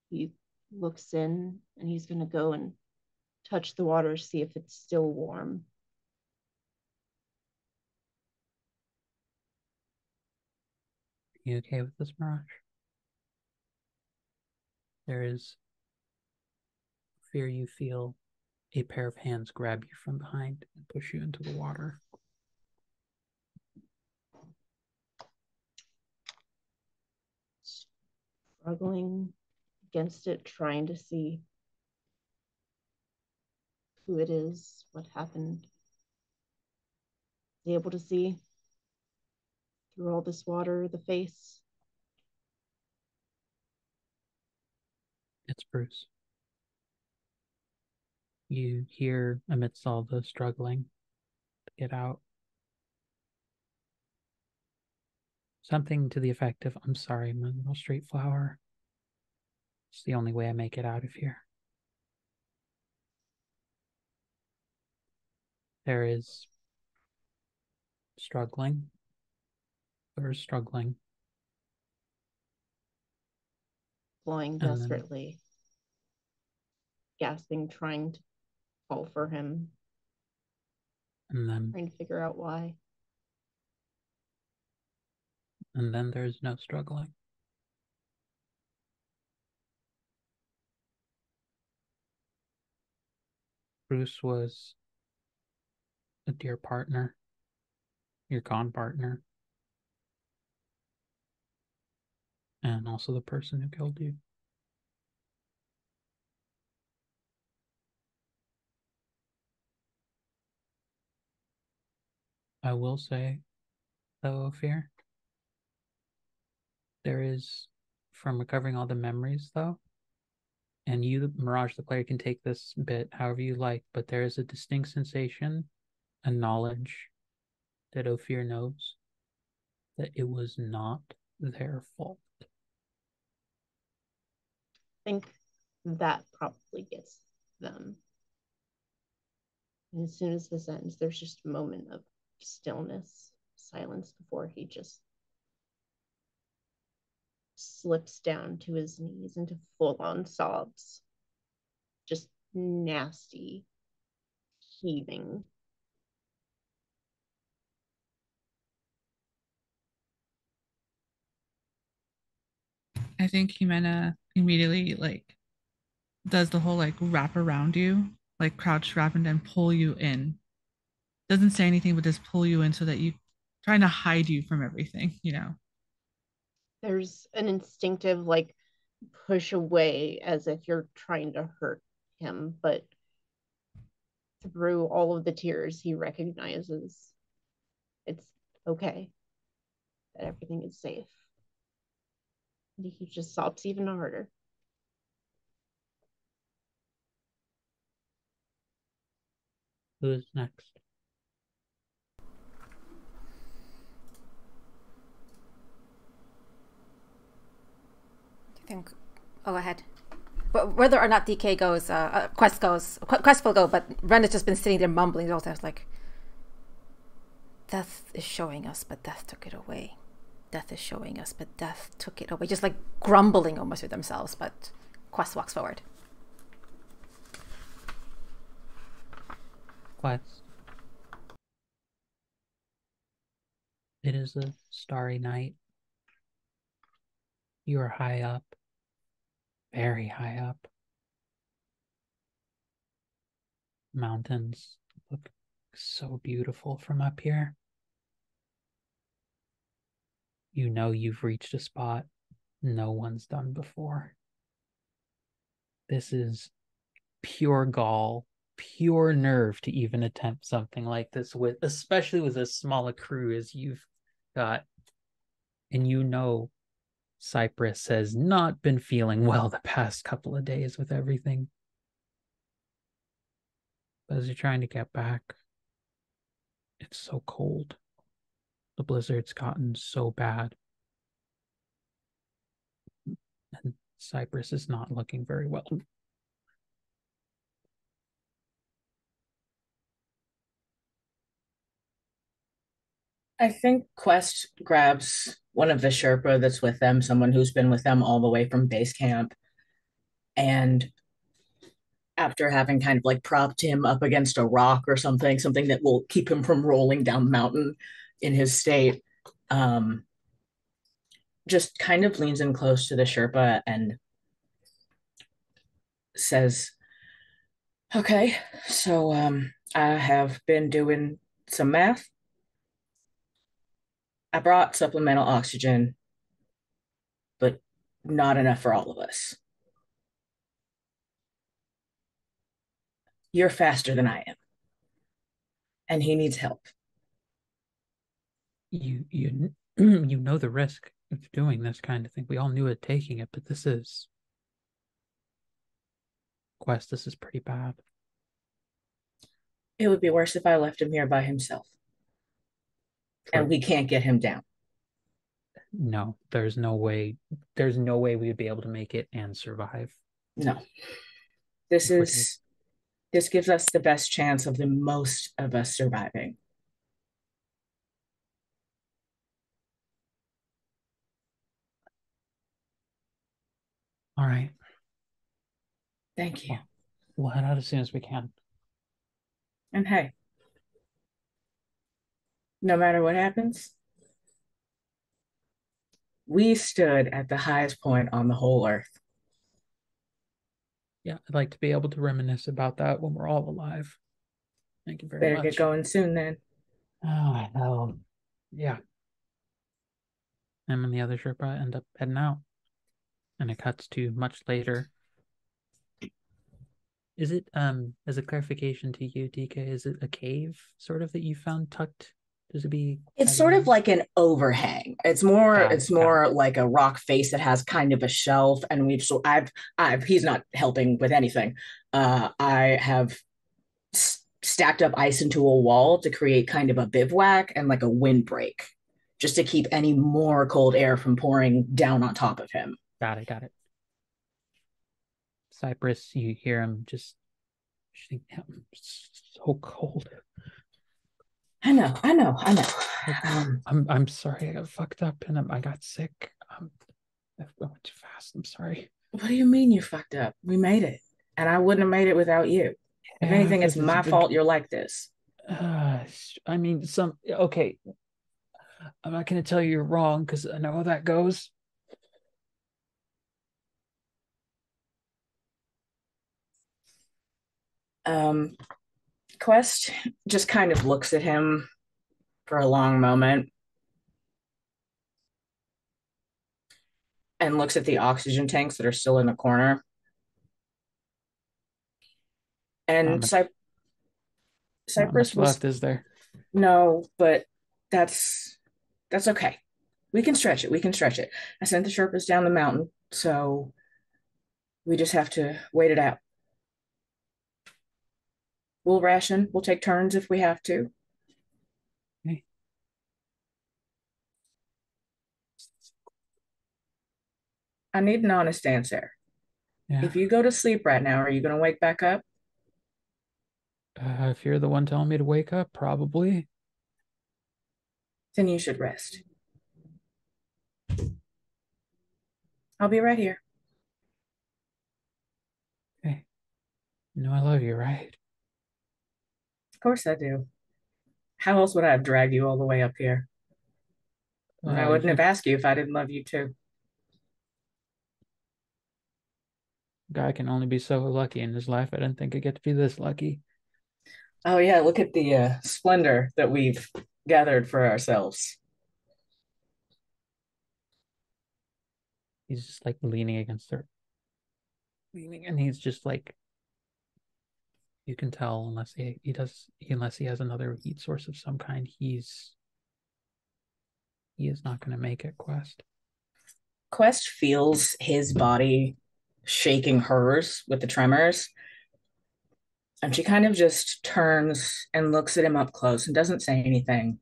He looks in and he's going to go and touch the water, see if it's still warm. You okay with this, Mirage? There is fear you feel a pair of hands grab you from behind and push you into the water. Struggling against it, trying to see who it is, what happened. Is he able to see through all this water the face? It's Bruce. You hear amidst all the struggling to get out something to the effect of, I'm sorry, my little street flower. It's the only way I make it out of here. There is struggling. There is struggling. Clawing And then desperately. gasping, trying to call for him, And trying to figure out why. then there's no struggling. Bruce was a dear partner, your con partner, and also the person who killed you. I will say, though, Ophir, there is, from recovering all the memories, though, and you, Mirage the player, can take this bit however you like, but there is a distinct sensation, a knowledge that Ophir knows that it was not their fault. I think that probably gets them. And as soon as this ends, there's just a moment of stillness, silence before he just slips down to his knees into full-on sobs. Just nasty, heaving. I think Jimena immediately like does the whole like wrap around you, like crouch wrap and then pull you in. Doesn't say anything, but just pull you in so that you trying to hide you from everything, you know. There's an instinctive like push away as if you're trying to hurt him, but through all of the tears, he recognizes it's okay, that everything is safe. And he just sobs even harder. Who is next? I think. Oh, ahead. But whether or not DK goes, Quest will go, but Ren has just been sitting there mumbling. Also, like, death is showing us, but death took it away. Death is showing us, but death took it away. Just like grumbling almost with themselves, but Quest walks forward. Quest. It is a starry night. You are high up, very high up. Mountains look so beautiful from up here. You know you've reached a spot no one's done before. This is pure gall, pure nerve to even attempt something like this with, especially with as small a crew as you've got. And you know Cypress has not been feeling well the past couple of days with everything. But as you're trying to get back, it's so cold. The blizzard's gotten so bad. And Cypress is not looking very well. I think Quest grabs one of the Sherpa that's with them, someone who's been with them all the way from base camp. And after having kind of like propped him up against a rock or something that will keep him from rolling down the mountain in his state, just kind of leans in close to the Sherpa and says, okay, so I have been doing some math. I brought supplemental oxygen, but not enough for all of us. You're faster than I am, and he needs help. You you know the risk of doing this kind of thing. We all knew it taking it, but this is Quest, this is pretty bad. It would be worse if I left him here by himself. True. And we can't get him down. No, there's no way we would be able to make it and survive. No. This gives us the best chance of the most of us surviving. All right. Thank you. We'll head out as soon as we can. And hey, no matter what happens, we stood at the highest point on the whole earth. Yeah, I'd like to be able to reminisce about that when we're all alive. Thank you very Better much. get going soon then. Oh, hell. Yeah. Him and the other Sherpa end up heading out. And it cuts to much later. Is it, as a clarification to you, DK, is it a cave sort of that you found tucked? Does it be? It's sort of like an overhang. It's more like a rock face that has kind of a shelf. And he's not helping with anything. I have stacked up ice into a wall to create kind of a bivouac and like a windbreak, just to keep any more cold air from pouring down on top of him. Got it. Cypress, you hear him just, I'm so cold. I know. I'm sorry. I got fucked up and I got sick. I went too fast. I'm sorry. What do you mean you fucked up? We made it, and I wouldn't have made it without you. If anything, it's my fault you're like this. I mean, okay. I'm not going to tell you you're wrong because I know how that goes. Quest just kind of looks at him for a long moment and looks at the oxygen tanks that are still in the corner. And Cypress much left, is there? No, but that's okay. We can stretch it. I sent the Sherpas down the mountain, so we just have to wait it out. We'll ration. We'll take turns if we have to. Okay. I need an honest answer. Yeah. If you go to sleep right now, are you going to wake back up? If you're the one telling me to wake up, probably. Then you should rest. I'll be right here. Okay. You know I love you, right? Of course I do. How else would I have dragged you all the way up here? And I wouldn't have asked you if I didn't love you too. Guy can only be so lucky in his life. I didn't think I'd get to be this lucky. Oh yeah, look at the splendor that we've gathered for ourselves. He's just like leaning against her. And he's just like, you can tell unless he has another heat source of some kind, he is not going to make it, Quest. Quest feels his body shaking hers with the tremors. And she kind of just turns and looks at him up close and doesn't say anything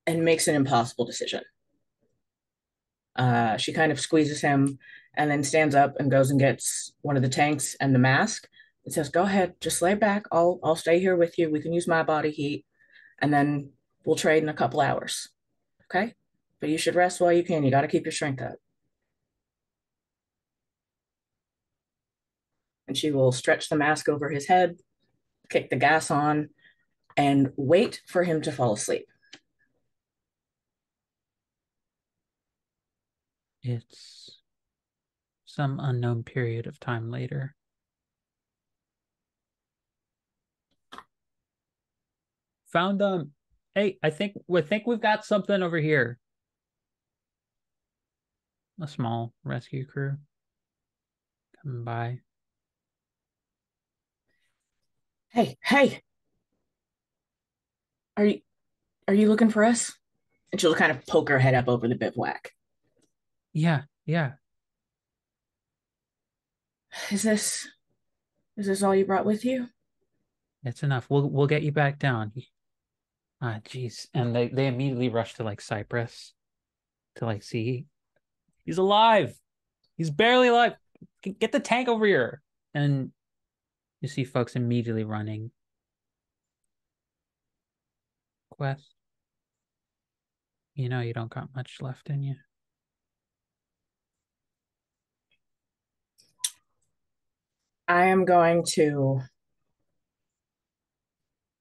and makes an impossible decision. She kind of squeezes him and then stands up and goes and gets one of the tanks and the mask. It says, "Go ahead, just lay back. I'll stay here with you. We can use my body heat, and then we'll trade in a couple hours. Okay? But you should rest while you can. You got to keep your strength up." And she will stretch the mask over his head, kick the gas on, and wait for him to fall asleep. It's some unknown period of time later. Found hey, I think we've got something over here. A small rescue crew coming by. Hey. Are you looking for us? And she'll kind of poke her head up over the bivouac. Yeah. Is this all you brought with you? It's enough. We'll get you back down. Jeez. And they immediately rush to like Cypress to like see he's alive. He's barely alive. Get the tank over here. And you see folks immediately running. Quest, you know you don't got much left in you. I am going to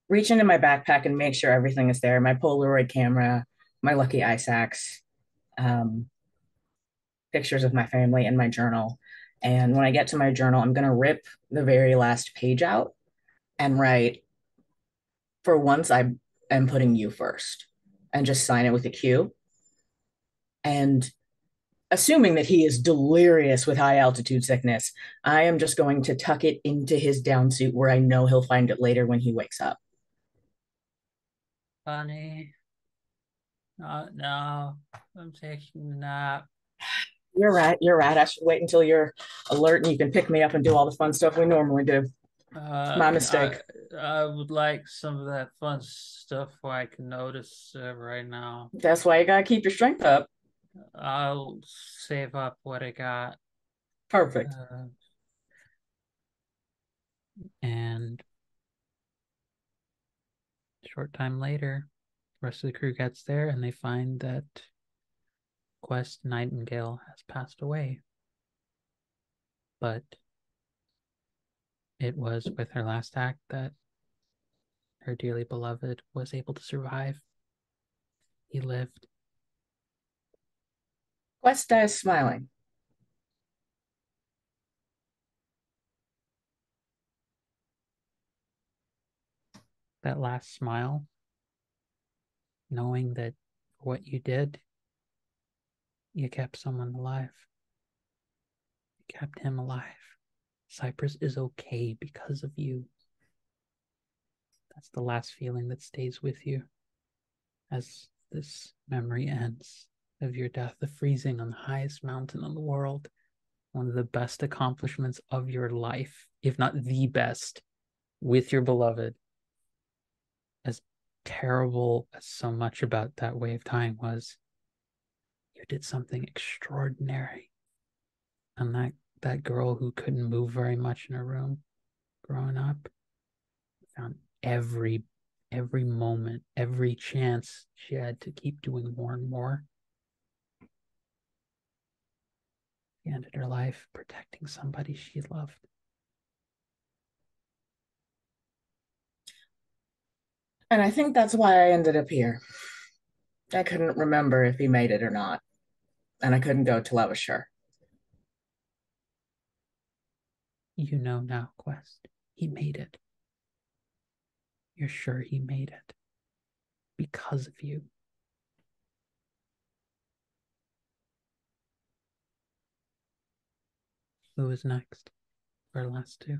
reach into my backpack and make sure everything is there. My Polaroid camera, my lucky ice axe, um, pictures of my family, and my journal. And when I get to my journal, I'm going to rip the very last page out and write, "For once, I am putting you first," and just sign it with a Q. And assuming that he is delirious with high altitude sickness, I am just going to tuck it into his down suit where I know he'll find it later when he wakes up. Funny. No, I'm taking a nap. You're right. You're right. I should wait until you're alert and you can pick me up and do all the fun stuff we normally do. My mistake. I would like some of that fun stuff where I can notice right now. That's why you gotta keep your strength up. I'll save up what I got. Perfect. And a short time later, the rest of the crew gets there and they find that Quest Nightingale has passed away. But it was with her last act that her dearly beloved was able to survive. He lived. Quest dies smiling. That last smile, knowing that what you did, you kept someone alive. You kept him alive. Cypress is okay because of you. That's the last feeling that stays with you as this memory ends of your death, the freezing on the highest mountain in the world, one of the best accomplishments of your life, if not the best, with your beloved. As terrible as so much about that way of time was, you did something extraordinary. And that girl who couldn't move very much in her room growing up found every moment, every chance she had to keep doing more and more. She ended her life protecting somebody she loved. And I think that's why I ended up here. I couldn't remember if he made it or not. And I couldn't go till I was sure. You know now, Quest. He made it. You're sure he made it. Because of you. Who is next? Our last two.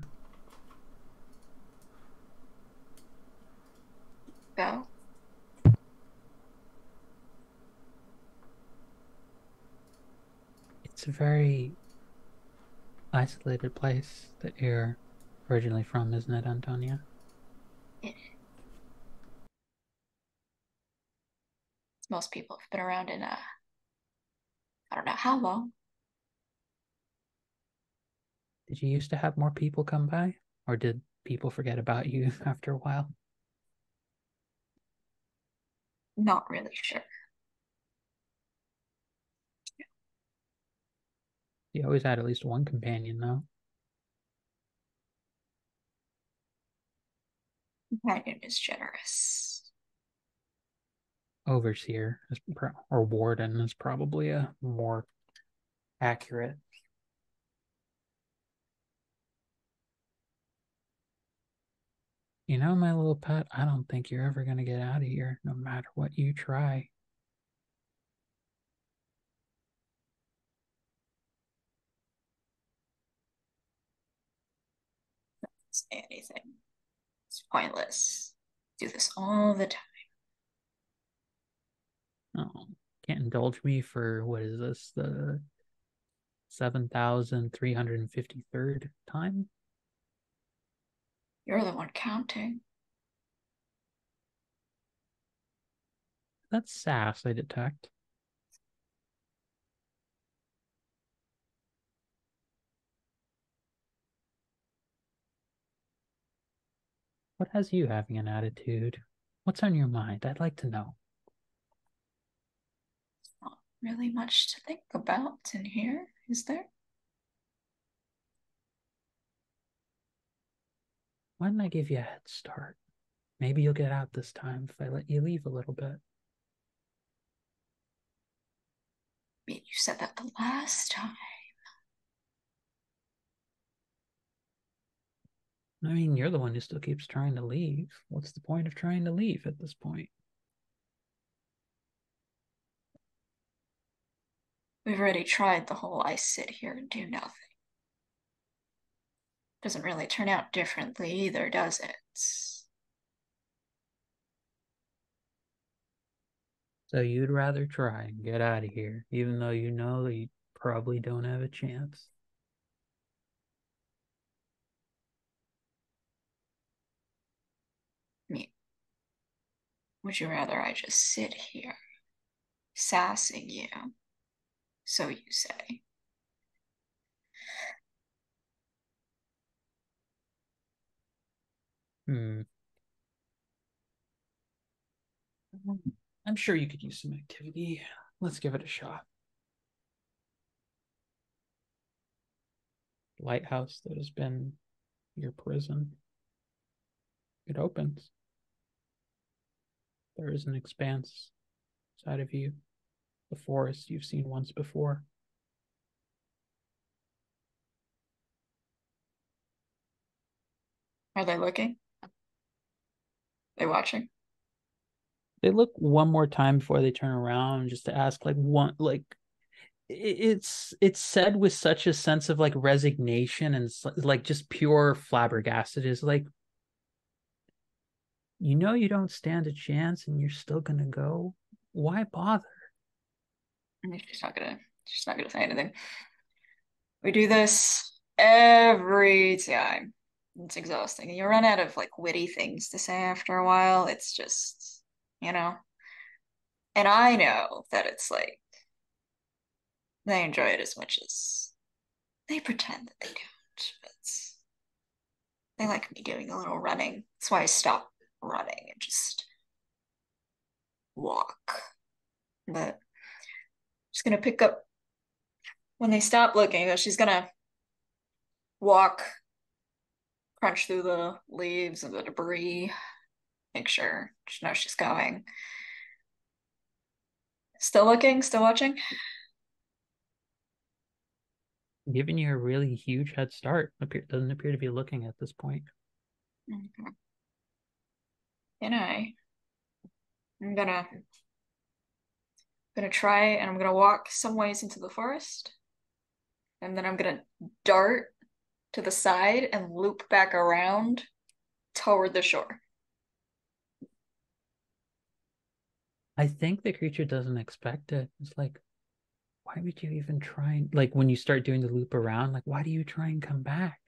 Go. It's a very isolated place that you're originally from, isn't it, Antonia? Most people have been around in I don't know how long. Did you used to have more people come by? Or did people forget about you after a while? Not really sure. You always had at least one companion, though. Companion is generous. Overseer or warden is probably a more accurate. You know, my little pet, I don't think you're ever going to get out of here, no matter what you try. Say anything. It's pointless. Do this all the time. Oh, can't indulge me for, what is this, the 7,353rd time? You're the one counting. That's sass, I detect. What has you having an attitude? What's on your mind? I'd like to know. Not really much to think about in here, is there? Why didn't I give you a head start? Maybe you'll get out this time if I let you leave a little bit. You said that the last time. I mean, you're the one who still keeps trying to leave. What's the point of trying to leave at this point? We've already tried the whole I sit here and do nothing. Doesn't really turn out differently either, does it? So you'd rather try and get out of here, even though you know that you probably don't have a chance. Me. Would you rather I just sit here, sassing you? So you say. I'm sure you could use some activity. Let's give it a shot. Lighthouse that has been your prison. It opens. There is an expanse inside of you. The forest you've seen once before. Are they looking? They watching? They look one more time before they turn around just to ask it's said with such a sense of like resignation and like just pure flabbergasted. Is like, you know, you don't stand a chance and you're still gonna go. Why bother? She's not gonna say anything. We do this every time. It's exhausting. You run out of like witty things to say after a while. It's just, you know. And I know that it's like they enjoy it as much as they pretend that they don't, but they like me doing a little running. That's why I stop running and just walk. But she's gonna pick up when they stop looking. She's gonna walk, crunch through the leaves and the debris, make sure she knows she's going. Still looking, still watching. Giving you a really huge head start. Doesn't appear to be looking at this point. Okay. And I'm gonna try and I'm gonna walk some ways into the forest. And then I'm gonna dart to the side and loop back around toward the shore. I think the creature doesn't expect it. It's like, why would you even try? Like when you start doing the loop around, like, why do you try and come back?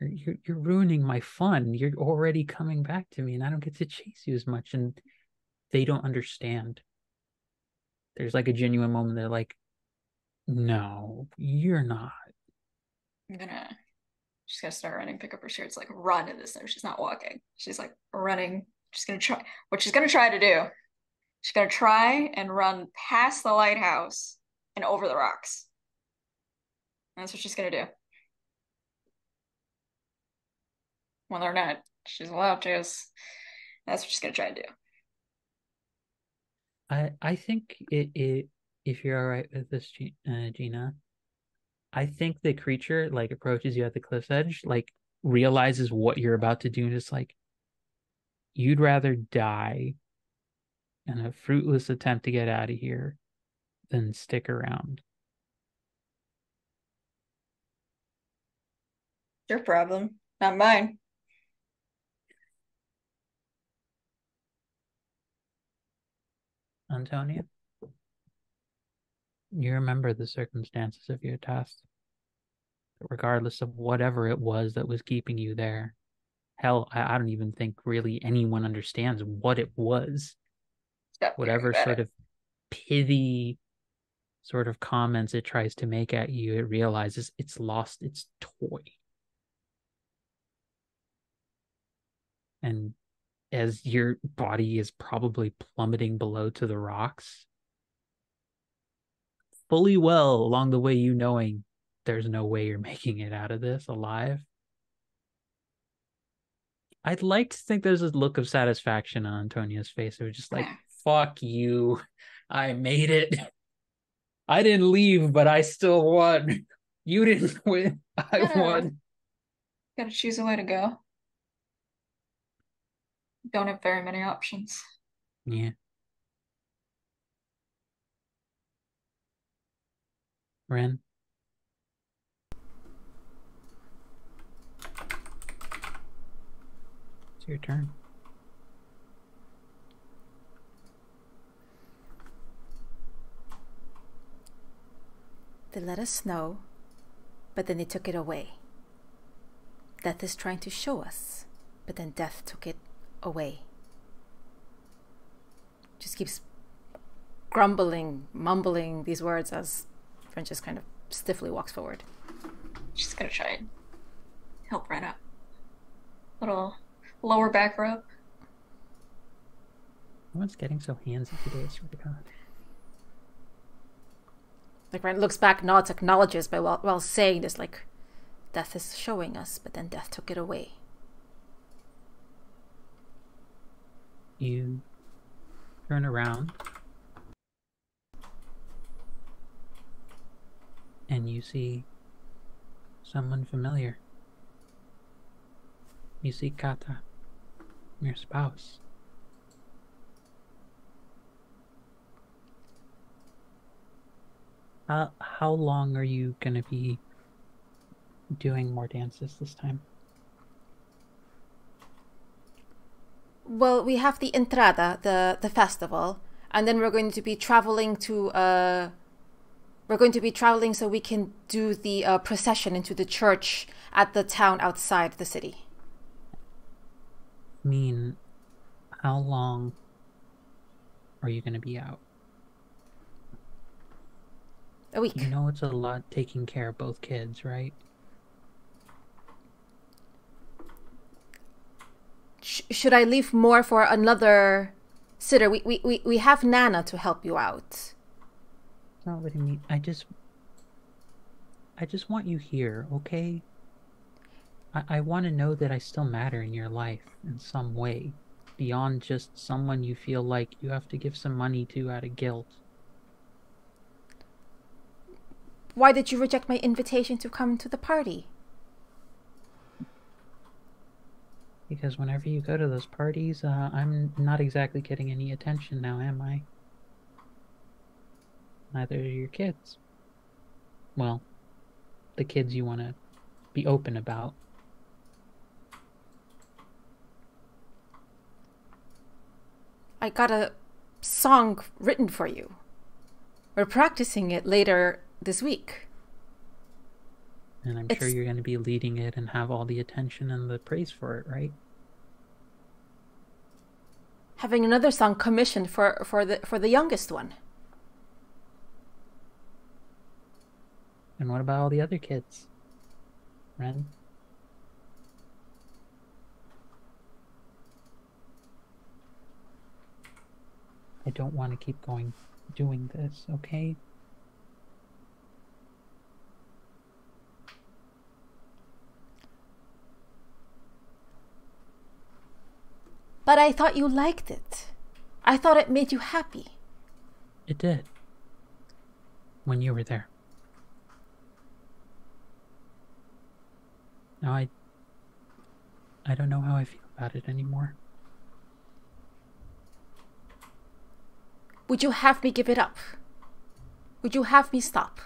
You're ruining my fun. You're already coming back to me and I don't get to chase you as much. And they don't understand. There's like a genuine moment. They're like, no, you're not. She's gonna start running, pick up her shirts, like run in this time. She's not walking. She's like running. She's gonna try what she's gonna try to do. She's gonna try and run past the lighthouse and over the rocks. And that's what she's gonna do. Whether or not she's allowed to, that's what she's gonna try and do. I think if you're all right with this, Gina, I think the creature like approaches you at the cliff's edge, like realizes what you're about to do, and it's like, you'd rather die in a fruitless attempt to get out of here than stick around. Your problem, not mine. Antonia, you remember the circumstances of your task, regardless of whatever it was that was keeping you there. Hell, I don't even think really anyone understands what it was. Stop Whatever sort of pithy sort of comments it tries to make at you, it realizes it's lost its toy. And as your body is probably plummeting below to the rocks, fully well along the way, you knowing there's no way you're making it out of this alive, I'd like to think there's a look of satisfaction on Antonia's face. It was just like, fuck you. I made it. I didn't leave, but I still won. You didn't win. I won. Gotta choose a way to go. Don't have very many options. Yeah. Ren. It's your turn. They let us know, but then they took it away. Death is trying to show us, but then death took it away. Just keeps grumbling, mumbling these words as French just kind of stiffly walks forward. She's gonna try and help Ren up. Little lower back rub. Everyone's getting so handsy today, I swear to God. Like Ren looks back, nods, acknowledges, but while saying this, like, death is showing us, but then death took it away. You turn around and you see someone familiar. You see Kata, your spouse. How long are you gonna be doing more dances this time? Well, we have the entrada, the festival, and then we're going to be traveling to so we can do the procession into the church at the town outside the city. I mean, how long are you gonna be out? A week. You know it's a lot taking care of both kids, right? Should I leave more for another sitter? We have Nana to help you out. That's not what I mean. I just want you here, okay? I want to know that I still matter in your life in some way, beyond just someone you feel like you have to give some money to out of guilt. Why did you reject my invitation to come to the party? Because whenever you go to those parties, I'm not exactly getting any attention now, am I? Neither are your kids. Well, the kids you want to be open about. I got a song written for you. We're practicing it later this week. And I'm sure you're going to be leading it and have all the attention and the praise for it, right? Having another song commissioned for the youngest one. And what about all the other kids? Ren? I don't want to keep doing this, okay? But I thought you liked it. I thought it made you happy. It did. When you were there. Now I don't know how I feel about it anymore. Would you have me give it up? Would you have me stop?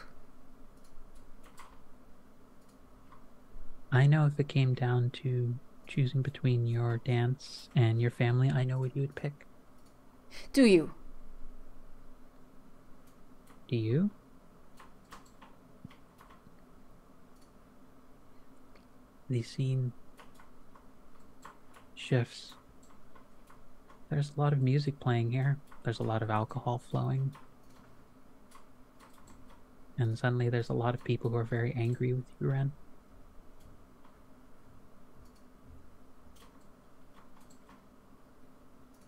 I know if it came down to choosing between your dance and your family, I know what you would pick. Do you? Do you? The scene shifts. There's a lot of music playing here. There's a lot of alcohol flowing. And suddenly there's a lot of people who are very angry with you, Ren.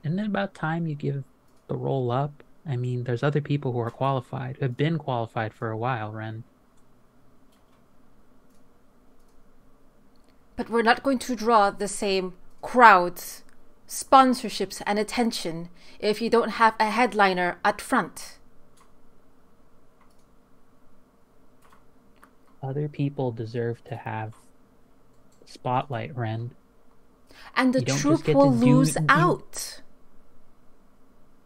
Isn't it about time you give the role up? I mean, there's other people who are qualified, who have been qualified for a while, Ren. But we're not going to draw the same crowds, sponsorships, and attention if you don't have a headliner at front. Other people deserve to have spotlight, Ren. And the troupe will lose out.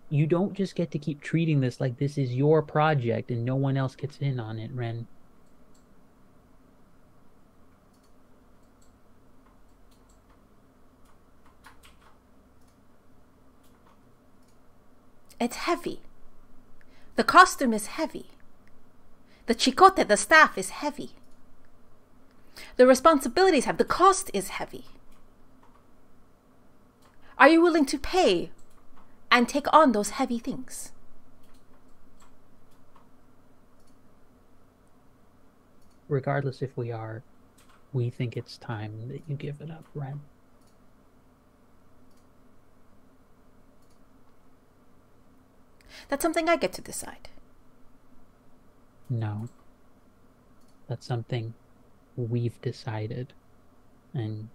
You don't just get to keep treating this like this is your project and no one else gets in on it, Ren. It's heavy. The costume is heavy. The chicote, the staff, is heavy. The responsibilities have, the cost is heavy. Are you willing to pay and take on those heavy things? Regardless if we are, we think it's time that you give it up, Ren. That's something I get to decide. No. That's something we've decided. And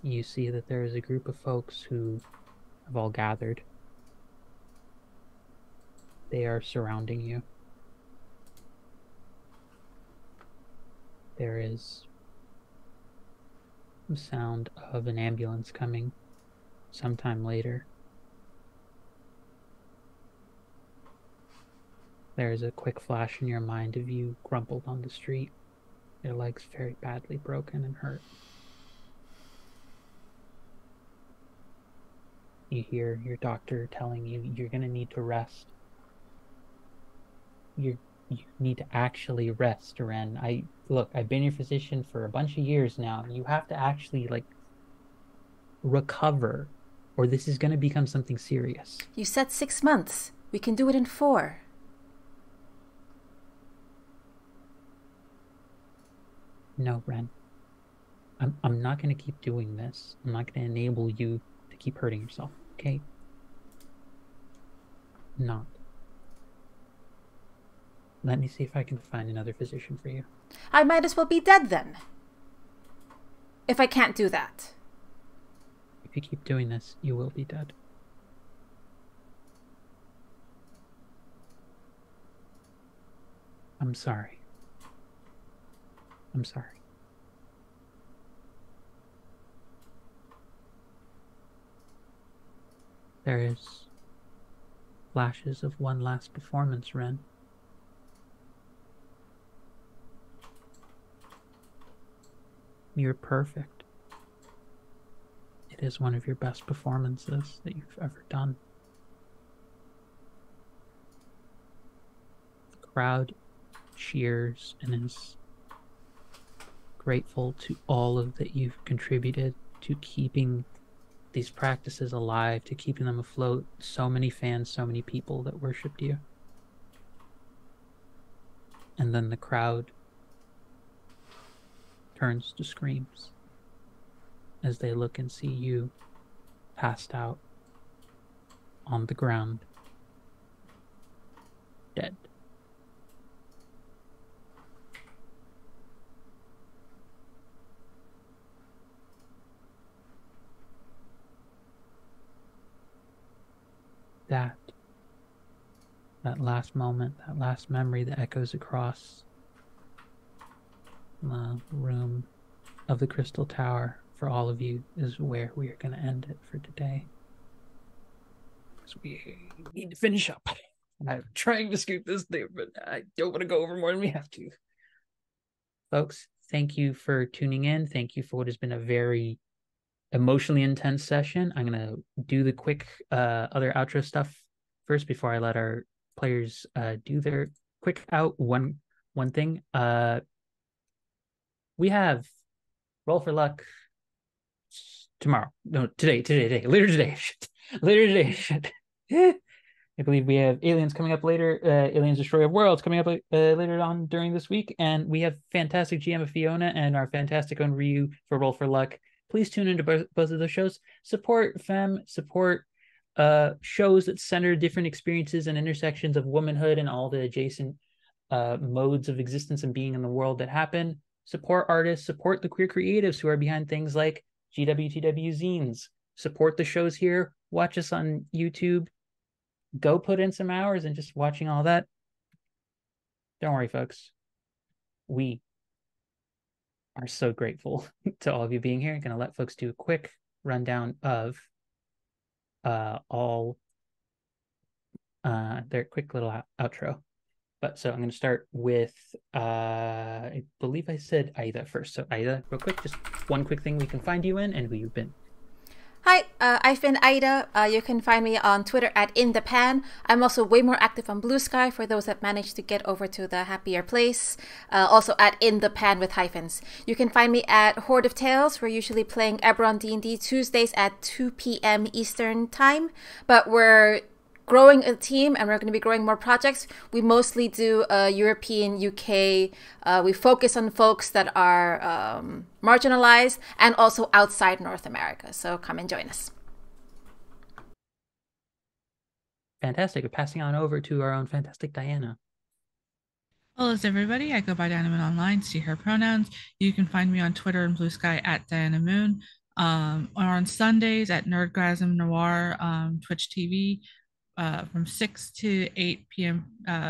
you see that there is a group of folks who have all gathered. They are surrounding you. There is the sound of an ambulance coming sometime later. There is a quick flash in your mind of you crumpled on the street, your legs very badly broken and hurt. You hear your doctor telling you you're going to need to rest. You need to actually rest, Ren. I've been your physician for a bunch of years now. You have to actually, recover, or this is going to become something serious. You said 6 months. We can do it in 4. No, Ren. I'm not going to keep doing this. I'm not going to enable you to keep hurting yourself, okay? Not. Let me see if I can find another physician for you. I might as well be dead then. If I can't do that. If you keep doing this, you will be dead. I'm sorry. I'm sorry. There is flashes of one last performance, Ren. You're perfect. It is one of your best performances that you've ever done. The crowd cheers and is grateful to all of that you've contributed to keeping these practices alive, to keeping them afloat. So many fans, so many people that worshipped you. And then the crowd turns to screams as they look and see you passed out on the ground, dead. That last moment, that last memory that echoes across the room of the Crystal Tower for all of you is where we are going to end it for today. Because we need to finish up. I'm trying to scoop this there, but I don't want to go over more than we have to. Folks, thank you for tuning in. Thank you for what has been a very emotionally intense session. I'm going to do the quick other outro stuff first before I let our players do their quick out. One thing. We have Roll for Luck tomorrow. No, today. Later today. Later today. I believe we have Aliens coming up later. Aliens Destroyer of Worlds coming up later on during this week. And we have fantastic GM Fiona and our fantastic own Ryu for Roll for Luck. Please tune into both of those shows. Support support shows that center different experiences and intersections of womanhood and all the adjacent modes of existence and being in the world that happen. Support artists, support the queer creatives who are behind things like GWTW zines. Support the shows here. Watch us on YouTube. Go put in some hours and just watching all that. Don't worry, folks. We are so grateful to all of you being here. I'm going to let folks do a quick rundown of all their quick little outro. But so I'm going to start with, I believe I said Aida first. So Aida, real quick, just one quick thing we can find you in and who you've been. Hi, I've been Aida. You can find me on Twitter at InThePan. I'm also way more active on Blue Sky for those that managed to get over to the happier place. Also at InThePan with hyphens. You can find me at Horde of Tales. We're usually playing Eberron D&D Tuesdays at 2 p.m. Eastern Time. But we're growing a team and we're going to be growing more projects. We mostly do European, UK. We focus on folks that are marginalized and also outside North America. So come and join us. Fantastic. We're passing on over to our own fantastic Diana. Hello, everybody. I go by Diana Moon Online. See her pronouns. You can find me on Twitter and Blue Sky at Diana Moon. Or on Sundays at Nerdgasm Noir, Twitch TV. From 6 to 8 p.m.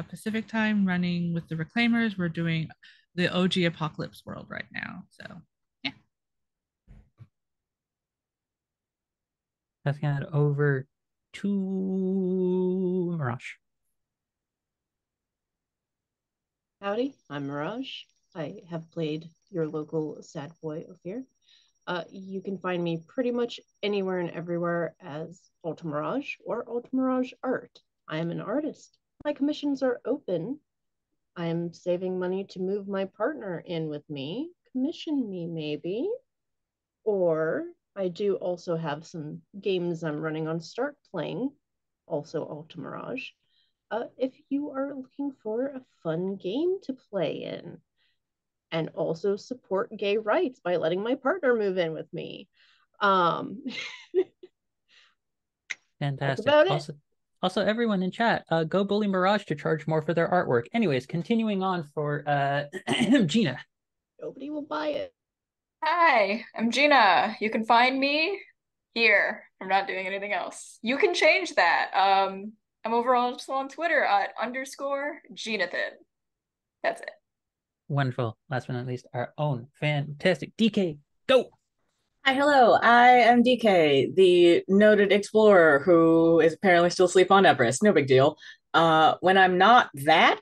Pacific time, running with the Reclaimers. We're doing the OG Apocalypse world right now. So, yeah. Passing it over to Mirage. Howdy, I'm Mirage. I have played your local sad boy Ophir. You can find me pretty much anywhere and everywhere as Ultimirage or Ultimirage Art. I am an artist. My commissions are open. I am saving money to move my partner in with me. Commission me, maybe. Or I do also have some games I'm running on Start Playing, also Ultimirage. If you are looking for a fun game to play in. And also support gay rights by letting my partner move in with me. Fantastic. Also, everyone in chat, go bully Mirage to charge more for their artwork. Anyways, continuing on for Gina. Nobody will buy it. Hi, I'm Gina. You can find me here. I'm not doing anything else. You can change that. I'm over on Twitter at _Ginathan. That's it. Wonderful. Last but not least, our own fantastic DK. Go! Hi, hello. I am DK, the noted explorer who is apparently still asleep on Everest. No big deal. When I'm not that,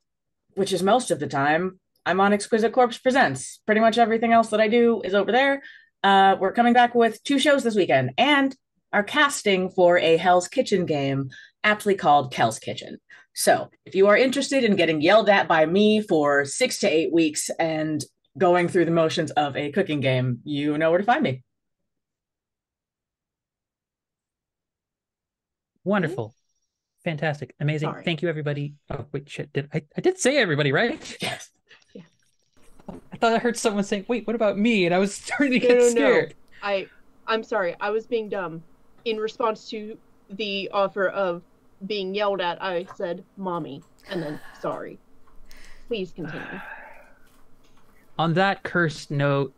which is most of the time, I'm on Exquisite Corpse Presents. Pretty much everything else that I do is over there. We're coming back with 2 shows this weekend and are casting for a Hell's Kitchen game, aptly called Kel's Kitchen. So if you are interested in getting yelled at by me for 6 to 8 weeks and going through the motions of a cooking game, you know where to find me. Wonderful. Fantastic. Amazing. Sorry. Thank you, everybody. Oh, wait, shit. I did say everybody, right? Yes. Yeah. I thought I heard someone saying, wait, what about me? And I was starting to get scared. No. I'm sorry. I was being dumb. In response to the offer of being yelled at, I said, mommy, and then sorry. Please continue. On that cursed note,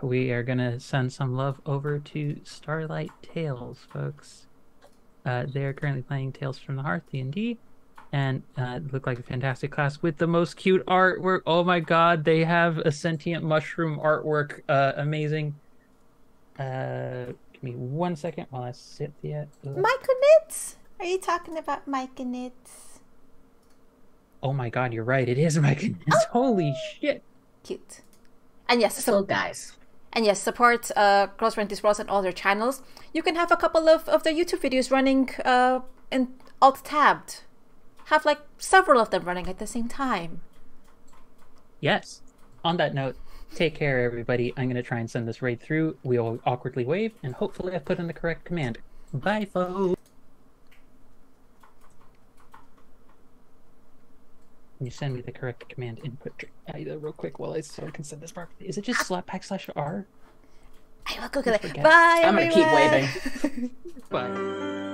we are going to send some love over to Starlight Tales, folks. They're currently playing Tales from the Hearth, D&D, and look like a fantastic class with the most cute artwork. Oh my god, they have a sentient mushroom artwork. Amazing. Give me 1 second while I sit the... Myconits? Are you talking about Myconits? Oh my god, you're right. It is Myconits. Holy shit. Cute. And yes, So guys. And yes, support Cross Rentis Worlds and all their channels. You can have a couple of their YouTube videos running in alt-tabbed. Have like several of them running at the same time. Yes. On that note, take care, everybody. I'm going to try and send this raid through. We'll awkwardly wave, and hopefully I've put in the correct command. Bye, folks. Can you send me the correct command input real quick so I can send this properly? Is it just /R? I will Google it. Bye, I'm going to keep everyone. waving. Bye.